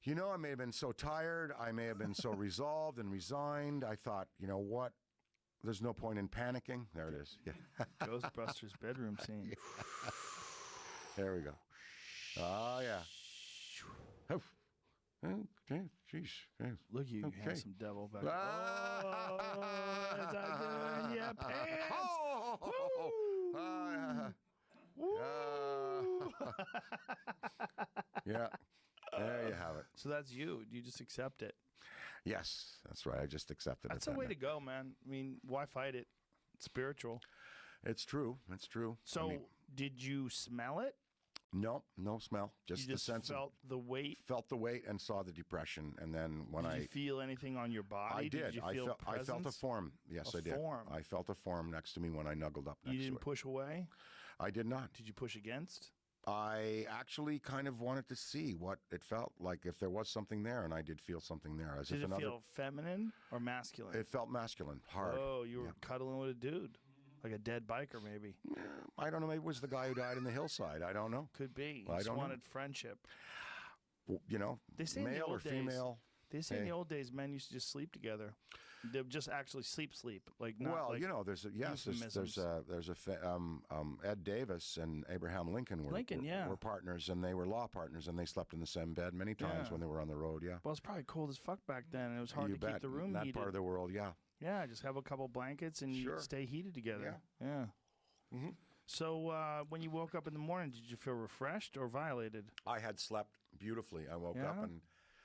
You know, I may have been so tired. I may have been so resolved and resigned. I thought, you know what? There's no point in panicking. There it is. Yeah. Ghostbusters bedroom scene. There we go. Oh, yeah. Okay, jeez. Look, you handsome devil back. Yeah, pants. Yeah, there you have it. So that's you. You just accept it. Yes, that's right. I just accepted it. That's the way to go, man. I mean, why fight it? It's spiritual. It's true. So, did you smell it? No smell. Just the sense. Felt the weight. Felt the weight and saw the depression, and then when did you feel anything on your body? I did. You feel I felt a form. Yes, I did. I felt a form next to me when I snuggled up next to it. You didn't push away? I did not. Did you push against? I actually kind of wanted to see what it felt like, if there was something there, and I did feel something there. Did it feel feminine or masculine? It felt masculine, hard. Oh, you were cuddling with a dude. Like a dead biker, maybe. I don't know. Maybe it was the guy who died in the hillside. I don't know. Could be. I just wanted friendship. You know, they say male or female. They say in the old days, men used to just sleep together. They're just actually sleep, like not Well, like there's Ed Davis and Abraham Lincoln were partners, and they were law partners, and they slept in the same bed many times when they were on the road. Yeah. Well, it's probably cold as fuck back then, and it was hard to keep the room in that heated. part of the world. Yeah. Yeah, just have a couple blankets and you stay heated together. Yeah. Mm-hmm. So when you woke up in the morning, did you feel refreshed or violated? I had slept beautifully. I woke up and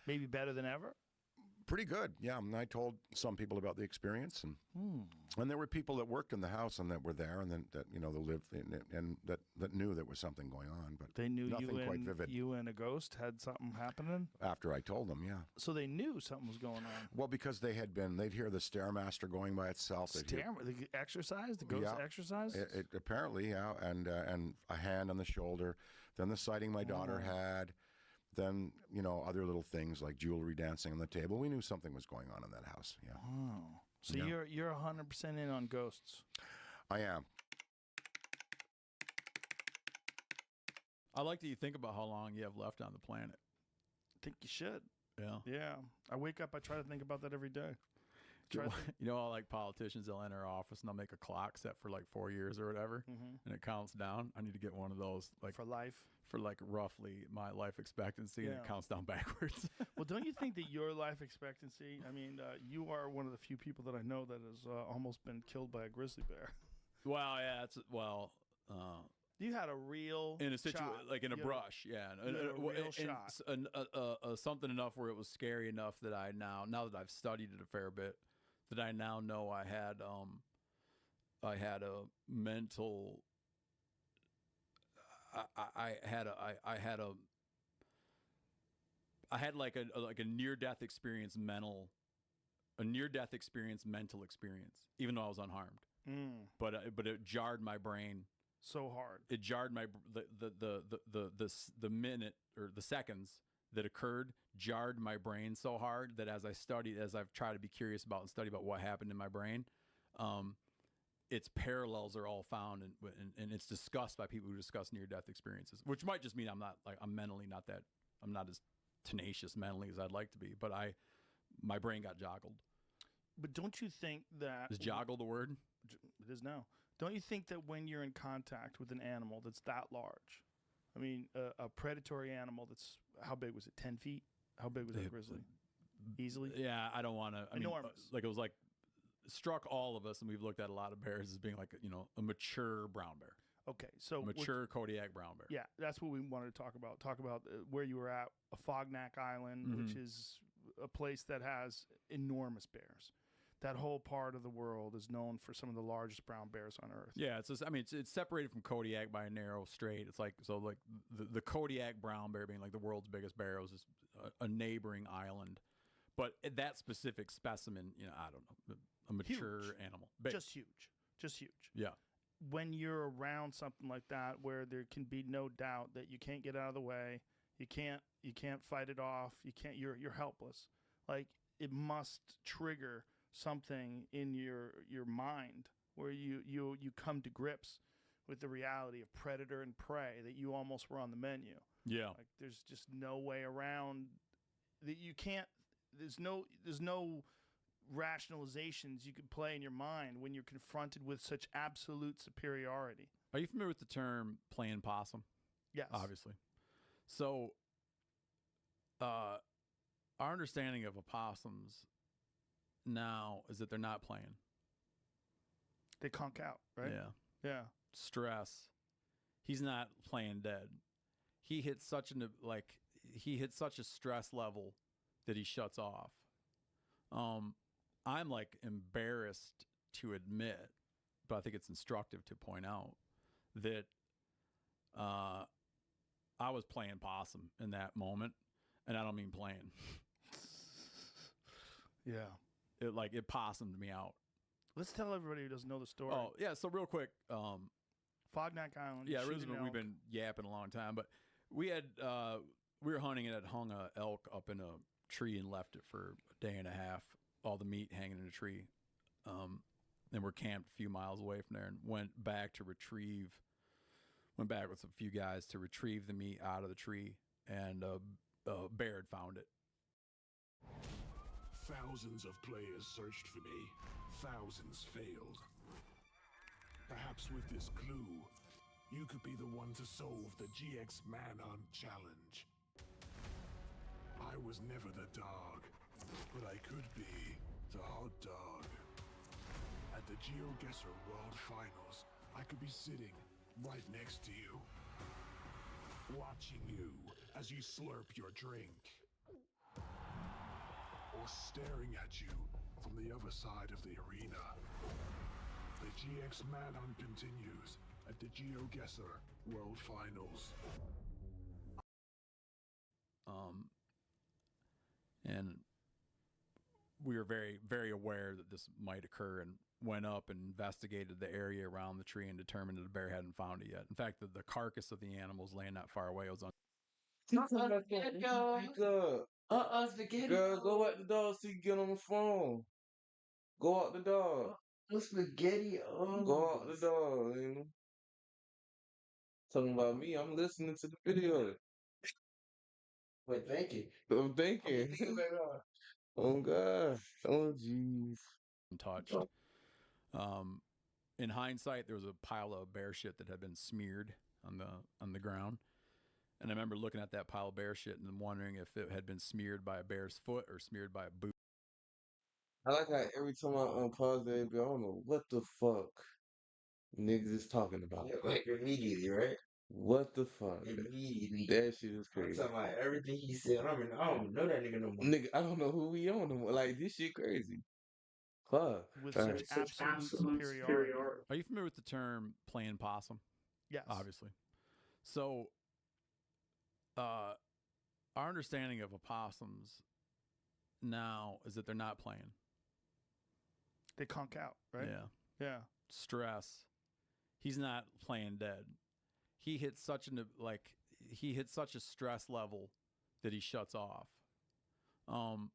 maybe better than ever. Pretty good, yeah. And I told some people about the experience, and there were people that worked in the house and that were there, and then that that lived and that knew there was something going on, but they knew nothing quite vivid. You and a ghost had something happening after I told them, yeah. So they knew something was going on. Well, because they'd hear the Stairmaster going by itself. The exercise, the ghost exercise. It apparently, yeah, and a hand on the shoulder, then the sighting my daughter had. Then, other little things like jewelry dancing on the table. We knew something was going on in that house. Yeah. Oh. So you're 100% in on ghosts. I am. I like that you think about how long you have left on the planet. I think you should. Yeah. Yeah. I wake up, I try to think about that every day. How like politicians, they'll enter office and they'll make a clock set for like 4 years or whatever, and it counts down. I need to get one of those, like for life, for like roughly my life expectancy, and it counts down backwards. Well, don't you think that your life expectancy? I mean, you are one of the few people that I know that has almost been killed by a grizzly bear. Well, yeah, you had a real in a situation like in a brush, a real shot. Something enough where it was scary enough that now that I've studied it a fair bit, that I now know I had a mental. I had like a near death experience mental experience, even though I was unharmed. But it jarred my brain so hard. It jarred my the minute or the seconds that occurred jarred my brain so hard that as I've tried to be curious about and study about what happened in my brain, its parallels are all found and it's discussed by people who discuss near-death experiences, which might just mean I'm not as tenacious mentally as I'd like to be, but my brain got joggled. But don't you think that... Is joggle the word? It is now. Don't you think that when you're in contact with an animal that's that large, I mean, a predatory animal that's, how big was it, 10 feet? How big was that grizzly? Easily? Yeah, I don't want to... Enormous. It was like, struck all of us, and we've looked at a lot of bears as being like, a mature brown bear. Okay, so... Mature Kodiak brown bear. Yeah, that's what we wanted to talk about. Talk about where you were at, Fognak Island, which is a place that has enormous bears. That whole part of the world is known for some of the largest brown bears on Earth. Yeah, it's separated from Kodiak by a narrow strait. It's like the Kodiak brown bear being like the world's biggest bear was just a neighboring island, but that specific specimen, I don't know, a mature animal, big. just huge. Yeah. When you're around something like that, where there can be no doubt that you can't get out of the way, you can't fight it off, you're helpless. Like it must trigger something in your mind where you come to grips with the reality of predator and prey, that you almost were on the menu. Yeah. Like there's just no way around that. You can't, there's no rationalizations you could play in your mind when you're confronted with such absolute superiority. Are you familiar with the term playing possum? Yes. Obviously. So our understanding of opossums now is that they're not playing. They conk out, right? Yeah. Stress. He's not playing dead. He hits such a stress level that he shuts off. I'm like embarrassed to admit, but I think it's instructive to point out that I was playing possum in that moment, and I don't mean playing. Yeah. It possumed me out. Let's tell everybody who doesn't know the story. Oh, yeah, so real quick. Fognak Island. Yeah, we've been yapping a long time, but we were hunting and had hung a elk up in a tree and left it for a day and a half, all the meat hanging in a tree. And we're camped a few miles away from there and went back with a few guys to retrieve the meat out of the tree, and a bear had found it. Found Thousands of players searched for me. Thousands failed. Perhaps with this clue, you could be the one to solve the GX Manhunt challenge. I was never the dog, but I could be the hot dog. At the GeoGuessr World Finals, I could be sitting right next to you, watching you as you slurp your drink, or staring at you from the other side of the arena. The GX Manhunt continues at the GeoGuessr World Finals. And we were very, very aware that this might occur and went up and investigated the area around the tree and determined that the bear hadn't found it yet. In fact, the carcass of the animal was laying not far away. It was on. Spaghetti. Girl, go at the door so you get on the phone. Go out the door. Spaghetti. Go out the door, you know. Talking about me, I'm listening to the video. Wait, thinking. I'm thinking. Oh God. Oh jeez. Untouched. In hindsight, there was a pile of bear shit that had been smeared on the ground. And I remember looking at that pile of bear shit and wondering if it had been smeared by a bear's foot or smeared by a boot. I like how every time I unpause that, I don't know what the fuck niggas is talking about. Yeah, like immediately, right? What the fuck? Immediately. That shit is I'm crazy. talking about everything he said. I don't know that nigga no more. Nigga, I don't know who we on no more. Like, this shit crazy. Fuck. With such absolute superiority. Are you familiar with the term playing possum? Yes. Obviously. So, our understanding of opossums now is that they're not playing. They conk out, right? Yeah. Yeah. Stress. He's not playing dead. He hits such a stress level that he shuts off. I'm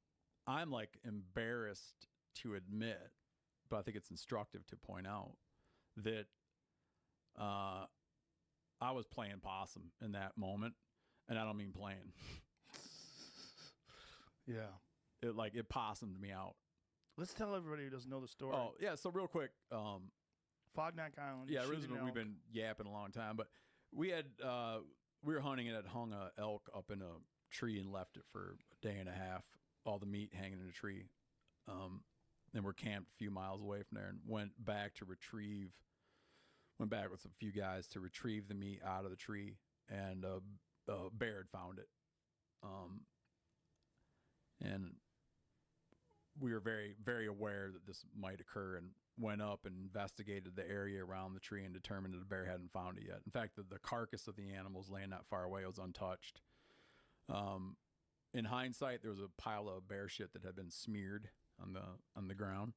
like embarrassed to admit, but I think it's instructive to point out that I was playing possum in that moment, and I don't mean playing. Yeah. It possumed me out. Let's tell everybody who doesn't know the story. Oh, yeah, so real quick. Fognack Island. Yeah, we've been yapping a long time, but we were hunting and had hung a elk up in a tree and left it for a day and a half, all the meat hanging in a tree. And we're camped a few miles away from there and went back with a few guys to retrieve the meat out of the tree, and a bear had found it. And we were very, very aware that this might occur and went up and investigated the area around the tree and determined that the bear hadn't found it yet. In fact, the carcass of the animal was laying not far away. It was untouched. In hindsight, there was a pile of bear shit that had been smeared on the ground.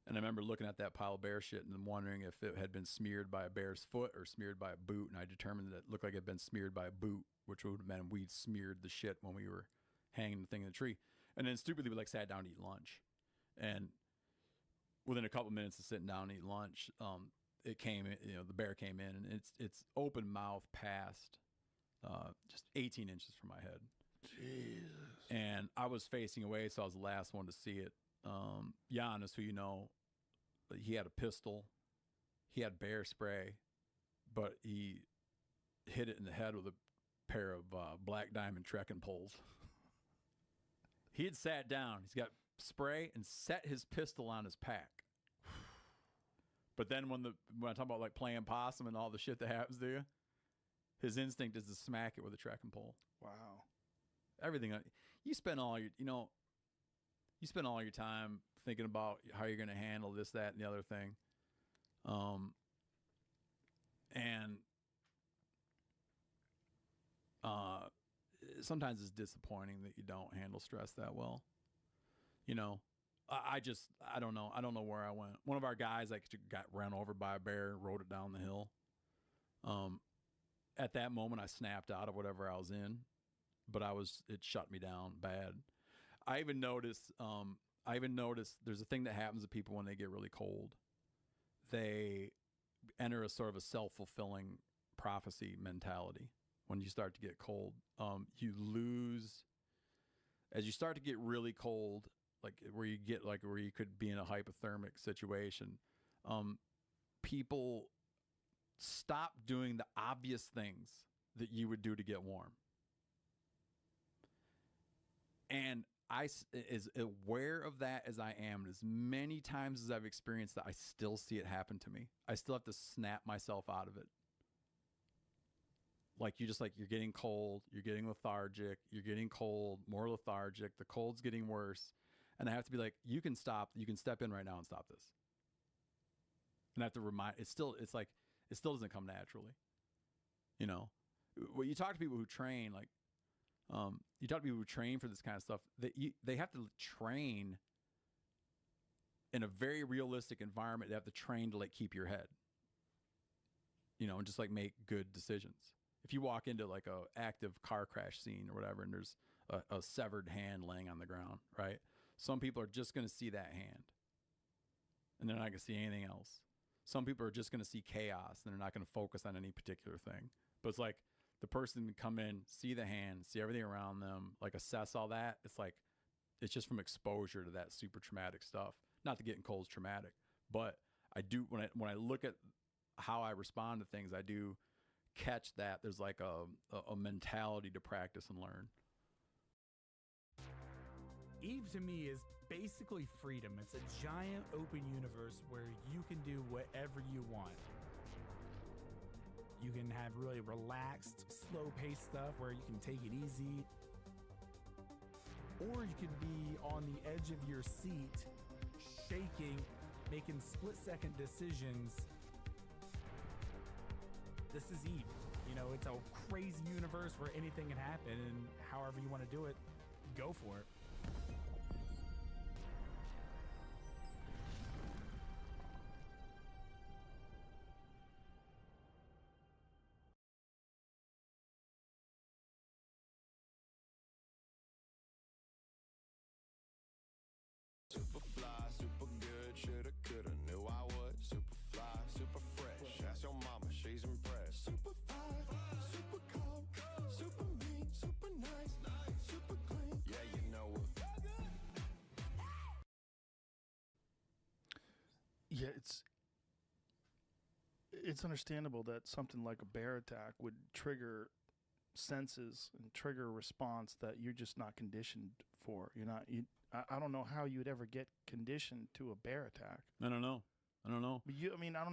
And I remember looking at that pile of bear shit and wondering if it had been smeared by a bear's foot or smeared by a boot. And I determined that it looked like it had been smeared by a boot, which would have meant we'd smeared the shit when we were hanging the thing in the tree. And then stupidly, we sat down to eat lunch. And within a couple minutes of sitting down to eat lunch, it came in, the bear came in, and it's open mouth past just 18 inches from my head. Jesus. And I was facing away, so I was the last one to see it. Giannis, who you know, he had a pistol, he had bear spray, but he hit it in the head with a pair of black diamond trekking poles. He had sat down. He's got spray and set his pistol on his pack. But then when I talk about playing possum and all the shit that happens to you, his instinct is to smack it with a trekking pole. Wow. Everything you spend all your time thinking about how you're going to handle this, that, and the other thing. And sometimes it's disappointing that you don't handle stress that well. I don't know. I don't know where I went. One of our guys got run over by a bear, rode it down the hill. At that moment, I snapped out of whatever I was in, but it shut me down bad. I even noticed there's a thing that happens to people when they get really cold. They enter a sort of a self-fulfilling prophecy mentality. When you start to get cold, as you start to get really cold, like where you get like where you could be in a hypothermic situation. People stop doing the obvious things that you would do to get warm. And as aware of that as I am, as many times as I've experienced that, I still see it happen to me. I still have to snap myself out of it. Like you're getting cold, you're getting lethargic, you're getting cold, more lethargic, the cold's getting worse. And I have to be like, you can step in right now and stop this. And I have to remind, it still doesn't come naturally. You know, when you talk to people who train, like, you talk to people who train for this kind of stuff, they have to train in a very realistic environment. They have to train to like keep your head, you know, and just like make good decisions. If you walk into like a active car crash scene or whatever, and there's a severed hand laying on the ground, right? Some people are just going to see that hand and they're not going to see anything else. Some people are just going to see chaos and they're not going to focus on any particular thing. But it's like the person can come in, see the hand, see everything around them, like assess all that. It's like, it's just from exposure to that super traumatic stuff. Not that getting cold is traumatic, but I do, when I look at how I respond to things, I do catch that there's like a mentality to practice and learn. Eve to me is basically freedom. It's a giant open universe where you can do whatever you want. You can have really relaxed, slow-paced stuff where you can take it easy. Or you could be on the edge of your seat, shaking, making split-second decisions. This is Eve. You know, it's a crazy universe where anything can happen, and however you want to do it, go for it. Super fly, super good, shoulda, coulda, knew I would. Super fly, super fresh, ask your mama, she's impressed. Super fine, super calm, super mean, super nice, super clean. Yeah, you know what? Yeah, it's understandable that something like a bear attack would trigger senses and trigger a response that you're just not conditioned for. I don't know how you would ever get conditioned to a bear attack. I don't know. But I don't know.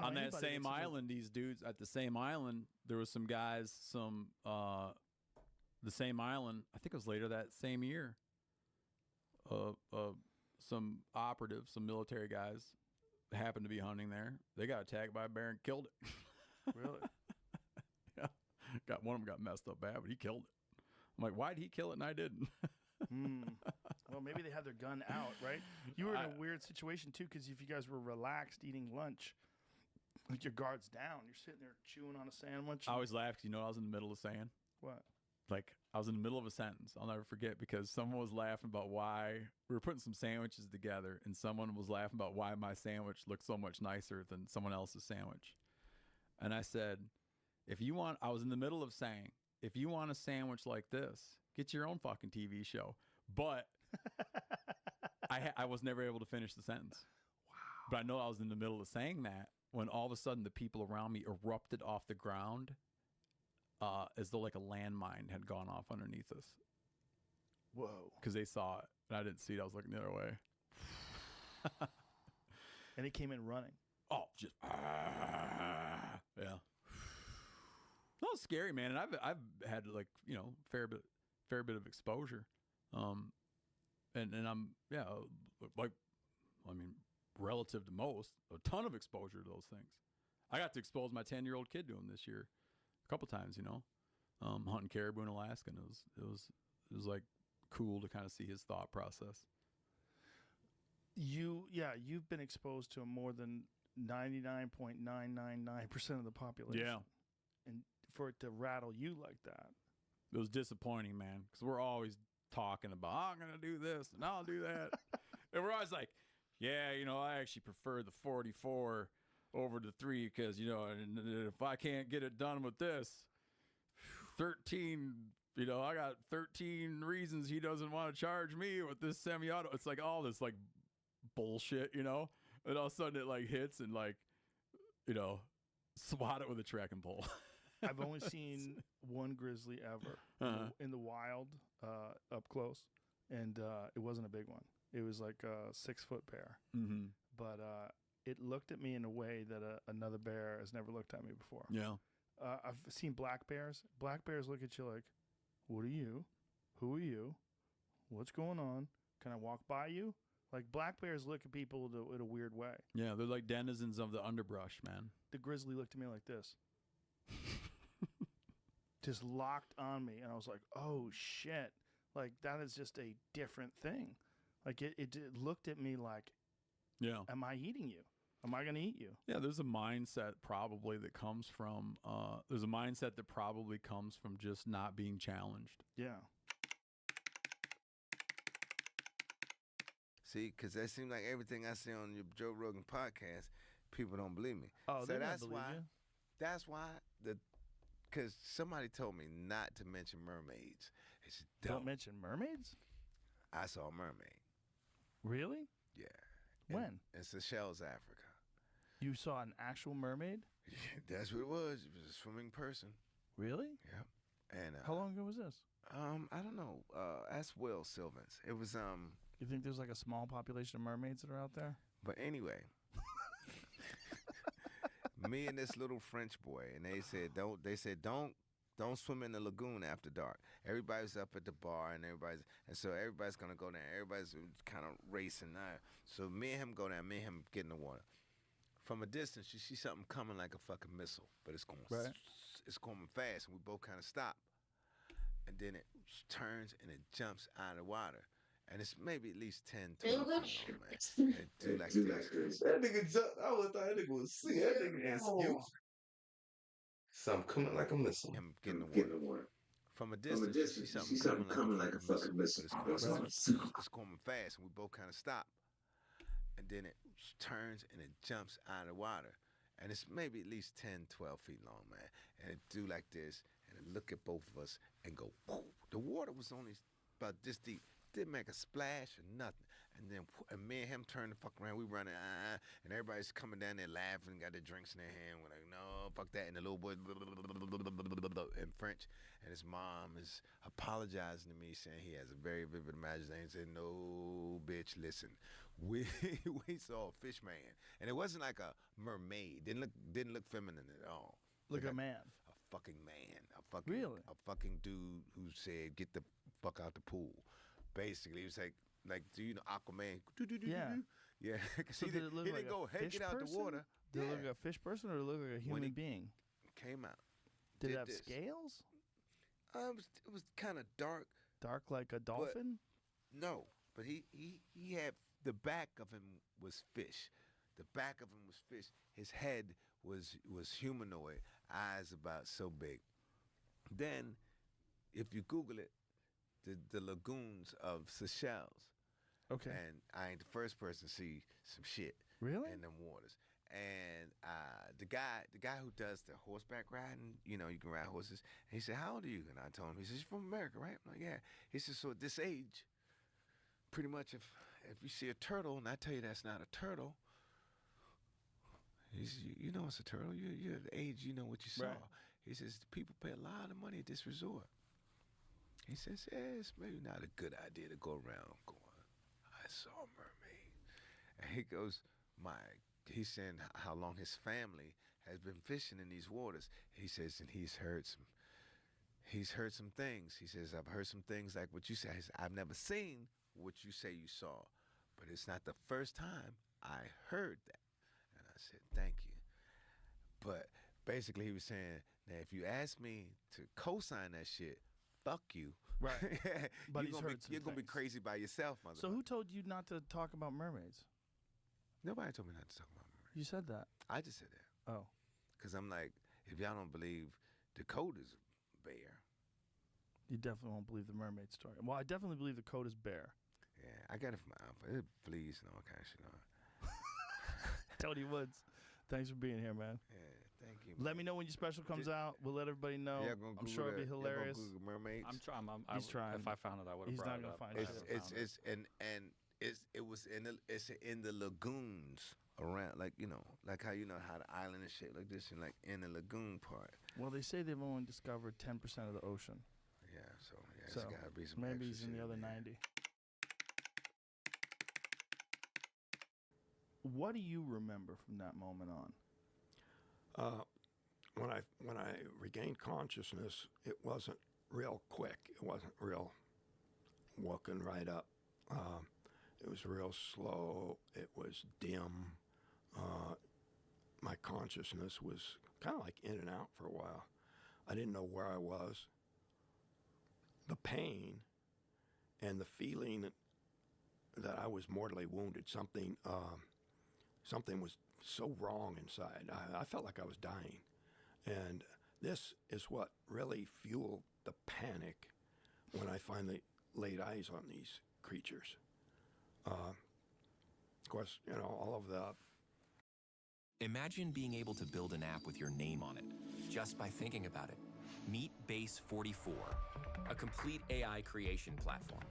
On that same island, these dudes at the same island, there was some guys, the same island, I think it was later that same year, some operatives, some military guys happened to be hunting there. They got attacked by a bear and killed it. Really? Yeah. One of them got messed up bad, but he killed it. I'm like, why'd he kill it and I didn't? Well, maybe they had their gun out, right? You were in a weird situation, too, because if you guys were relaxed eating lunch, with your guards down, you're sitting there chewing on a sandwich. I always laugh because I was in the middle of saying. What? Like, I was in the middle of a sentence. I'll never forget because someone was laughing about why we were putting some sandwiches together, and someone was laughing about why my sandwich looked so much nicer than someone else's sandwich. And I said, I was in the middle of saying, if you want a sandwich like this, get your own fucking TV show. But I was never able to finish the sentence. Wow. But I know I was in the middle of saying that when all of a sudden the people around me erupted off the ground as though like a landmine had gone off underneath us. Whoa. Because they saw it. And I didn't see it. I was looking the other way. And it came in running. Oh, just yeah. That was scary, man. And I've had like, fair bit of exposure. And I'm, relative to most, a ton of exposure to those things. I got to expose my 10-year-old kid to them this year a couple times, hunting caribou in Alaska, and it was like cool to kind of see his thought process. You've been exposed to more than 99.999% of the population. Yeah. And for it to rattle you like that. It was disappointing, man, because we're always talking about, I'm going to do this and I'll do that. And we're always like, yeah, I actually prefer the 44 over the 3 because, if I can't get it done with this, 13 I got 13 reasons he doesn't want to charge me with this semi-auto. It's like all this like bullshit, and all of a sudden it like hits and like, swat it with a trekking pole. I've only seen one grizzly ever in the wild, up close, and it wasn't a big one. It was like a 6-foot bear, but it looked at me in a way that another bear has never looked at me before. Yeah. I've seen black bears. Black bears look at you like, what are you? Who are you? What's going on? Can I walk by you? Like, black bears look at people in a weird way. Yeah, they're like denizens of the underbrush, man. The grizzly looked at me like this. Just locked on me, and I was like, oh, shit. Like, that is just a different thing. Like, it looked at me like, am I eating you? Am I going to eat you? Yeah, there's a mindset probably that comes from just not being challenged. Yeah. See, because that seems like everything I see on your Joe Rogan podcast, people don't believe me. Oh, so they don't that's believe why. you. That's why because somebody told me not to mention mermaids. It's Don't mention mermaids? I saw a mermaid. Really? Yeah. When? In Seychelles, Africa. You saw an actual mermaid? That's what it was. It was a swimming person. Really? Yep. And how long ago was this? I don't know. Ask Will Sylvans. It was You think there's like a small population of mermaids that are out there? But anyway, me and this little French boy, and they said don't swim in the lagoon after dark. Everybody's up at the bar, and so everybody's gonna go down. Everybody's kind of racing now. So me and him go down. Me and him get in the water. From a distance, you see something coming like a fucking missile, but it's going fast, and we both kind of stop. And then it turns and it jumps out of the water. And it's maybe at least 10, 12 feet long, man. And it do like this. That nigga jumped. I would thought that nigga was sick. That nigga excuse. Something coming like a missile. Him getting the water. From a distance, you see something coming like a fucking missile. But it's going fast, and we both kind of stop. And then it turns and it jumps out of the water. And it's maybe at least 10, 12 feet long, man. And it do like this, and it look at both of us and go, whoo. The water was only about this deep. Didn't make a splash or nothing. And then me and him turn the fuck around. We running, and everybody's coming down there laughing, got their drinks in their hand. We're like, no, fuck that. And the little boy in French, and his mom is apologizing to me, saying he has a very vivid imagination. He said, no, bitch, listen. We saw a fish man, and it wasn't like a mermaid. Didn't look feminine at all. Look at a man. A fucking man. A fucking dude who said, get the fuck out the pool. Basically, he was like, do you know Aquaman? Yeah. So did it look like didn't go, hey, get out the water. Did it look like a fish person, or did it look like a human being? Came out. Did it have scales? It was kind of dark. Dark like a dolphin? No, but he had, the back of him was fish. The back of him was fish. His head was humanoid, eyes about so big. Then, if you Google it, the lagoons of Seychelles. Okay. And I ain't the first person to see some shit really in them waters. And the guy who does the horseback riding, you can ride horses. And he said, how old are you? And I told him, he says, you're from America, right? I'm like, yeah. He said, so at this age, pretty much if you see a turtle and I tell you that's not a turtle, he says, you know it's a turtle. You're the age, you know what you saw. Right. He says, people pay a lot of money at this resort. He says, yeah, it's maybe not a good idea to go around going, I saw a mermaid. And he goes, he's saying how long his family has been fishing in these waters. He says, and he's heard some things. He says, I've heard some things like what you say. He says, I've never seen what you say you saw, but it's not the first time I heard that. And I said, thank you. But basically he was saying, now if you ask me to co-sign that shit, fuck you. Right. But you're gonna be crazy by yourself, motherfucker. So who told you not to talk about mermaids? Nobody told me not to talk about mermaids. You said that. I just said that. Oh. Because I'm like, if y'all don't believe Dakota's bear. You definitely won't believe the mermaid story. Well, I definitely believe the coat is bear. Yeah, I got it from my alpha. It fleas and all kind of shit on it. Tony Woods, thanks for being here, man. Yeah, Thank you. Let me know when your special comes out. We'll let everybody know. Yeah, gonna I'm sure it'll be Google that. hilarious. Google mermaids. I'm trying. He's trying. If I found it, I would have He's brought not it gonna up. find I it. haven't found it. It was in the lagoons around, like like how how the island is shaped like this, and like in the lagoon part. Well, they say they've only discovered 10% of the ocean. Yeah, so it's So gotta be some. maybe extra he's in shit the other there. 90. What do you remember from that moment on? When I regained consciousness, it wasn't real quick. It wasn't real walking right up. It was real slow. It was dim. My consciousness was kind of like in and out for a while. I didn't know where I was. The pain and the feeling that I was mortally wounded. Something was so wrong inside. I felt like I was dying. And this is what really fueled the panic when I finally laid eyes on these creatures. Of course, all of the... Imagine being able to build an app with your name on it, just by thinking about it. Meet Base 44, a complete AI creation platform.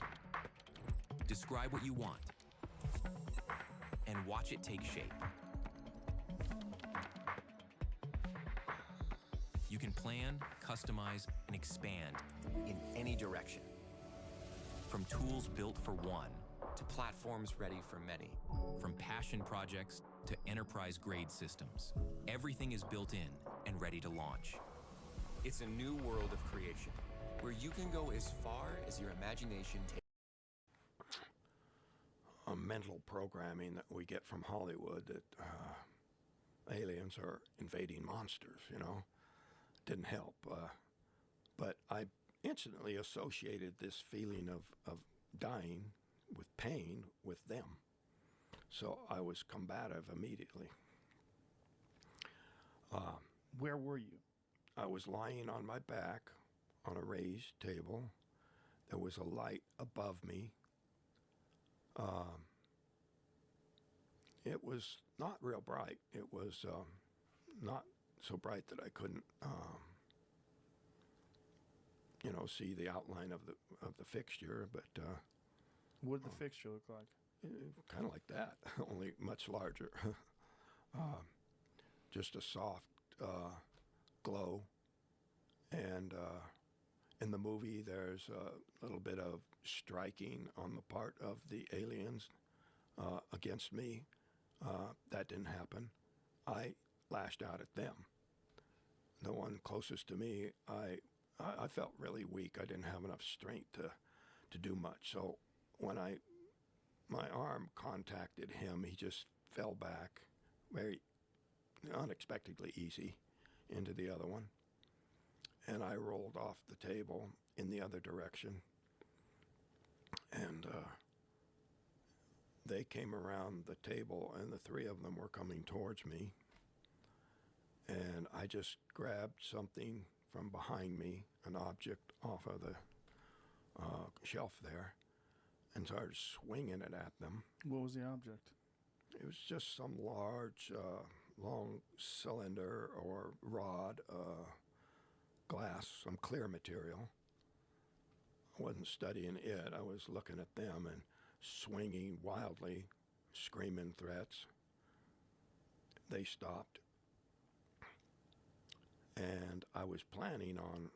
Describe what you want, and watch it take shape. You can plan, customize, and expand in any direction. From tools built for one, to platforms ready for many. From passion projects to enterprise-grade systems. Everything is built in and ready to launch. It's a new world of creation, where you can go as far as your imagination takes. Mental programming that we get from Hollywood that aliens are invading monsters, didn't help. But I instantly associated this feeling of dying with pain with them. So I was combative immediately. Where were you? I was lying on my back on a raised table. There was a light above me. It was not real bright. It was not so bright that I couldn't, see the outline of the fixture. But what did the fixture look like? Kind of like that, only much larger. Just a soft glow. And in the movie, there's a little bit of striking on the part of the aliens against me. That didn't happen. I lashed out at them. The one closest to me, I felt really weak. I didn't have enough strength to do much. So when my arm contacted him, he just fell back very unexpectedly easy into the other one. And I rolled off the table in the other direction. And they came around the table, and the three of them were coming towards me. And I just grabbed something from behind me, an object off of the shelf there, and started swinging it at them. What was the object? It was just some large, long cylinder or rod, glass, some clear material. I wasn't studying it. I was looking at them and swinging wildly, screaming threats. They stopped. And I was planning on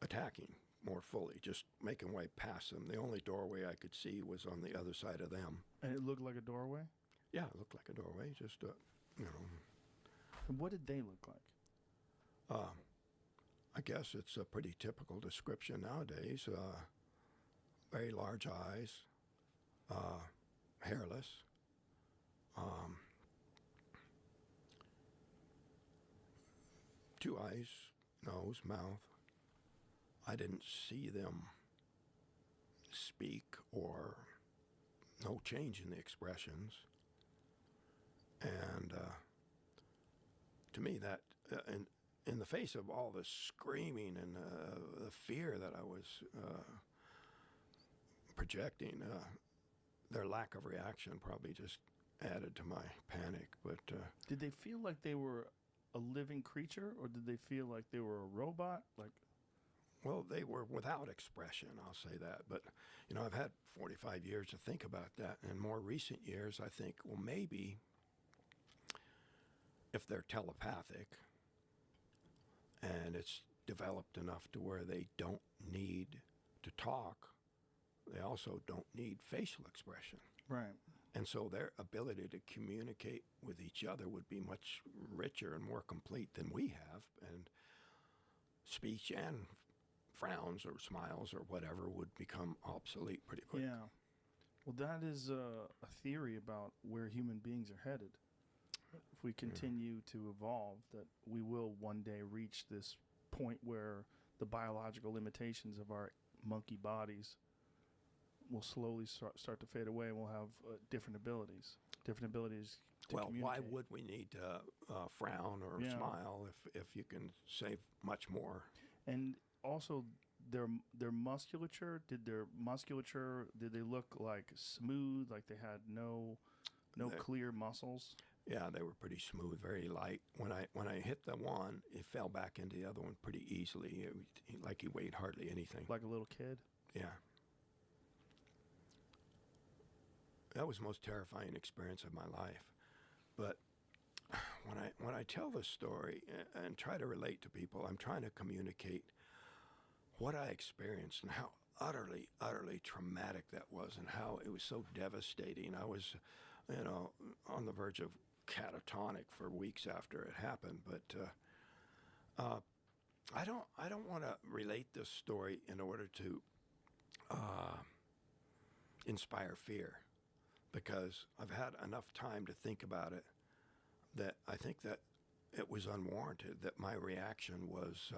attacking more fully, just making way past them. The only doorway I could see was on the other side of them. And it looked like a doorway? Yeah, it looked like a doorway, just, And what did they look like? I guess it's a pretty typical description nowadays. Very large eyes, hairless, two eyes, nose, mouth. I didn't see them speak or no change in the expressions. And to me, that in the face of all the screaming and the fear that I was projecting, their lack of reaction probably just added to my panic. But did they feel like they were a living creature, or did they feel like they were a robot? Like, well, they were without expression, I'll say that. But, I've had 45 years to think about that. In more recent years, I think, well, maybe if they're telepathic and it's developed enough to where they don't need to talk, they also don't need facial expression. Right. And so their ability to communicate with each other would be much richer and more complete than we have. And speech and frowns or smiles or whatever would become obsolete pretty quick. Yeah. Well, that is a theory about where human beings are headed. If we continue to evolve, that we will one day reach this point where the biological limitations of our monkey bodies will slowly start to fade away, and we'll have different abilities to well, communicate. why would we need to frown or smile if you can save much more? And also, their musculature, did they look like smooth, like they had no clear muscles? Yeah, they were pretty smooth, very light. When I hit the one, it fell back into the other one pretty easily, like he weighed hardly anything. Like a little kid? Yeah. That was the most terrifying experience of my life. But when I tell this story and try to relate to people, I'm trying to communicate what I experienced and how utterly, utterly traumatic that was, and how it was so devastating. I was, on the verge of catatonic for weeks after it happened. But I don't want to relate this story in order to inspire fear, because I've had enough time to think about it that I think that it was unwarranted, that my reaction was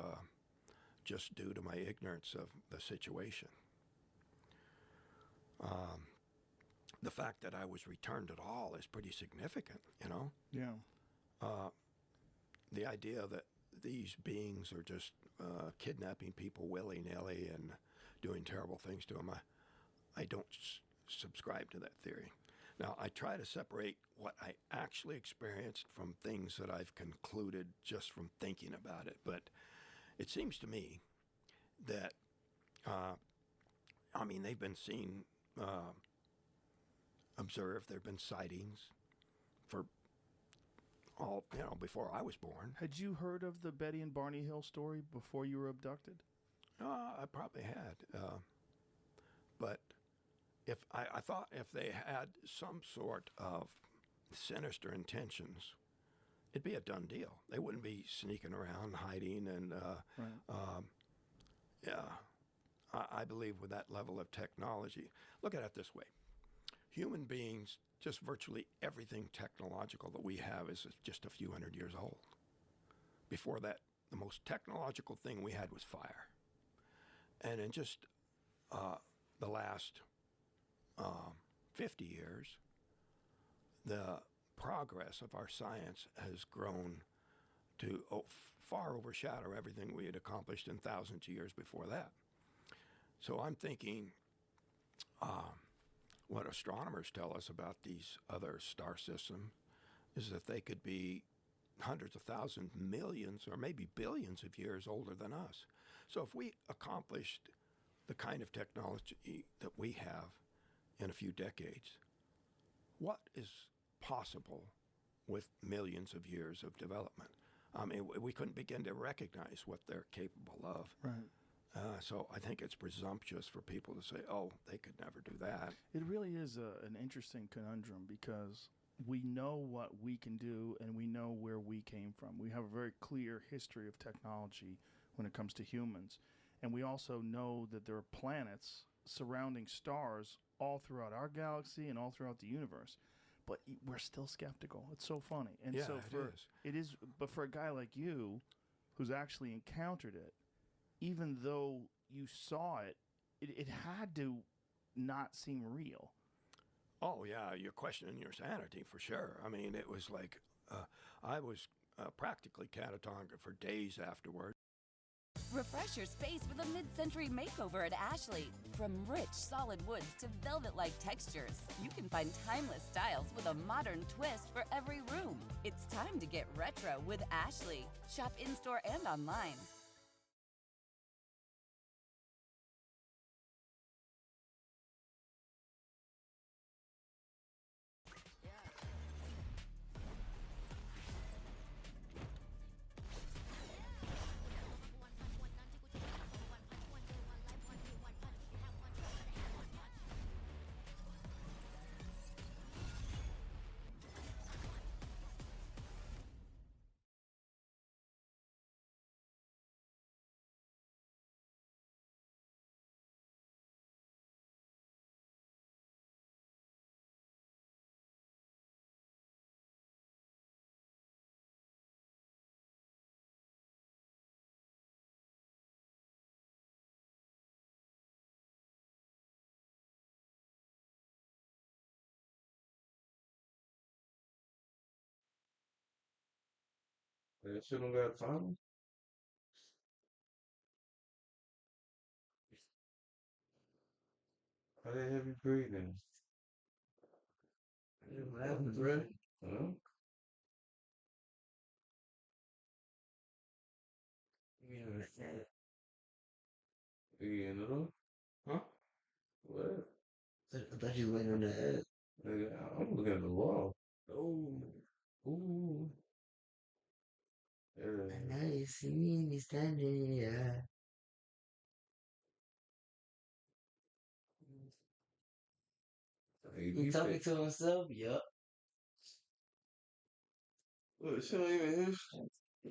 just due to my ignorance of the situation. The fact that I was returned at all is pretty significant, Yeah. The idea that these beings are just kidnapping people willy-nilly and doing terrible things to them, I don't subscribe to that theory. Now, I try to separate what I actually experienced from things that I've concluded just from thinking about it. But it seems to me that, they've been seen, observed, there have been sightings for all, before I was born. Had you heard of the Betty and Barney Hill story before you were abducted? I probably had. But if I thought if they had some sort of sinister intentions, it'd be a done deal. They wouldn't be sneaking around, hiding, and I believe with that level of technology. Look at it this way: human beings, just virtually everything technological that we have is just a few hundred years old. Before that, the most technological thing we had was fire. And in just the last 50 years, the progress of our science has grown to far overshadow everything we had accomplished in thousands of years before that. So I'm thinking what astronomers tell us about these other star systems is that they could be hundreds of thousands, millions, or maybe billions of years older than us. So if we accomplished the kind of technology that we have in a few decades, what is possible with millions of years of development? We couldn't begin to recognize what they're capable of. Right. So I think it's presumptuous for people to say, oh, they could never do that. It really is an interesting conundrum, because we know what we can do and we know where we came from. We have a very clear history of technology when it comes to humans. And we also know that there are planets surrounding stars all throughout our galaxy and all throughout the universe. But we're still skeptical. It's so funny. And yeah, so it is. But for a guy like you who's actually encountered it, even though you saw it, it had to not seem real. Oh, yeah, you're questioning your sanity for sure. I mean, it was like I was practically catatonic for days afterwards. Refresh your space with a mid-century makeover at Ashley. From rich, solid woods to velvet-like textures, you can find timeless styles with a modern twist for every room. It's time to get retro with Ashley. Shop in-store and online. That shit don't got time. How they heavy breathing? What happened, bro? Huh? You know, You in it up? huh? What? I thought you went on the head. Nigga, I'm looking at the wall. Oh. Ooh. Yeah. And now you see me standing here. He talking to himself? Yup. Look, she don't even hear shit.